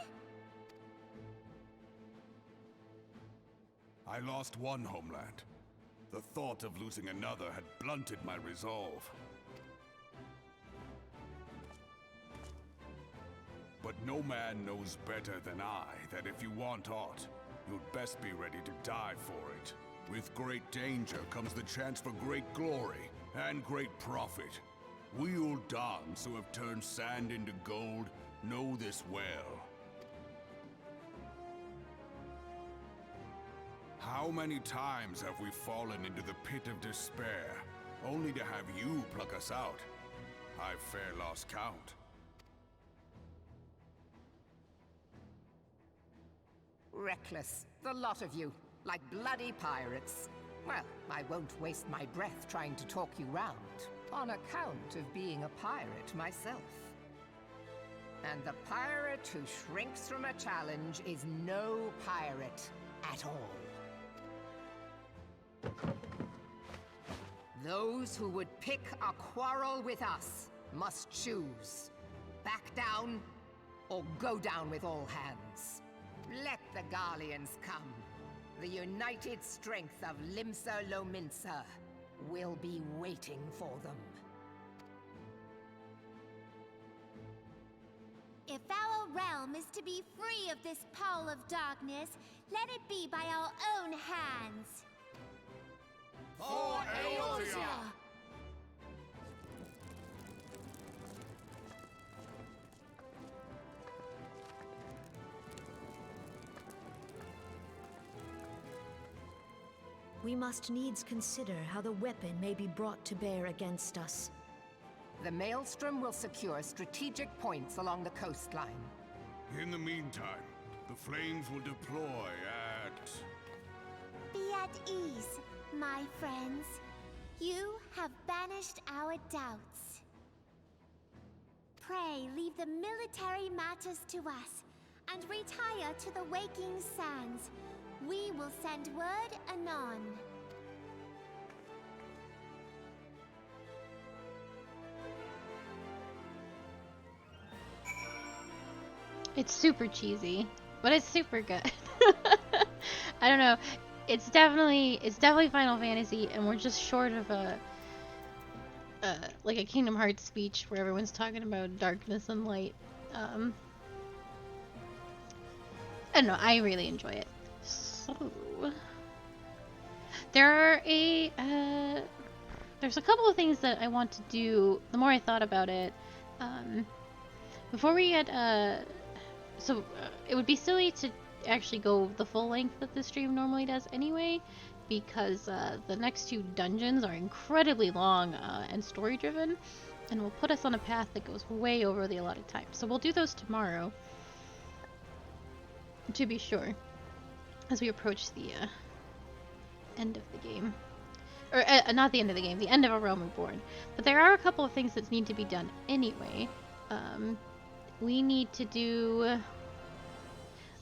I lost one homeland. The thought of losing another had blunted my resolve. But no man knows better than I that if you want aught, you'd best be ready to die for it. With great danger comes the chance for great glory and great profit. We Uldans who have turned sand into gold know this well. How many times have we fallen into the pit of despair, only to have you pluck us out? I've fair lost count. Reckless, the lot of you, like bloody pirates. Well, I won't waste my breath trying to talk you round, on account of being a pirate myself. And the pirate who shrinks from a challenge is no pirate at all. Those who would pick a quarrel with us must choose. Back down, or go down with all hands. Let the Garleans come. The united strength of Limsa Lominsa will be waiting for them. If our realm is to be free of this pall of darkness, let it be by our own hands. For Eorzea! We must needs consider how the weapon may be brought to bear against us. The Maelstrom will secure strategic points along the coastline. In the meantime, the flames will deploy at... Be at ease, my friends. You have banished our doubts. Pray leave the military matters to us, and retire to the waking sands. We will send word anon. It's super cheesy, but it's super good. I don't know. It's definitely Final Fantasy, and we're just short of a like a Kingdom Hearts speech where everyone's talking about darkness and light. I don't know. I really enjoy it. So there's a couple of things that I want to do. The more I thought about it, before we get it would be silly to actually go the full length that the stream normally does anyway, because the next two dungeons are incredibly long and story driven, and will put us on a path that goes way over the allotted time. So we'll do those tomorrow, to be sure, as we approach the end of the game. Or not the end of the game, the end of A Realm Reborn. But there are a couple of things that need to be done anyway. We need to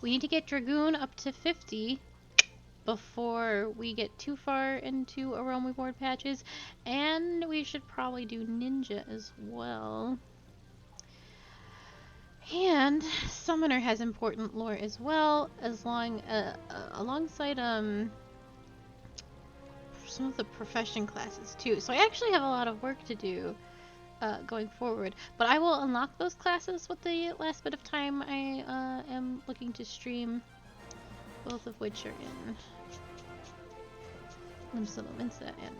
get Dragoon up to 50 before we get too far into A Realm Reborn patches, and we should probably do Ninja as well. And Summoner has important lore as well, alongside some of the profession classes too. So I actually have a lot of work to do going forward, but I will unlock those classes with the last bit of time I am looking to stream, both of which are in Limsa Lominsa and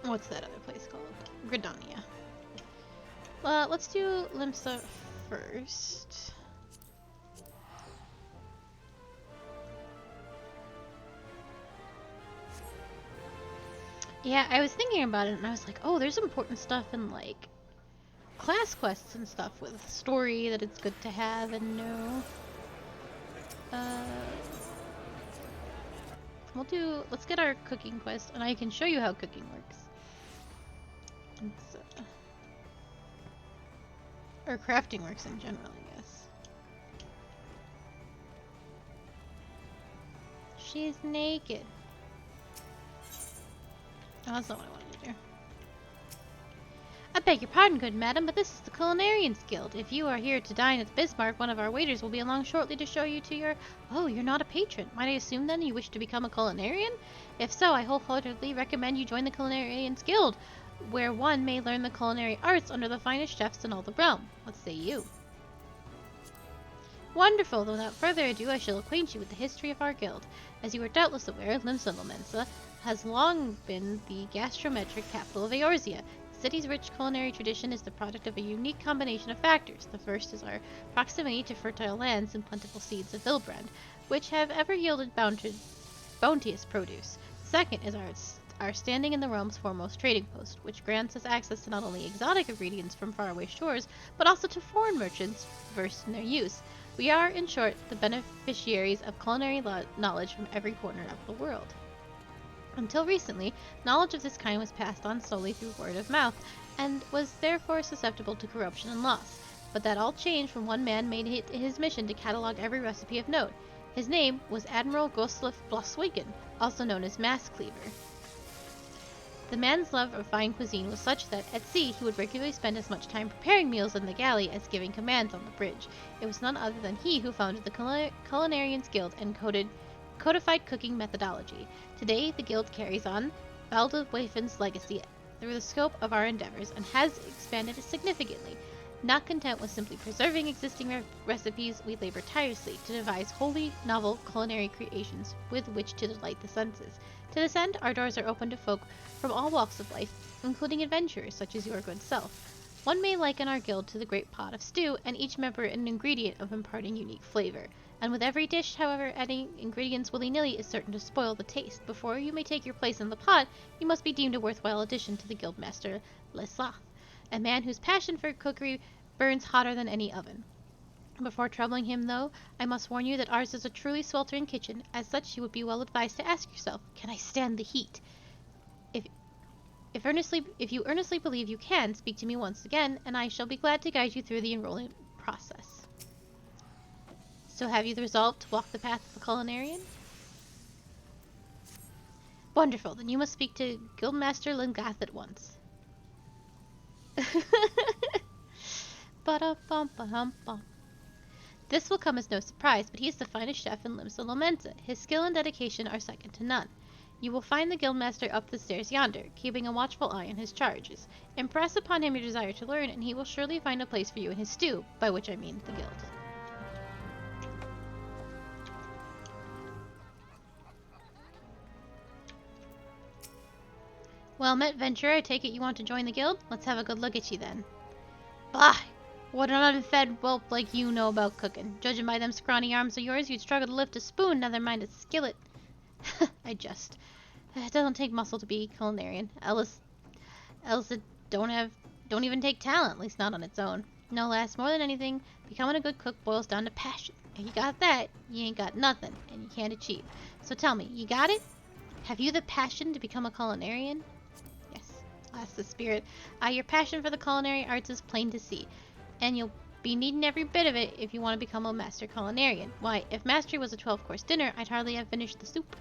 what's that other place called? Gridania. Let's do Limsa first. Yeah, I was thinking about it and I was like, oh, there's important stuff in like class quests and stuff with story that it's good to have and know. Let's get our cooking quest, and I can show you how cooking works. Or crafting works in general, I guess. She's naked. Oh, that's not what I wanted to do. I beg your pardon, good madam, but this is the Culinarians Guild. If you are here to dine at the Bismarck, one of our waiters will be along shortly to show you to your... Oh, you're not a patron. Might I assume then you wish to become a culinarian? If so, I wholeheartedly recommend you join the Culinarians Guild, where one may learn the culinary arts under the finest chefs in all the realm. What say you? Wonderful! Without further ado, I shall acquaint you with the history of our guild. As you are doubtless aware, Limsa Lominsa has long been the gastrometric capital of Eorzea. The city's rich culinary tradition is the product of a unique combination of factors. The first is our proximity to fertile lands and plentiful seeds of Vilbrand, which have ever yielded bounteous produce. The second is our standing in the realm's foremost trading post, which grants us access to not only exotic ingredients from faraway shores, but also to foreign merchants versed in their use. We are, in short, the beneficiaries of culinary knowledge from every corner of the world. Until recently, knowledge of this kind was passed on solely through word of mouth, and was therefore susceptible to corruption and loss. But that all changed when one man made it his mission to catalog every recipe of note. His name was Admiral Gostlif Bloswigen, also known as Mass Cleaver. The man's love of fine cuisine was such that, at sea, he would regularly spend as much time preparing meals in the galley as giving commands on the bridge. It was none other than he who founded the Culinarians Guild and codified cooking methodology. Today, the guild carries on Valdewafen's legacy through the scope of our endeavors and has expanded it significantly. Not content with simply preserving existing recipes, we labor tirelessly to devise wholly novel culinary creations with which to delight the senses. To this end, our doors are open to folk from all walks of life, including adventurers such as your good self. One may liken our guild to the great pot of stew, and each member an ingredient of imparting unique flavor. And with every dish, however, adding ingredients willy-nilly is certain to spoil the taste. Before you may take your place in the pot, you must be deemed a worthwhile addition to the guildmaster Leslath, a man whose passion for cookery burns hotter than any oven. Before troubling him, though, I must warn you that ours is a truly sweltering kitchen. As such, you would be well advised to ask yourself, can I stand the heat? If you earnestly believe you can, speak to me once again, and I shall be glad to guide you through the enrolling process. So have you resolved to walk the path of the culinarian? Wonderful, then you must speak to Guildmaster Lingath at once. Ba-da-bum-ba-hum-bum. This will come as no surprise, but he is the finest chef in Limsa Lominsa. His skill and dedication are second to none. You will find the guildmaster up the stairs yonder, keeping a watchful eye on his charges. Impress upon him your desire to learn, and he will surely find a place for you in his stew, by which I mean the guild. Well met, venturer. I take it you want to join the guild? Let's have a good look at you then. Bah! What an unfed whelp like you know about cooking. Judging by them scrawny arms of yours, you'd struggle to lift a spoon, never mind a skillet. I jest. It doesn't take muscle to be culinarian. Else it don't even take talent, at least not on its own. No, lass, more than anything, becoming a good cook boils down to passion. If you got that, you ain't got nothing, and you can't achieve. So tell me, you got it? Have you the passion to become a culinarian? Yes, that's the spirit. Your passion for the culinary arts is plain to see, and you'll be needing every bit of it if you want to become a master culinarian. Why, if mastery was a 12-course dinner, I'd hardly have finished the soup.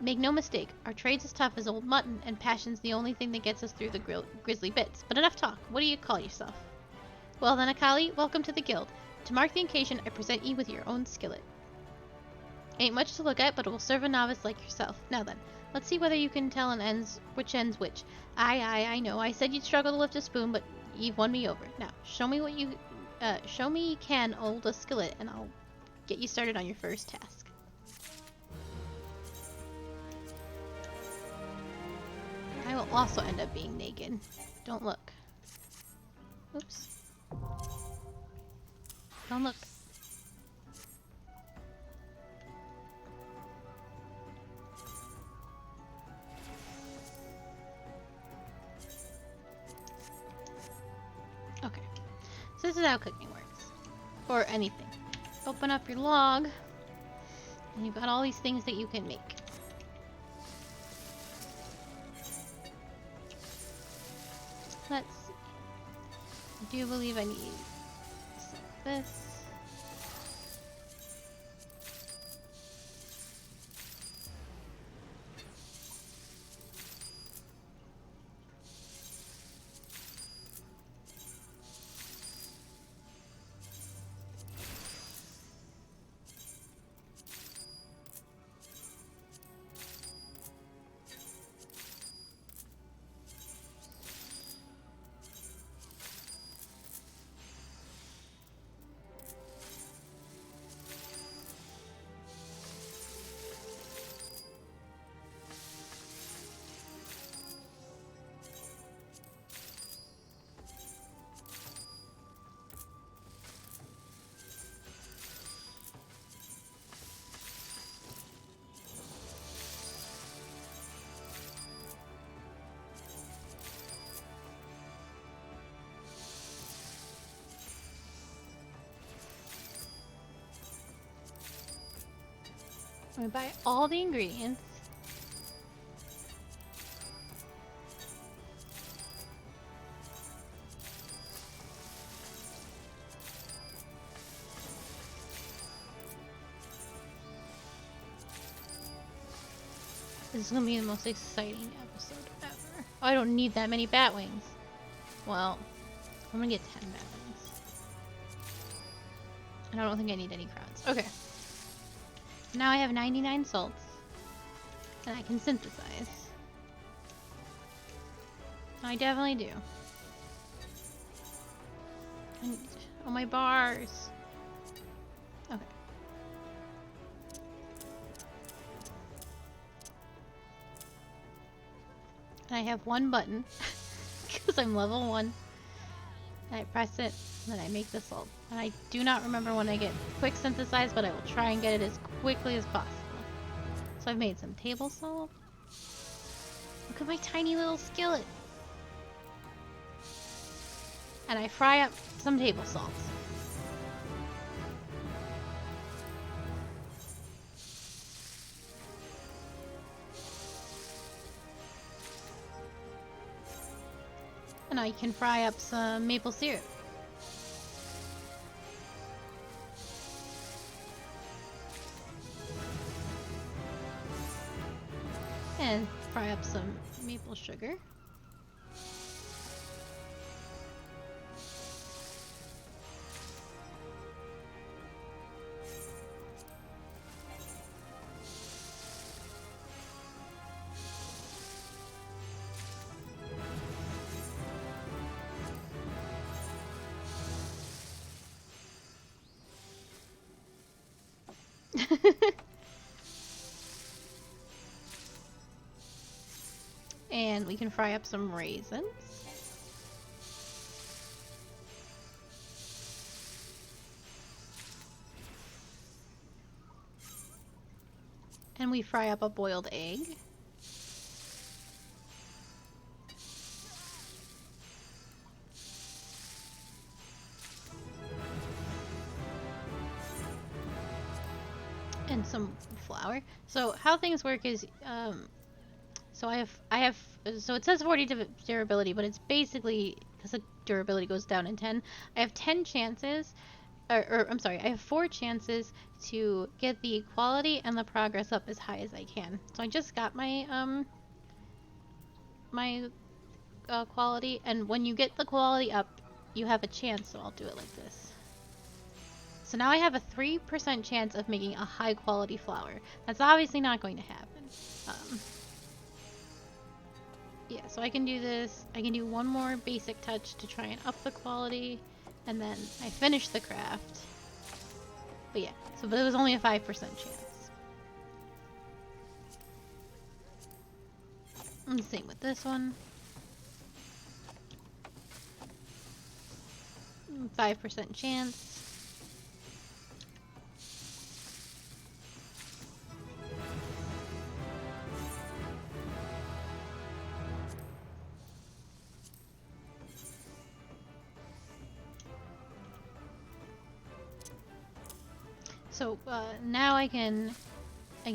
Make no mistake, our trade's as tough as old mutton, and passion's the only thing that gets us through the grisly bits. But enough talk. What do you call yourself? Well then, Akali, welcome to the guild. To mark the occasion, I present you with your own skillet. Ain't much to look at, but it will serve a novice like yourself. Now then, let's see whether you can tell which ends which. I know. I said you'd struggle to lift a spoon, but you've won me over. Now, show me you can hold a skillet, and I'll get you started on your first task. I will also end up being naked. Don't look. Oops. Don't look. Okay. So this is how cooking works. Or anything. Open up your log, and you've got all these things that you can make. Let's see. I do believe I need this. I'm gonna buy all the ingredients. This is gonna be the most exciting episode ever. Oh, I don't need that many bat wings. Well, I'm gonna get 10 bat wings. And I don't think I need any crowns. Okay. Now I have 99 salts. And I can synthesize. I definitely do. I need all my bars. Okay. And I have one button. Because I'm level 1. And I press it, and then I make the salt. And I do not remember when I get quick synthesized, but I will try and get it as quickly as possible. So I've made some table salt. Look at my tiny little skillet. And I fry up some table salt. And I can fry up some maple syrup. And fry up some maple sugar. And we can fry up some raisins. And we fry up a boiled egg. And some flour. So how things work is, so so it says 40 durability, but it's basically, because the durability goes down in 10, I have 10 chances, or I'm sorry, I have 4 chances to get the quality and the progress up as high as I can. So I just got my, quality, and when you get the quality up, you have a chance, so I'll do it like this. So now I have a 3% chance of making a high quality flour. That's obviously not going to happen. Yeah, so I can do this. I can do one more basic touch to try and up the quality, and then I finish the craft. But yeah, but it was only a 5% chance. And the same with this one. 5% chance. So now I can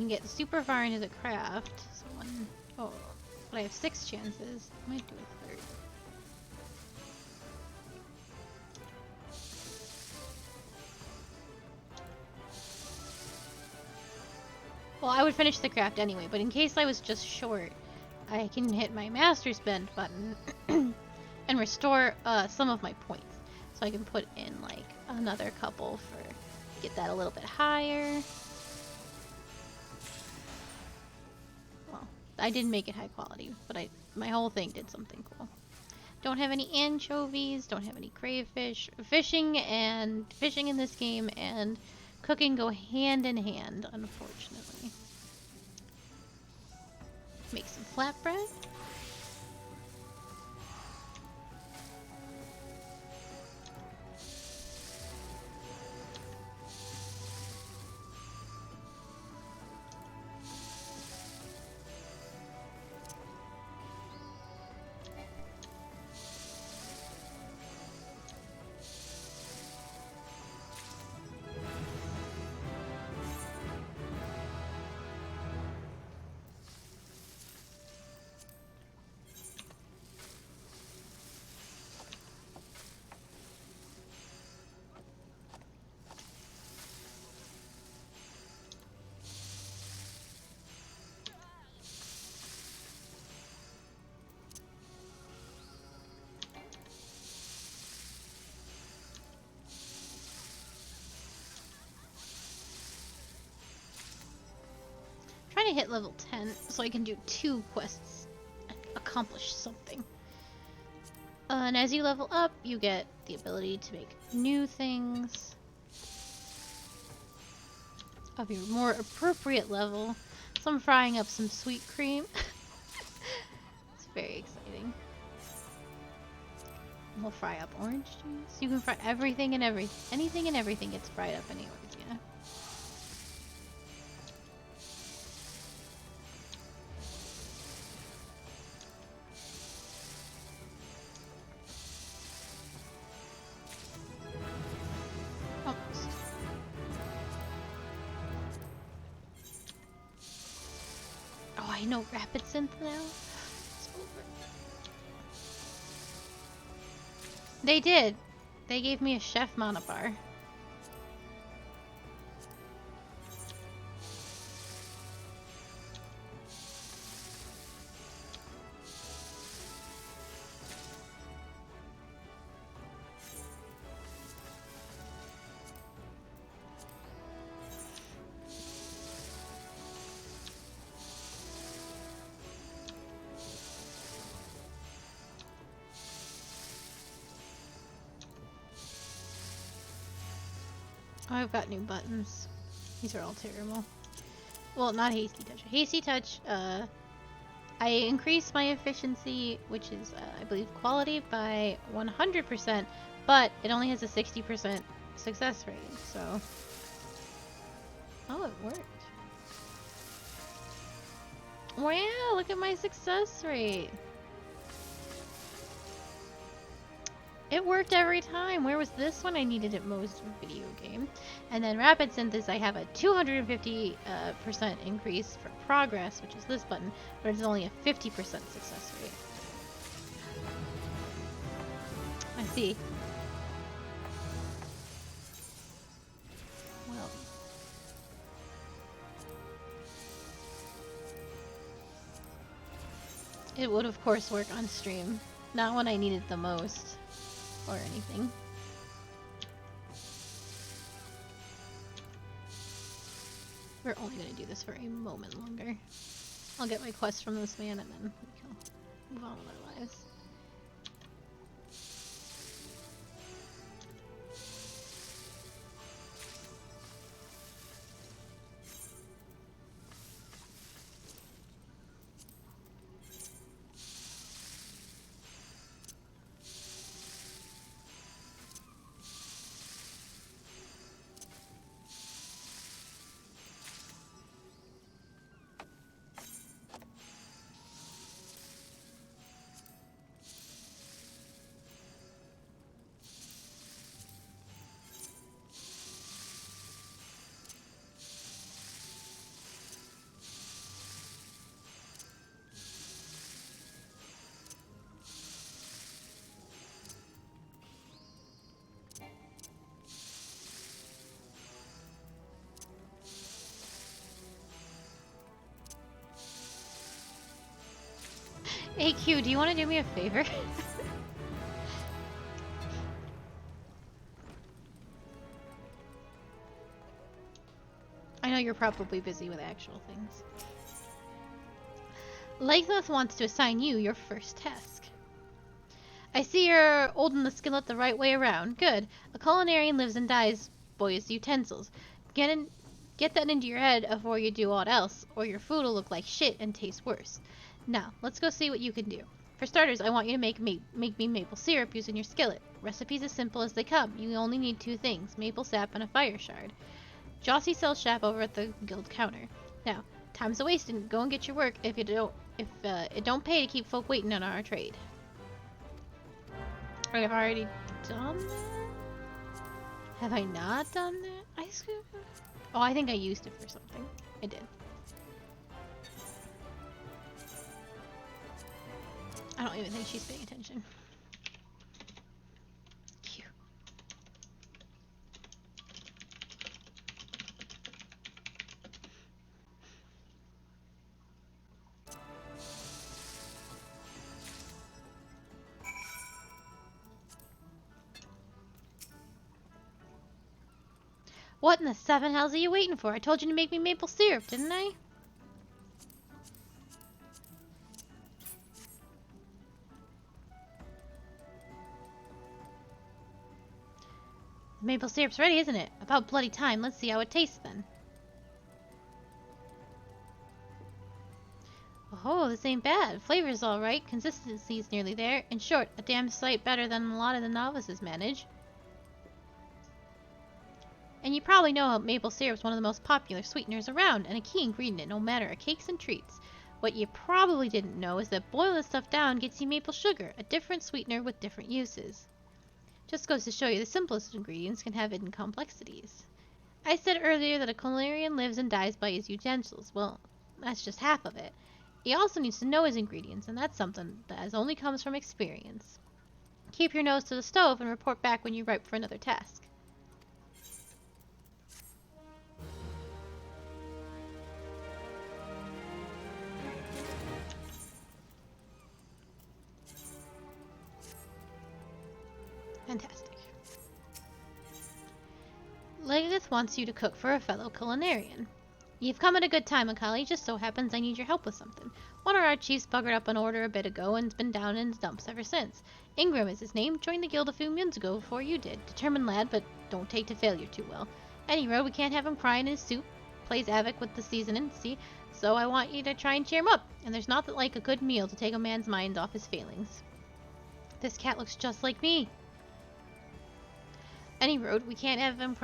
get super far into the craft. So but I have 6 chances. I might do a third. Well, I would finish the craft anyway, but in case I was just short, I can hit my master spend button and restore some of my points. So I can put in like another couple for get that a little bit higher. Well, I didn't make it high quality, but my whole thing did something cool. Don't have any anchovies, don't have any crayfish. Fishing in this game and cooking go hand in hand, unfortunately. Make some flatbread. Trying to hit level 10 so I can do 2 quests and accomplish something. And as you level up, you get the ability to make new things of your more appropriate level. So I'm frying up some sweet cream. It's very exciting. We'll fry up orange juice. You can fry everything and anything and everything gets fried up anyways, yeah. Almost. Oh, I know Rapid Synth now. It's over. They did. They gave me a chef monobar. Oh, I've got new buttons. These are all terrible. Well, not Hasty Touch. Hasty Touch, I increased my efficiency, which is, I believe, quality, by 100%, but it only has a 60% success rate, so... Oh, it worked. Wow, look at my success rate. It worked every time. Where was this when I needed it most? Video game. And then Rapid Synthesis, I have a 250% increase for progress, which is this button, but it's only a 50% success rate. I see. Well. It would, of course, work on stream. Not when I need it the most. Or anything. We're only going to do this for a moment longer. I'll get my quest from this man and then we can move on with our lives. Hey Q, do you want to do me a favor? I know you're probably busy with actual things. Lathos wants to assign you your first task. I see you're holding the skillet the right way around. Good. A culinarian lives and dies boys utensils. Get that into your head before you do aught else, or your food will look like shit and taste worse. Now, let's go see what you can do. For starters, I want you to make me maple syrup using your skillet. Recipe's as simple as they come. You only need 2 things, maple sap and a fire shard. Jossie sells sap over at the guild counter. Now, time's a wasting. Go and get your work if it don't pay to keep folk waiting on our trade. I've already done that? Have I not done that? Oh, I think I used it for something. I did. I don't even think she's paying attention. Cute. What in the 7 hells are you waiting for? I told you to make me maple syrup, didn't I? Maple syrup's ready, isn't it? About bloody time. Let's see how it tastes then. Oh, this ain't bad. Flavor's alright. Consistency's nearly there. In short, a damn sight better than a lot of the novices manage. And you probably know maple syrup's one of the most popular sweeteners around, and a key ingredient no matter of cakes and treats. What you probably didn't know is that boiling stuff down gets you maple sugar, a different sweetener with different uses. Just goes to show you the simplest ingredients can have hidden complexities. I said earlier that a culinarian lives and dies by his utensils. Well, that's just half of it. He also needs to know his ingredients, and that's something that only comes from experience. Keep your nose to the stove and report back when you're ripe for another task. Fantastic. Legath wants you to cook for a fellow culinarian. You've come at a good time, Akali. Just so happens I need your help with something. One of our chiefs buggered up an order a bit ago and's been down in the dumps ever since. Ingram is his name. Joined the guild a few moons ago before you did. Determined lad, but don't take to failure too well. Anyway, we can't have him crying in his soup. Plays havoc with the seasoning, see? So I want you to try and cheer him up. And there's not like a good meal to take a man's mind off his failings. This cat looks just like me. Any road, we can't have him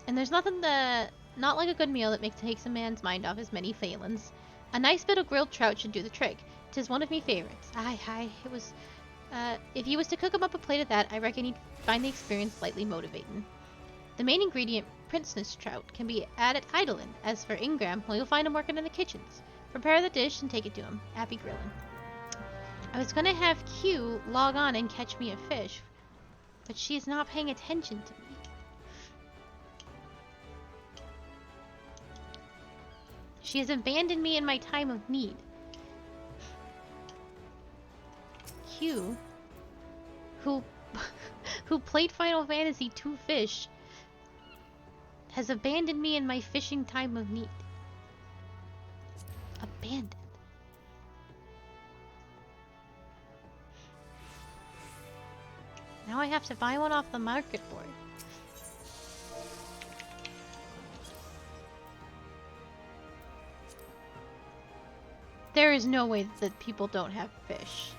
and there's nothing not like a good meal that takes a man's mind off his many failings. A nice bit of grilled trout should do the trick. 'Tis one of me favorites. Aye, it was, if you was to cook him up a plate of that, I reckon he'd find the experience slightly motivating. The main ingredient, princess trout, can be added idling. As for Ingram, well, you'll find him working in the kitchens. Prepare the dish and take it to him. Happy grilling. I was gonna have Q log on and catch me a fish, but she is not paying attention to me. She has abandoned me in my time of need. Q, who played Final Fantasy II Fish, has abandoned me in my fishing time of need. Abandoned. Now I have to buy one off the market board. There is no way that people don't have fish.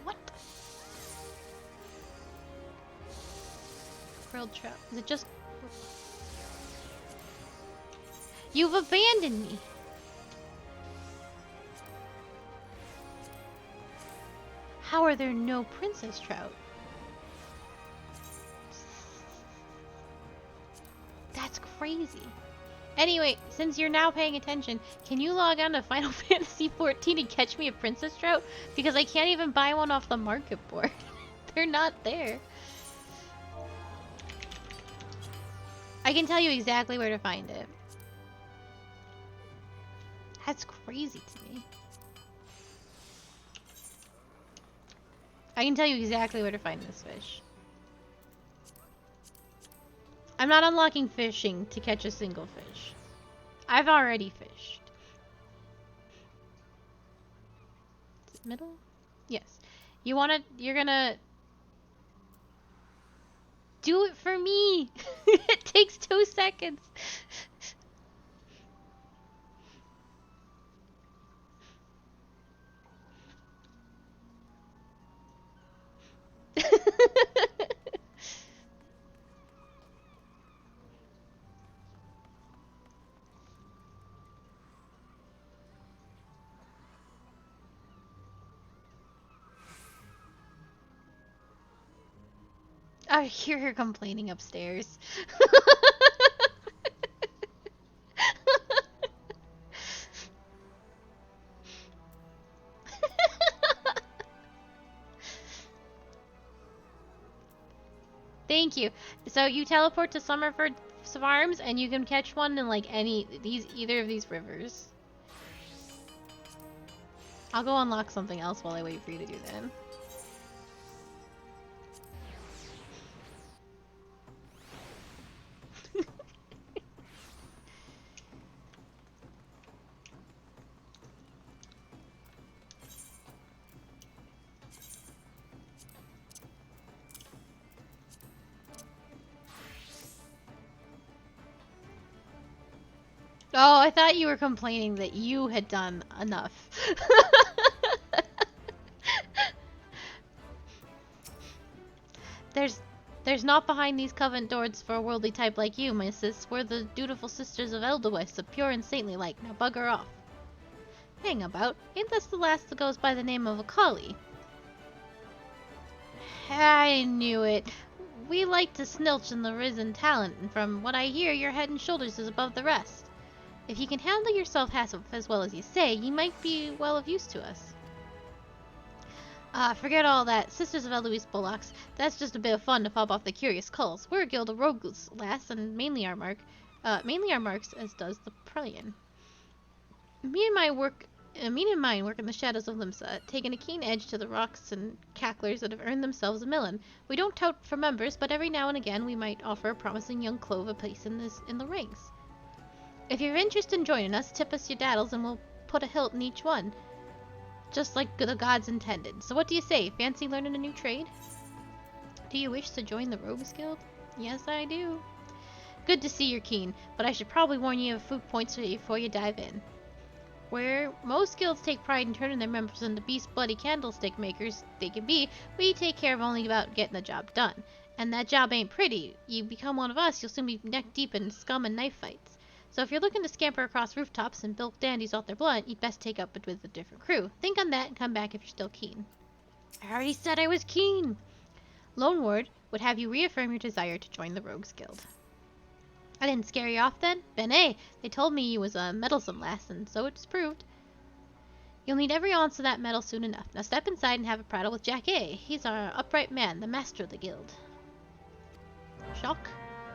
What? Grilled trout. Is it just... You've abandoned me! How are there no princess trout? That's crazy. Anyway, since you're now paying attention, can you log on to Final Fantasy XIV and catch me a princess trout? Because I can't even buy one off the market board. They're not there. I can tell you exactly where to find it. That's crazy to me. I can tell you exactly where to find this fish. I'm not unlocking fishing to catch a single fish. I've already fished. Is it middle? Yes. You're gonna do it for me. It takes 2 seconds. I hear her complaining upstairs. Thank you. So you teleport to Summerford Farms and you can catch one in like either of these rivers. I'll go unlock something else while I wait for you to do that. Oh, I thought you were complaining that you had done enough. There's not behind these convent doors for a worldly type like you, my sis. We're the dutiful sisters of Eldowes, a pure and saintly like. Now bugger off. Hang about. Ain't this the last that goes by the name of a collie? I knew it. We like to snilch in the risen talent, and from what I hear, your head and shoulders is above the rest. If you can handle yourself as well as you say, you might be well of use to us. Forget all that. Sisters of Eloise Bullocks, that's just a bit of fun to pop off the curious culls. We're a guild of rogues, lass, and mainly our marks, as does the Prellian. Me and mine work in the shadows of Limsa, taking a keen edge to the rocks and cacklers that have earned themselves a million. We don't tout for members, but every now and again we might offer a promising young clove a place in the ranks. If you're interested in joining us, tip us your daddles and we'll put a hilt in each one. Just like the gods intended. So what do you say? Fancy learning a new trade? Do you wish to join the Rogues Guild? Yes, I do. Good to see you're keen, but I should probably warn you of food points before you dive in. Where most guilds take pride in turning their members into beast bloody candlestick makers they can be, we take care of only about getting the job done. And that job ain't pretty. You become one of us, you'll soon be neck deep in scum and knife fights. So if you're looking to scamper across rooftops and bilk dandies off their blood, you'd best take up it with a different crew. Think on that and come back if you're still keen. I already said I was keen! Lone Ward would have you reaffirm your desire to join the Rogues Guild. I didn't scare you off then? Bene, they told me you was a meddlesome lass, and so it's proved. You'll need every ounce of that metal soon enough. Now step inside and have a prattle with Jack A. He's our upright man, the master of the guild. Jacques?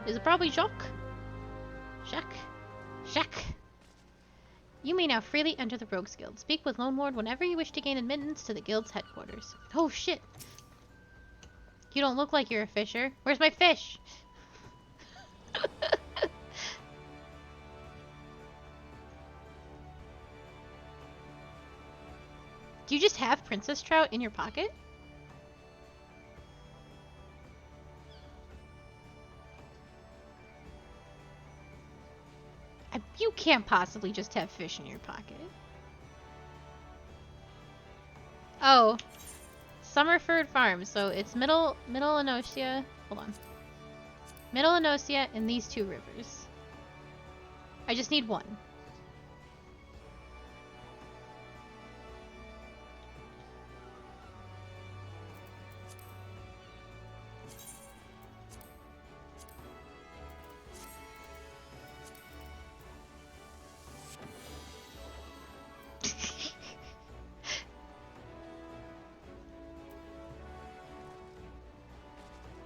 Is it probably Jacques? Jacques? Jacques! You may now freely enter the Rogues Guild. Speak with Lone Ward whenever you wish to gain admittance to the guild's headquarters. Oh shit! You don't look like you're a fisher. Where's my fish? Do you just have princess trout in your pocket? You can't possibly just have fish in your pocket. Oh. Summerford Farm. So it's Middle Enosia. Hold on. Middle Enosia and these two rivers. I just need one.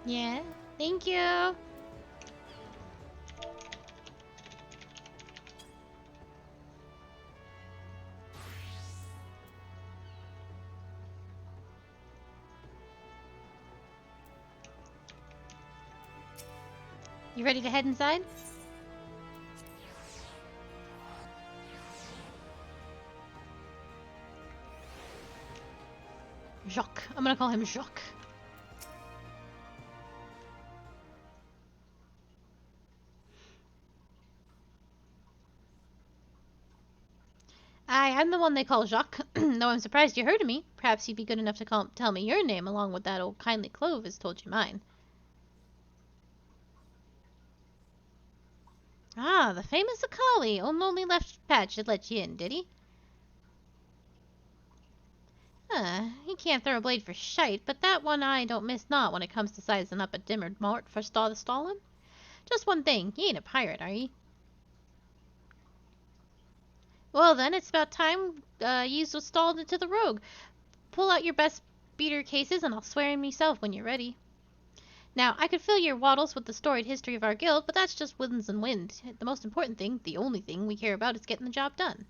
Yeah, thank you. You ready to head inside? Jacques. I'm gonna call him Jacques. I'm the one they call Jacques, though I'm surprised you heard of me. Perhaps you'd be good enough to tell me your name along with that old kindly Clove has told you mine. Ah, the famous Akali. Only left patch had let you in, did he? He can't throw a blade for shite, but that one eye don't miss not when it comes to sizing up a dimmer mort for the Stalin. Just one thing, you ain't a pirate, are ye? Well then, it's about time you was stalled into the rogue. Pull out your best beater cases and I'll swear in myself when you're ready. Now, I could fill your waddles with the storied history of our guild, but that's just winds and wind. The most important thing, the only thing we care about is getting the job done.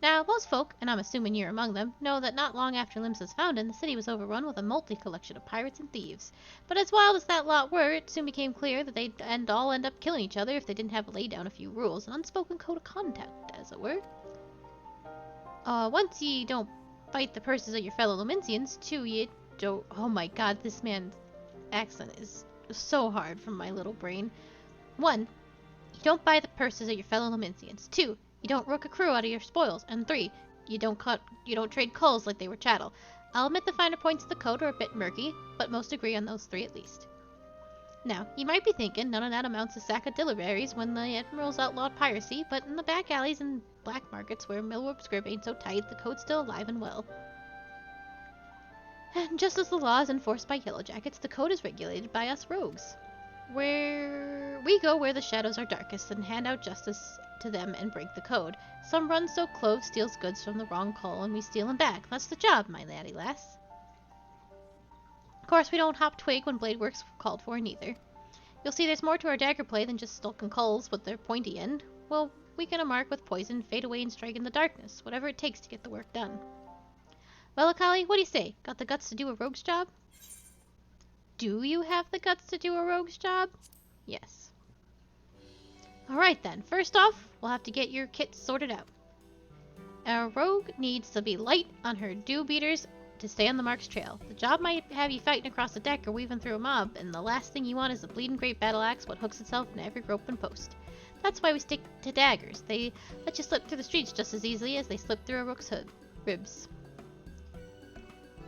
Now, most folk, and I'm assuming you're among them, know that not long after Limsa's founding, the city was overrun with a multi-collection of pirates and thieves. But as wild as that lot were, it soon became clear that they'd all end up killing each other if they didn't have to lay down a few rules, an unspoken code of conduct, as it were. Once ye don't bite the purses of your fellow Lumensians, two, ye don't... Oh my god, this man's accent is so hard from my little brain. 1, you don't buy the purses of your fellow Lumensians. 2, you don't rook a crew out of your spoils. And 3, you don't trade culls like they were chattel. I'll admit the finer points of the code are a bit murky, but most agree on those 3 at least. Now, you might be thinking none of that amounts to sackadilleberries when the admirals outlawed piracy, but in the back alleys and black markets where Millwarp script ain't so tight, the code's still alive and well. And just as the law is enforced by yellowjackets, the code is regulated by us rogues. Where we go where the shadows are darkest and hand out justice to them and break the code. Some run so Clove steals goods from the wrong cull and we steal 'em back. That's the job, my laddie lass. Of course, we don't hop twig when blade work's called for, neither. You'll see there's more to our dagger play than just stalking culls with their pointy end. We'll weaken a mark with poison, fade away and strike in the darkness, whatever it takes to get the work done. Well, Akali, what do you say? Got the guts to do a rogue's job? Do you have the guts to do a rogue's job? Yes. Alright then, first off, we'll have to get your kit sorted out. A rogue needs to be light on her dew beaters, to stay on the Mark's trail. The job might have you fighting across the deck or weaving through a mob, and the last thing you want is a bleeding great battle axe what hooks itself in every rope and post. That's why we stick to daggers. They let you slip through the streets just as easily as they slip through a rook's ribs.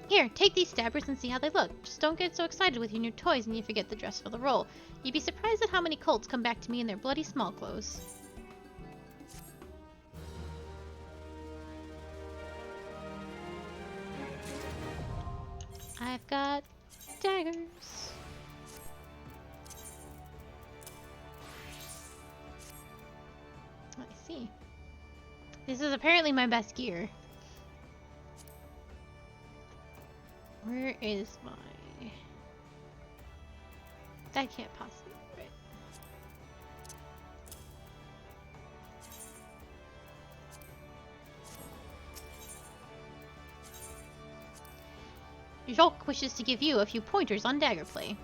Here, take these stabbers and see how they look. Just don't get so excited with your new toys and you forget the dress for the role. You'd be surprised at how many colts come back to me in their bloody small clothes. I've got daggers. I see. This is apparently my best gear. Where is my... That can't possibly be right. Jolk wishes to give you a few pointers on dagger play.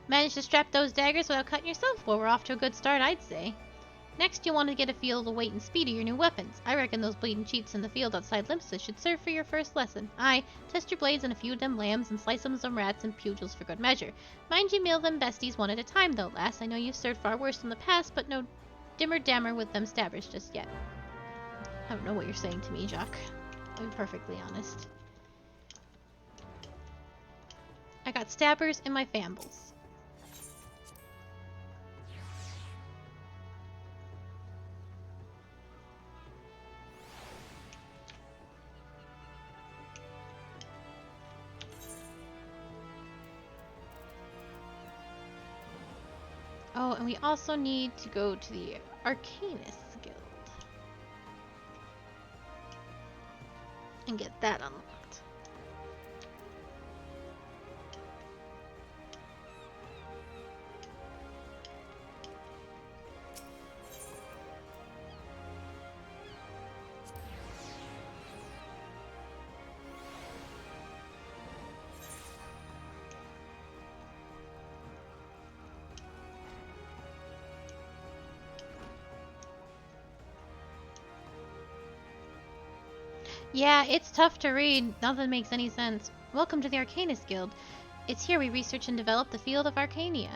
Managed to strap those daggers without cutting yourself? Well, we're off to a good start, I'd say. Next, you'll want to get a feel of the weight and speed of your new weapons. I reckon those bleeding cheats in the field outside Limpsus should serve for your first lesson. Aye, test your blades on a few of them lambs and slice them some rats and pugils for good measure. Mind you meal them besties one at a time, though, lass. I know you've served far worse in the past, but no dimmer-dammer with them stabbers just yet. I don't know what you're saying to me, Jacques. I'll be perfectly honest. I got stabbers in my fambles. Oh, and we also need to go to the Arcanist Guild and get that unlocked. Yeah, it's tough to read. Nothing makes any sense. Welcome to the Arcanist Guild. It's here we research and develop the field of Arcania.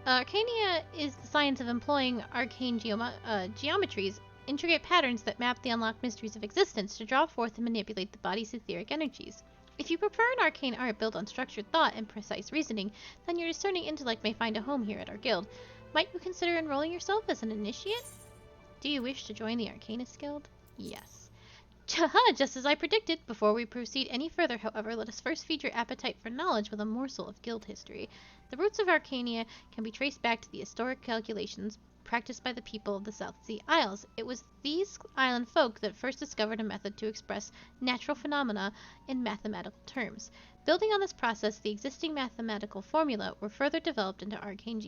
Arcania is the science of employing arcane geometries, intricate patterns that map the unlocked mysteries of existence to draw forth and manipulate the body's etheric energies. If you prefer an arcane art built on structured thought and precise reasoning, then your discerning intellect may find a home here at our guild. Might you consider enrolling yourself as an initiate? Do you wish to join the Arcanist Guild? Yes. Just as I predicted. Before we proceed any further, however, let us first feed your appetite for knowledge with a morsel of guild history. The roots of Arcania can be traced back to the historic calculations practiced by the people of the South Sea Isles. It was these island folk that first discovered a method to express natural phenomena in mathematical terms. Building on this process, the existing mathematical formula were further developed into arcane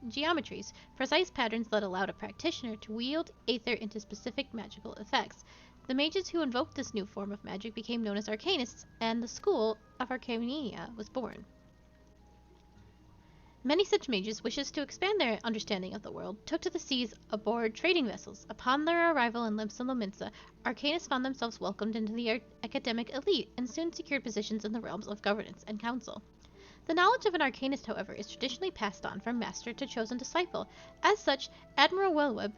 geometries, precise patterns that allowed a practitioner to wield aether into specific magical effects. The mages who invoked this new form of magic became known as Arcanists, and the school of Arcania was born. Many such mages, wishes to expand their understanding of the world, took to the seas aboard trading vessels. Upon their arrival in Limpsa Lominsa, Arcanists found themselves welcomed into the academic elite and soon secured positions in the realms of governance and council. The knowledge of an Arcanist, however, is traditionally passed on from master to chosen disciple. As such, Admiral Wellweb,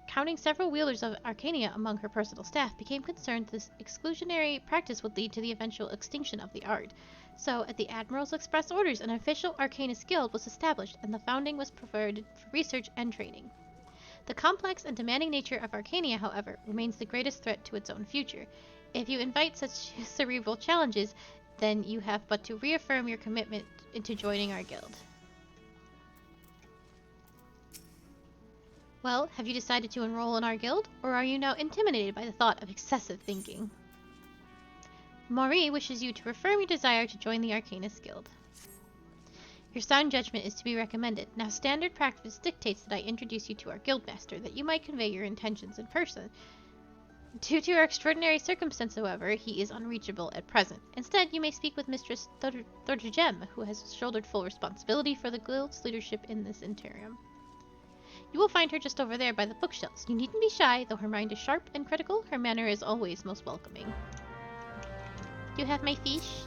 counting several wielders of Arcania among her personal staff, became concerned this exclusionary practice would lead to the eventual extinction of the art. So, at the Admiral's express orders, an official Arcanist Guild was established, and the founding was provided for research and training. The complex and demanding nature of Arcania, however, remains the greatest threat to its own future. If you invite such cerebral challenges, then you have but to reaffirm your commitment into joining our guild. Well, have you decided to enroll in our guild, or are you now intimidated by the thought of excessive thinking? Marie wishes you to affirm your desire to join the Arcanist Guild. Your sound judgment is to be recommended. Now, standard practice dictates that I introduce you to our guildmaster, that you might convey your intentions in person. Due to our extraordinary circumstance, however, he is unreachable at present. Instead, you may speak with Mistress Thorgem, who has shouldered full responsibility for the guild's leadership in this interim. You will find her just over there by the bookshelves. You needn't be shy, though her mind is sharp and critical. Her manner is always most welcoming. Do you have my fish?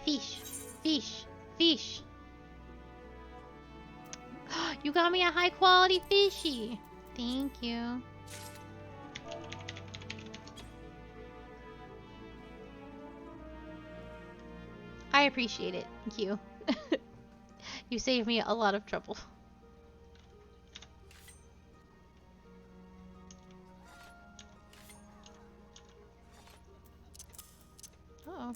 Fish. Fish. Fish. You got me a high quality fishy. Thank you. I appreciate it. Thank you. You saved me a lot of trouble. Uh-oh.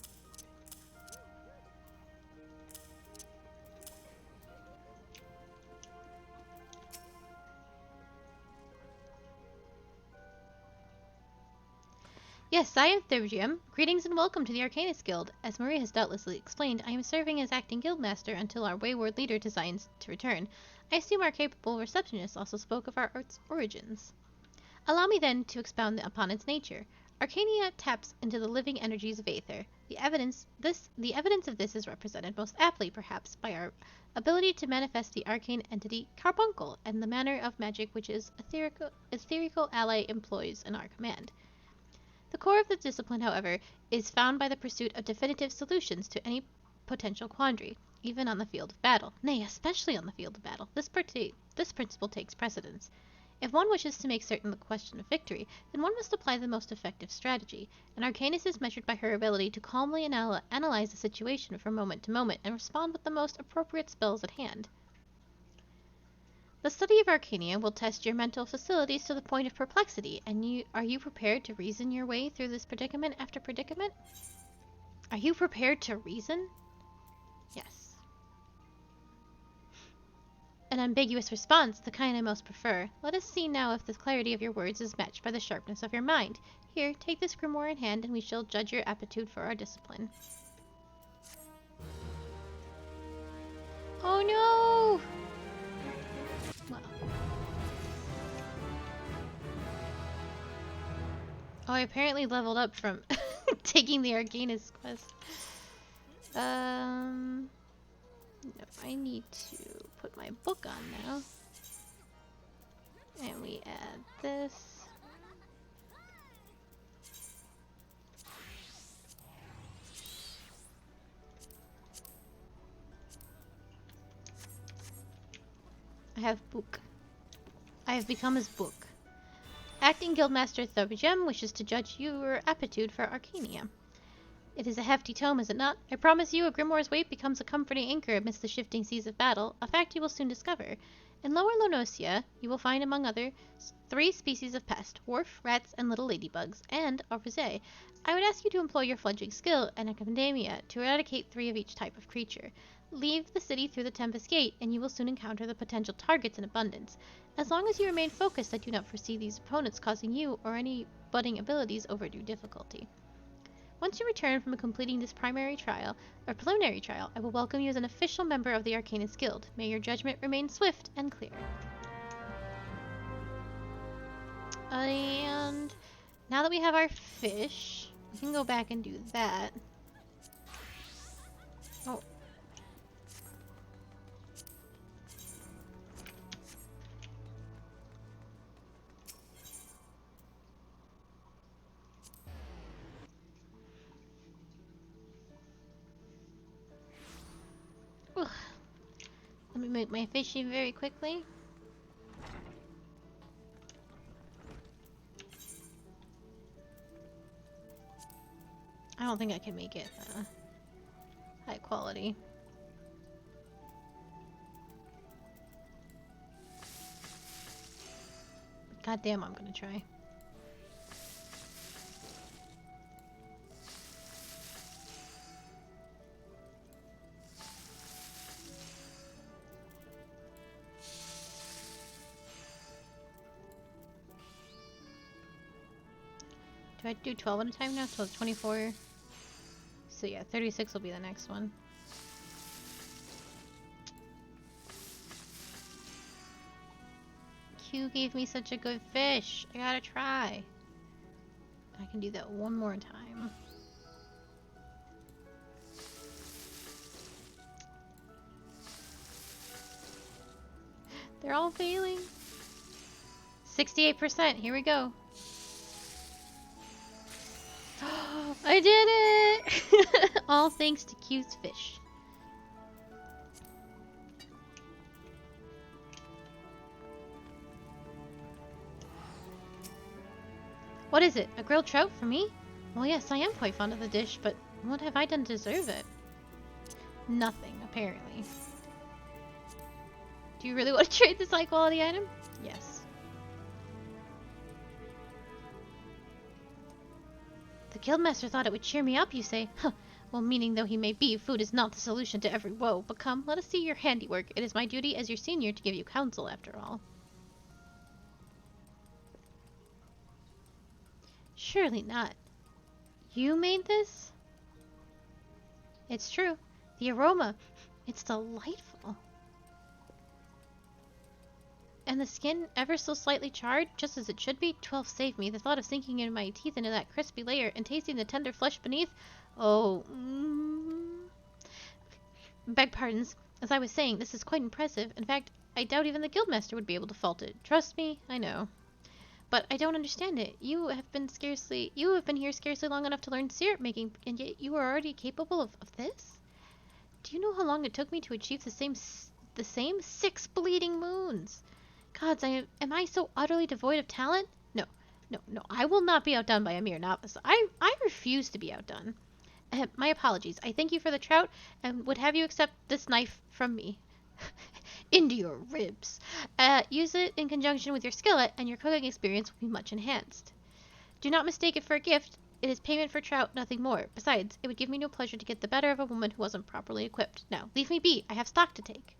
Yes, I am FFXIV. Greetings and welcome to the Arcanist Guild. As Marie has doubtlessly explained, I am serving as acting guildmaster until our wayward leader decides to return. I assume our capable receptionist also spoke of our art's origins. Allow me then to expound upon its nature. Arcania taps into the living energies of Aether. The evidence of this is represented most aptly, perhaps, by our ability to manifest the arcane entity Carbuncle and the manner of magic which his etherical ally employs in our command. The core of the discipline, however, is found by the pursuit of definitive solutions to any potential quandary, even on the field of battle. Nay, especially on the field of battle. This principle takes precedence. If one wishes to make certain the question of victory, then one must apply the most effective strategy. An Arcanist is measured by her ability to calmly analyze the situation from moment to moment and respond with the most appropriate spells at hand. The study of Arcania will test your mental facilities to the point of perplexity, and are you prepared to reason your way through this predicament after predicament? Are you prepared to reason? Yes. An ambiguous response, the kind I most prefer. Let us see now if the clarity of your words is matched by the sharpness of your mind. Here, take this grimoire in hand, and we shall judge your aptitude for our discipline. Oh no! Well. Oh, I apparently leveled up from taking the Arcanist quest. No, I need to put my book on now. And we add this. I have book. I have become his book. Acting Guildmaster FFXIV wishes to judge your aptitude for Arcania. It is a hefty tome, is it not? I promise you a grimoire's weight becomes a comforting anchor amidst the shifting seas of battle, a fact you will soon discover. In Lower Lonosia, you will find, among others, 3 species of pest, dwarf, rats, and little ladybugs, and a rosé. I would ask you to employ your fledgling skill and academia to eradicate 3 of each type of creature. Leave the city through the Tempest Gate, and you will soon encounter the potential targets in abundance. As long as you remain focused, I do not foresee these opponents causing you or any budding abilities overdue difficulty. Once you return from completing this preliminary trial, I will welcome you as an official member of the Arcanist Guild. May your judgment remain swift and clear. And now that we have our fish, we can go back and do that. Oh. Ugh. Let me make my fishy very quickly. I don't think I can make it high quality. God damn, I'm gonna try. Do I do 12 at a time now? So it's 24. So yeah, 36 will be the next one. Q gave me such a good fish. I gotta try. I can do that one more time. They're all failing. 68%. Here we go. I did it! All thanks to Q's fish. What is it? A grilled trout for me? Well, yes, I am quite fond of the dish, but what have I done to deserve it? Nothing, apparently. Do you really want to trade this high-quality item? Yes. The guildmaster thought it would cheer me up, you say? Huh. Well, meaning though he may be, food is not the solution to every woe. But come, let us see your handiwork. It is my duty as your senior to give you counsel, after all. Surely not. You made this? It's true. The aroma, it's delightful. And the skin ever so slightly charred, just as it should be. 12 saved me. The thought of sinking in my teeth into that crispy layer and tasting the tender flesh beneath. Oh. Beg pardons. As I was saying, this is quite impressive. In fact, I doubt even the guildmaster would be able to fault it. Trust me, I know. But I don't understand it. You have been here scarcely long enough to learn syrup making, and yet you are already capable of this? Do you know how long it took me to achieve the same 6 bleeding moons? Gods, am I so utterly devoid of talent? No. I will not be outdone by a mere novice. I refuse to be outdone. My apologies. I thank you for the trout, and would have you accept this knife from me. Into your ribs. Use it in conjunction with your skillet, and your cooking experience will be much enhanced. Do not mistake it for a gift. It is payment for trout, nothing more. Besides, it would give me no pleasure to get the better of a woman who wasn't properly equipped. Now, leave me be. I have stock to take.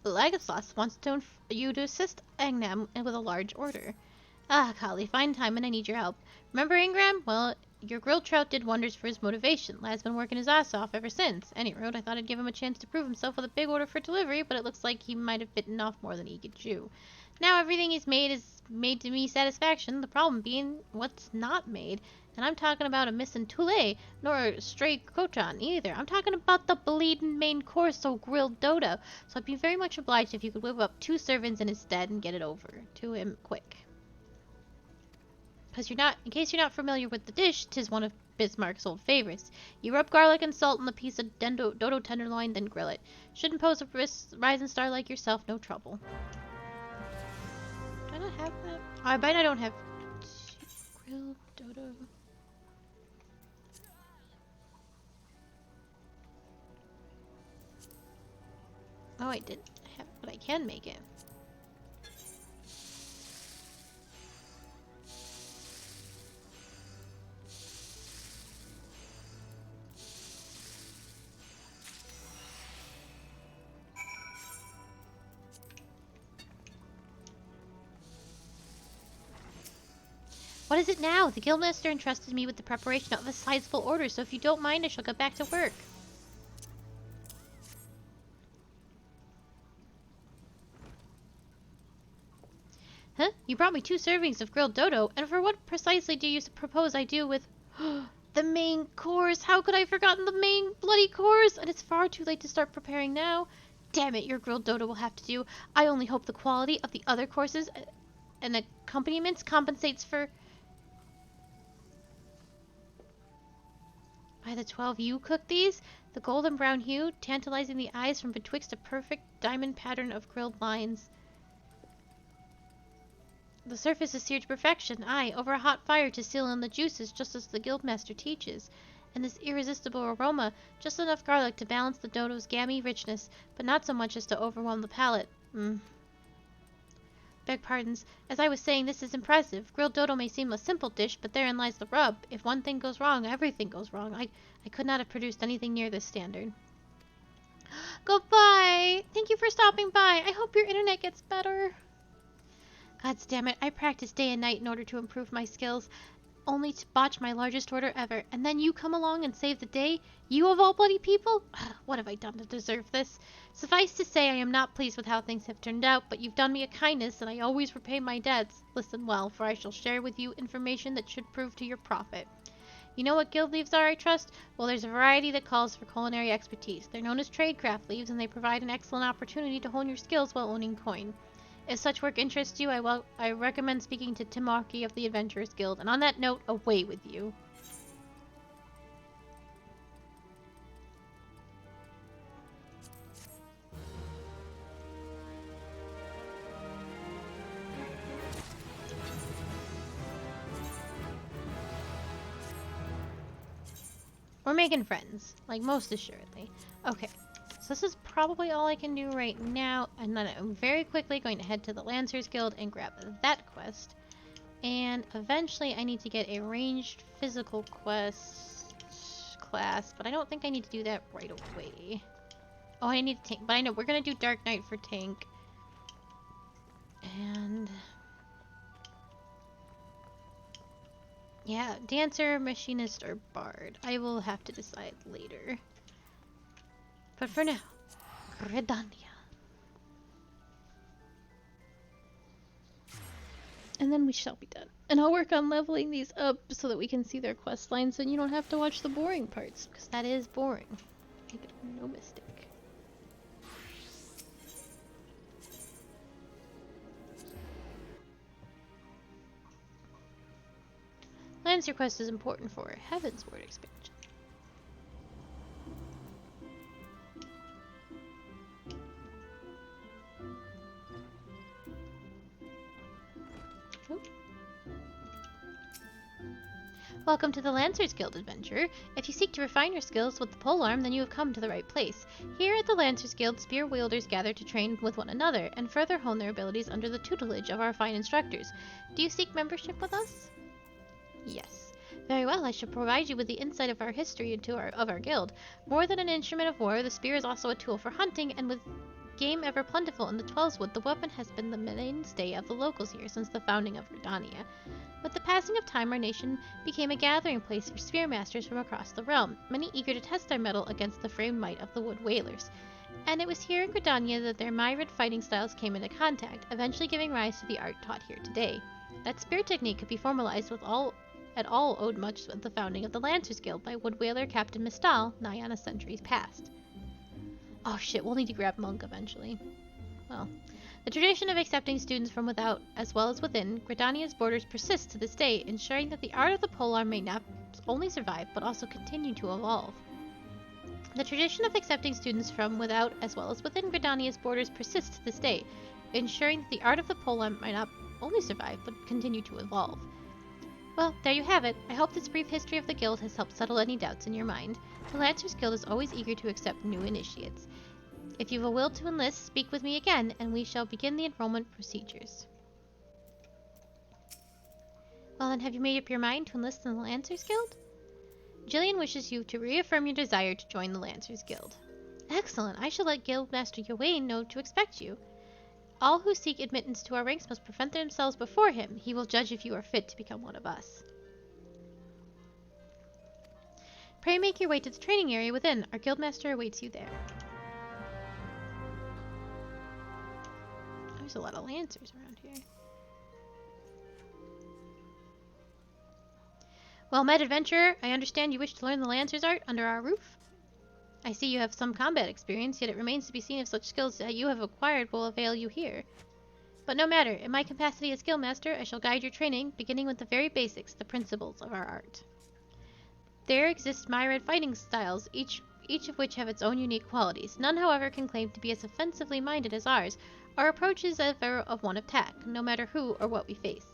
Legislas wants you to assist Angnam with a large order. Ah, Kali, fine time, and I need your help. Remember Ingram? Well, your grilled trout did wonders for his motivation. Lad's been working his ass off ever since. Any road, I thought I'd give him a chance to prove himself with a big order for delivery, but it looks like he might have bitten off more than he could chew. Now everything he's made is made to me satisfaction, the problem being what's not made. And I'm talking about a missing Toulet, nor a stray croton either. I'm talking about the bleeding main course of grilled dodo. So I'd be very much obliged if you could whip up 2 servings in his stead and get it over to him quick. In case you're not familiar with the dish, 'tis one of Bismarck's old favorites. You rub garlic and salt on the piece of dodo tenderloin, then grill it. Shouldn't pose a rising star like yourself no trouble. Do I not have that? I bet I don't have grilled dodo. Oh, I didn't have, but I can make it. What is it now? The guildmaster entrusted me with the preparation of a sizable order, so if you don't mind, I shall get back to work. Huh? You brought me 2 servings of grilled dodo, and for what precisely do you propose I do with... the main course! How could I have forgotten the main bloody course? And it's far too late to start preparing now. Damn it, your grilled dodo will have to do. I only hope the quality of the other courses and accompaniments compensates for... By the 12 you cooked these? The golden brown hue, tantalizing the eyes from betwixt a perfect diamond pattern of grilled lines. The surface is seared to perfection, aye, over a hot fire to seal in the juices, just as the guildmaster teaches. And this irresistible aroma, just enough garlic to balance the dodo's gammy richness, but not so much as to overwhelm the palate. Beg pardons. As I was saying, this is impressive. Grilled dodo may seem a simple dish, but therein lies the rub. If one thing goes wrong, everything goes wrong. I could not have produced anything near this standard. Goodbye! Thank you for stopping by. I hope your internet gets better. God damn it, I practice day and night in order to improve my skills, only to botch my largest order ever, and then you come along and save the day? You of all bloody people? What have I done to deserve this? Suffice to say, I am not pleased with how things have turned out, but you've done me a kindness, and I always repay my debts. Listen well, for I shall share with you information that should prove to your profit. You know what guild leaves are, I trust? Well, there's a variety that calls for culinary expertise. They're known as tradecraft leaves, and they provide an excellent opportunity to hone your skills while owning coin. If such work interests you, I recommend speaking to Timaki of the Adventurers Guild, and on that note, away with you. We're making friends, like most assuredly. Okay, so this is probably all I can do right now, and then I'm very quickly going to head to the Lancers Guild and grab that quest. And eventually I need to get a ranged physical quest class, but I don't think I need to do that right away. Oh, I need to tank, but I know we're gonna do Dark Knight for tank. And yeah, dancer, machinist, or bard. I will have to decide later. But for now, Gridania. And then we shall be done. And I'll work on leveling these up so that we can see their quest lines and you don't have to watch the boring parts, because that is boring. Make no mistake. Lancer quest is important for Heaven's Word expansion. Welcome to the Lancers Guild, adventurer. If you seek to refine your skills with the polearm, then you have come to the right place. Here at the Lancers Guild, spear wielders gather to train with one another and further hone their abilities under the tutelage of our fine instructors. Do you seek membership with us? Yes. Very well, I shall provide you with the insight of our history of our guild. More than an instrument of war, the spear is also a tool for hunting, and with game ever plentiful in the Twelveswood, the weapon has been the mainstay of the locals here since the founding of Gridania. With the passing of time, our nation became a gathering place for spearmasters from across the realm, many eager to test their mettle against the framed might of the Wood Whalers. And it was here in Gridania that their myriad fighting styles came into contact, eventually giving rise to the art taught here today. That spear technique could be formalized at all owed much of the founding of the Lancers Guild by Wood Whaler Captain Mistal, nigh on a century past. Oh shit, we'll need to grab Monk eventually. Well, the tradition of accepting students from without as well as within Gridania's borders persists to this day, ensuring that the art of the polearm may not only survive but also continue to evolve. The tradition of accepting students from without as well as within Gridania's borders persists to this day, ensuring that the art of the polearm might not only survive but continue to evolve. Well, there you have it. I hope this brief history of the guild has helped settle any doubts in your mind. The Lancers Guild is always eager to accept new initiates. If you've a will to enlist, speak with me again, and we shall begin the enrollment procedures. Well then, have you made up your mind to enlist in the Lancers Guild? Jillian wishes you to reaffirm your desire to join the Lancers Guild. Excellent! I shall let Guildmaster Ywain know to expect you. All who seek admittance to our ranks must present themselves before him. He will judge if you are fit to become one of us. Pray make your way to the training area within. Our Guildmaster awaits you there. There's a lot of Lancers around here. Well met, adventurer. I understand you wish to learn the Lancer's art under our roof. I see you have some combat experience, yet it remains to be seen if such skills that you have acquired will avail you here. But no matter, in my capacity as Guildmaster, I shall guide your training, beginning with the very basics, the principles of our art. There exist myriad fighting styles, each of which have its own unique qualities. None, however, can claim to be as offensively minded as ours. Our approach is ever of one of tact, no matter who or what we face.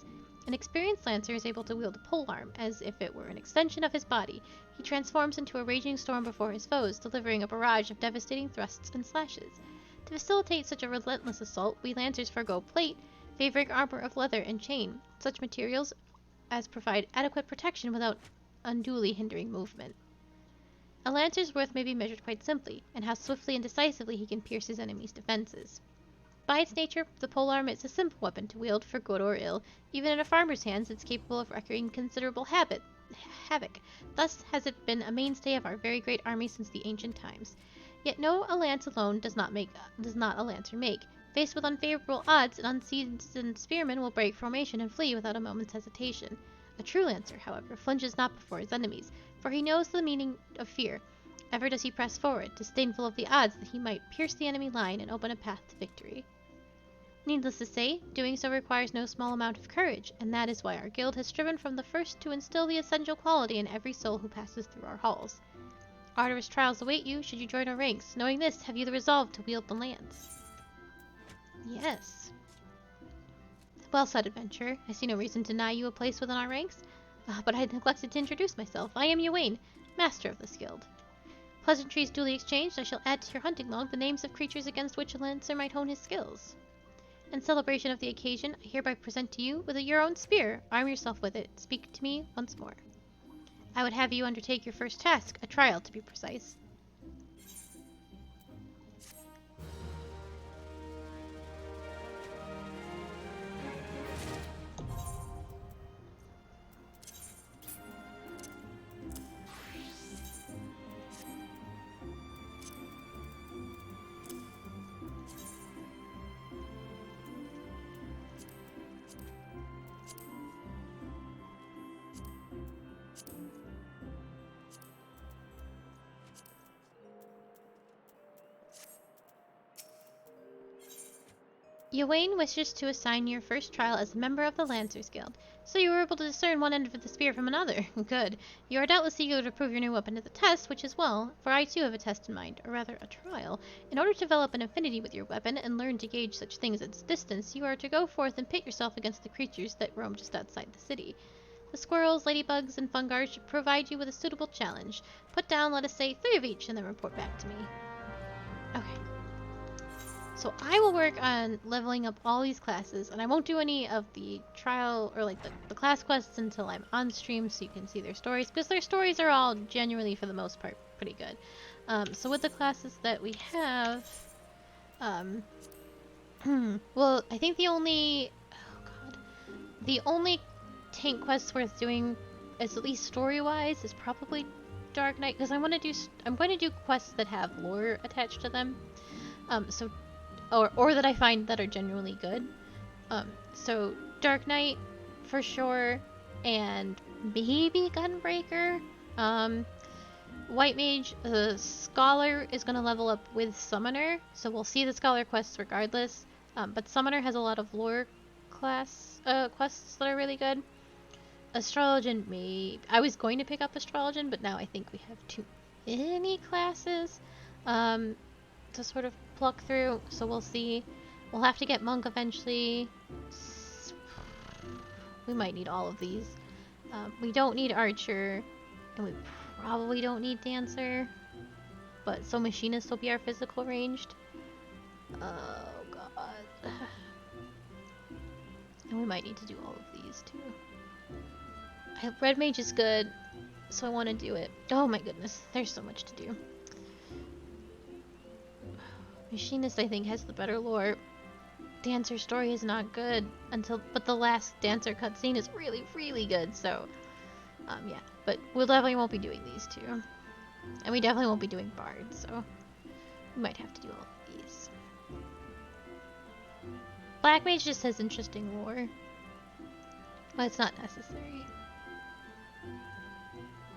An experienced lancer is able to wield a polearm, as if it were an extension of his body. He transforms into a raging storm before his foes, delivering a barrage of devastating thrusts and slashes. To facilitate such a relentless assault, we lancers forgo plate, favoring armor of leather and chain, such materials as provide adequate protection without unduly hindering movement. A lancer's worth may be measured quite simply, in how swiftly and decisively he can pierce his enemy's defenses. By its nature, the polearm is a simple weapon to wield for good or ill. Even in a farmer's hands, it's capable of wreaking considerable havoc. Thus has it been a mainstay of our very great army since the ancient times. Yet no a lance alone does not a lancer make. Faced with unfavorable odds, an unseasoned spearman will break formation and flee without a moment's hesitation. A true lancer, however, flinches not before his enemies, for he knows the meaning of fear. Ever does he press forward, disdainful of the odds that he might pierce the enemy line and open a path to victory. Needless to say, doing so requires no small amount of courage, and that is why our guild has striven from the first to instill the essential quality in every soul who passes through our halls. Arduous trials await you should you join our ranks. Knowing this, have you the resolve to wield the lance? Yes. Well said, adventurer. I see no reason to deny you a place within our ranks. But I had neglected to introduce myself. I am Ywain, master of this guild. Pleasantries duly exchanged, I shall add to your hunting log the names of creatures against which a lancer might hone his skills. In celebration of the occasion, I hereby present to you with your own spear. Arm yourself with it. Speak to me once more. I would have you undertake your first task, a trial to be precise. Ywain wishes to assign your first trial as a member of the Lancers Guild, so you were able to discern one end of the spear from another. Good. You are doubtless eager to prove your new weapon to the test, which is well, for I too have a test in mind, or rather a trial. In order to develop an affinity with your weapon and learn to gauge such things at its distance, you are to go forth and pit yourself against the creatures that roam just outside the city. The squirrels, ladybugs, and fungi should provide you with a suitable challenge. Put down, let us say, 3 of each, and then report back to me. Okay. So I will work on leveling up all these classes, and I won't do any of the trial or like the class quests until I'm on stream so you can see their stories, because their stories are all genuinely, for the most part, pretty good. So with the classes that we have, well, I think the only tank quest worth doing, as at least story-wise, is probably Dark Knight, because I'm going to do quests that have lore attached to them. Or that I find that are genuinely good. So Dark Knight for sure, and maybe Gunbreaker. White Mage, the Scholar is gonna level up with Summoner, so we'll see the Scholar quests regardless. But Summoner has a lot of lore quests that are really good. Astrologian, I was going to pick up Astrologian, but now I think we have too many classes to sort of pluck through, so we'll see. We'll have to get Monk eventually. We might need all of these. We don't need Archer, and we probably don't need Dancer, but so Machinist will be our physical ranged. Oh god. And we might need to do all of these too. Red Mage is good, so I want to do it. Oh my goodness, there's so much to do. Machinist, I think, has the better lore. Dancer story is not good but the last Dancer cutscene is really, really good, so, yeah. But we definitely won't be doing these two. And we definitely won't be doing Bard, so we might have to do all of these. Black Mage just has interesting lore, but it's not necessary.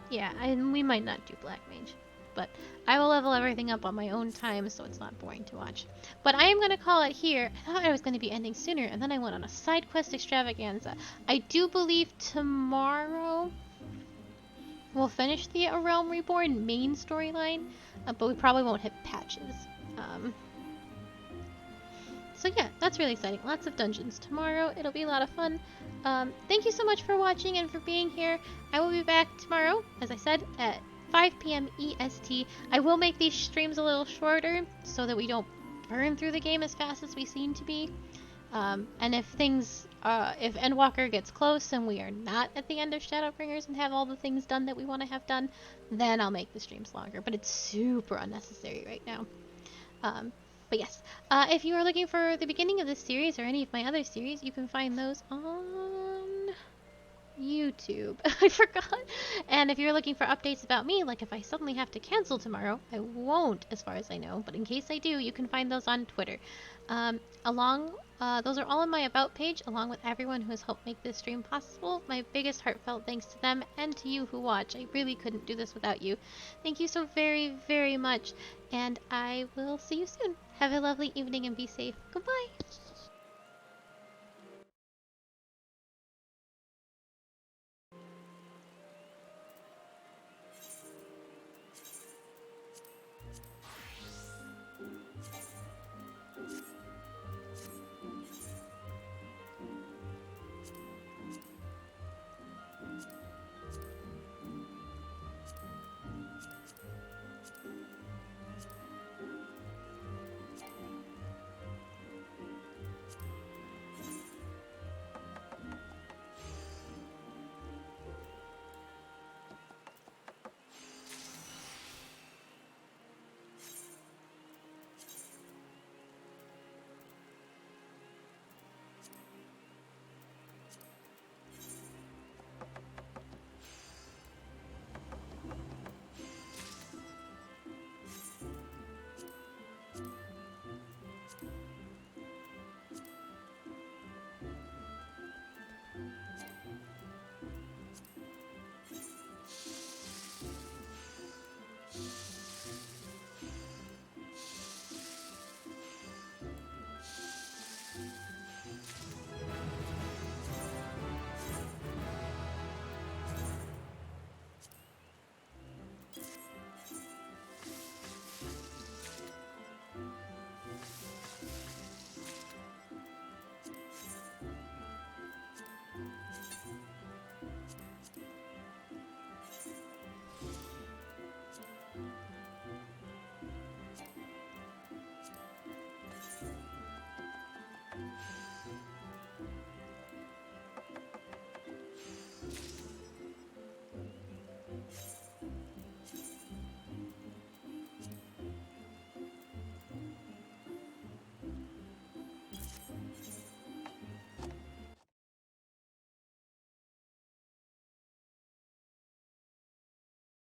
Yeah, we might not do Black Mage. But I will level everything up on my own time, so it's not boring to watch. But I am going to call it here. I thought I was going to be ending sooner, and then I went on a side quest extravaganza. I do believe tomorrow we'll finish the A Realm Reborn main storyline, but we probably won't hit patches. So yeah, that's really exciting. Lots of dungeons tomorrow. It'll be a lot of fun. Thank you so much for watching and for being here. I will be back tomorrow, as I said, at 5 p.m. EST. I will make these streams a little shorter so that we don't burn through the game as fast as we seem to be. And if if Endwalker gets close and we are not at the end of Shadowbringers and have all the things done that we want to have done, then I'll make the streams longer. But it's super unnecessary right now. But yes, if you are looking for the beginning of this series or any of my other series, you can find those on YouTube. I forgot. And if you're looking for updates about me, like if I suddenly have to cancel tomorrow, I won't as far as I know, but in case I do, you can find those on Twitter. Those are all on my About page, along with everyone who has helped make this stream possible. My biggest heartfelt thanks to them and to you who watch. I really couldn't do this without you. Thank you so very, very much, and I will see you soon. Have a lovely evening and be safe. Goodbye!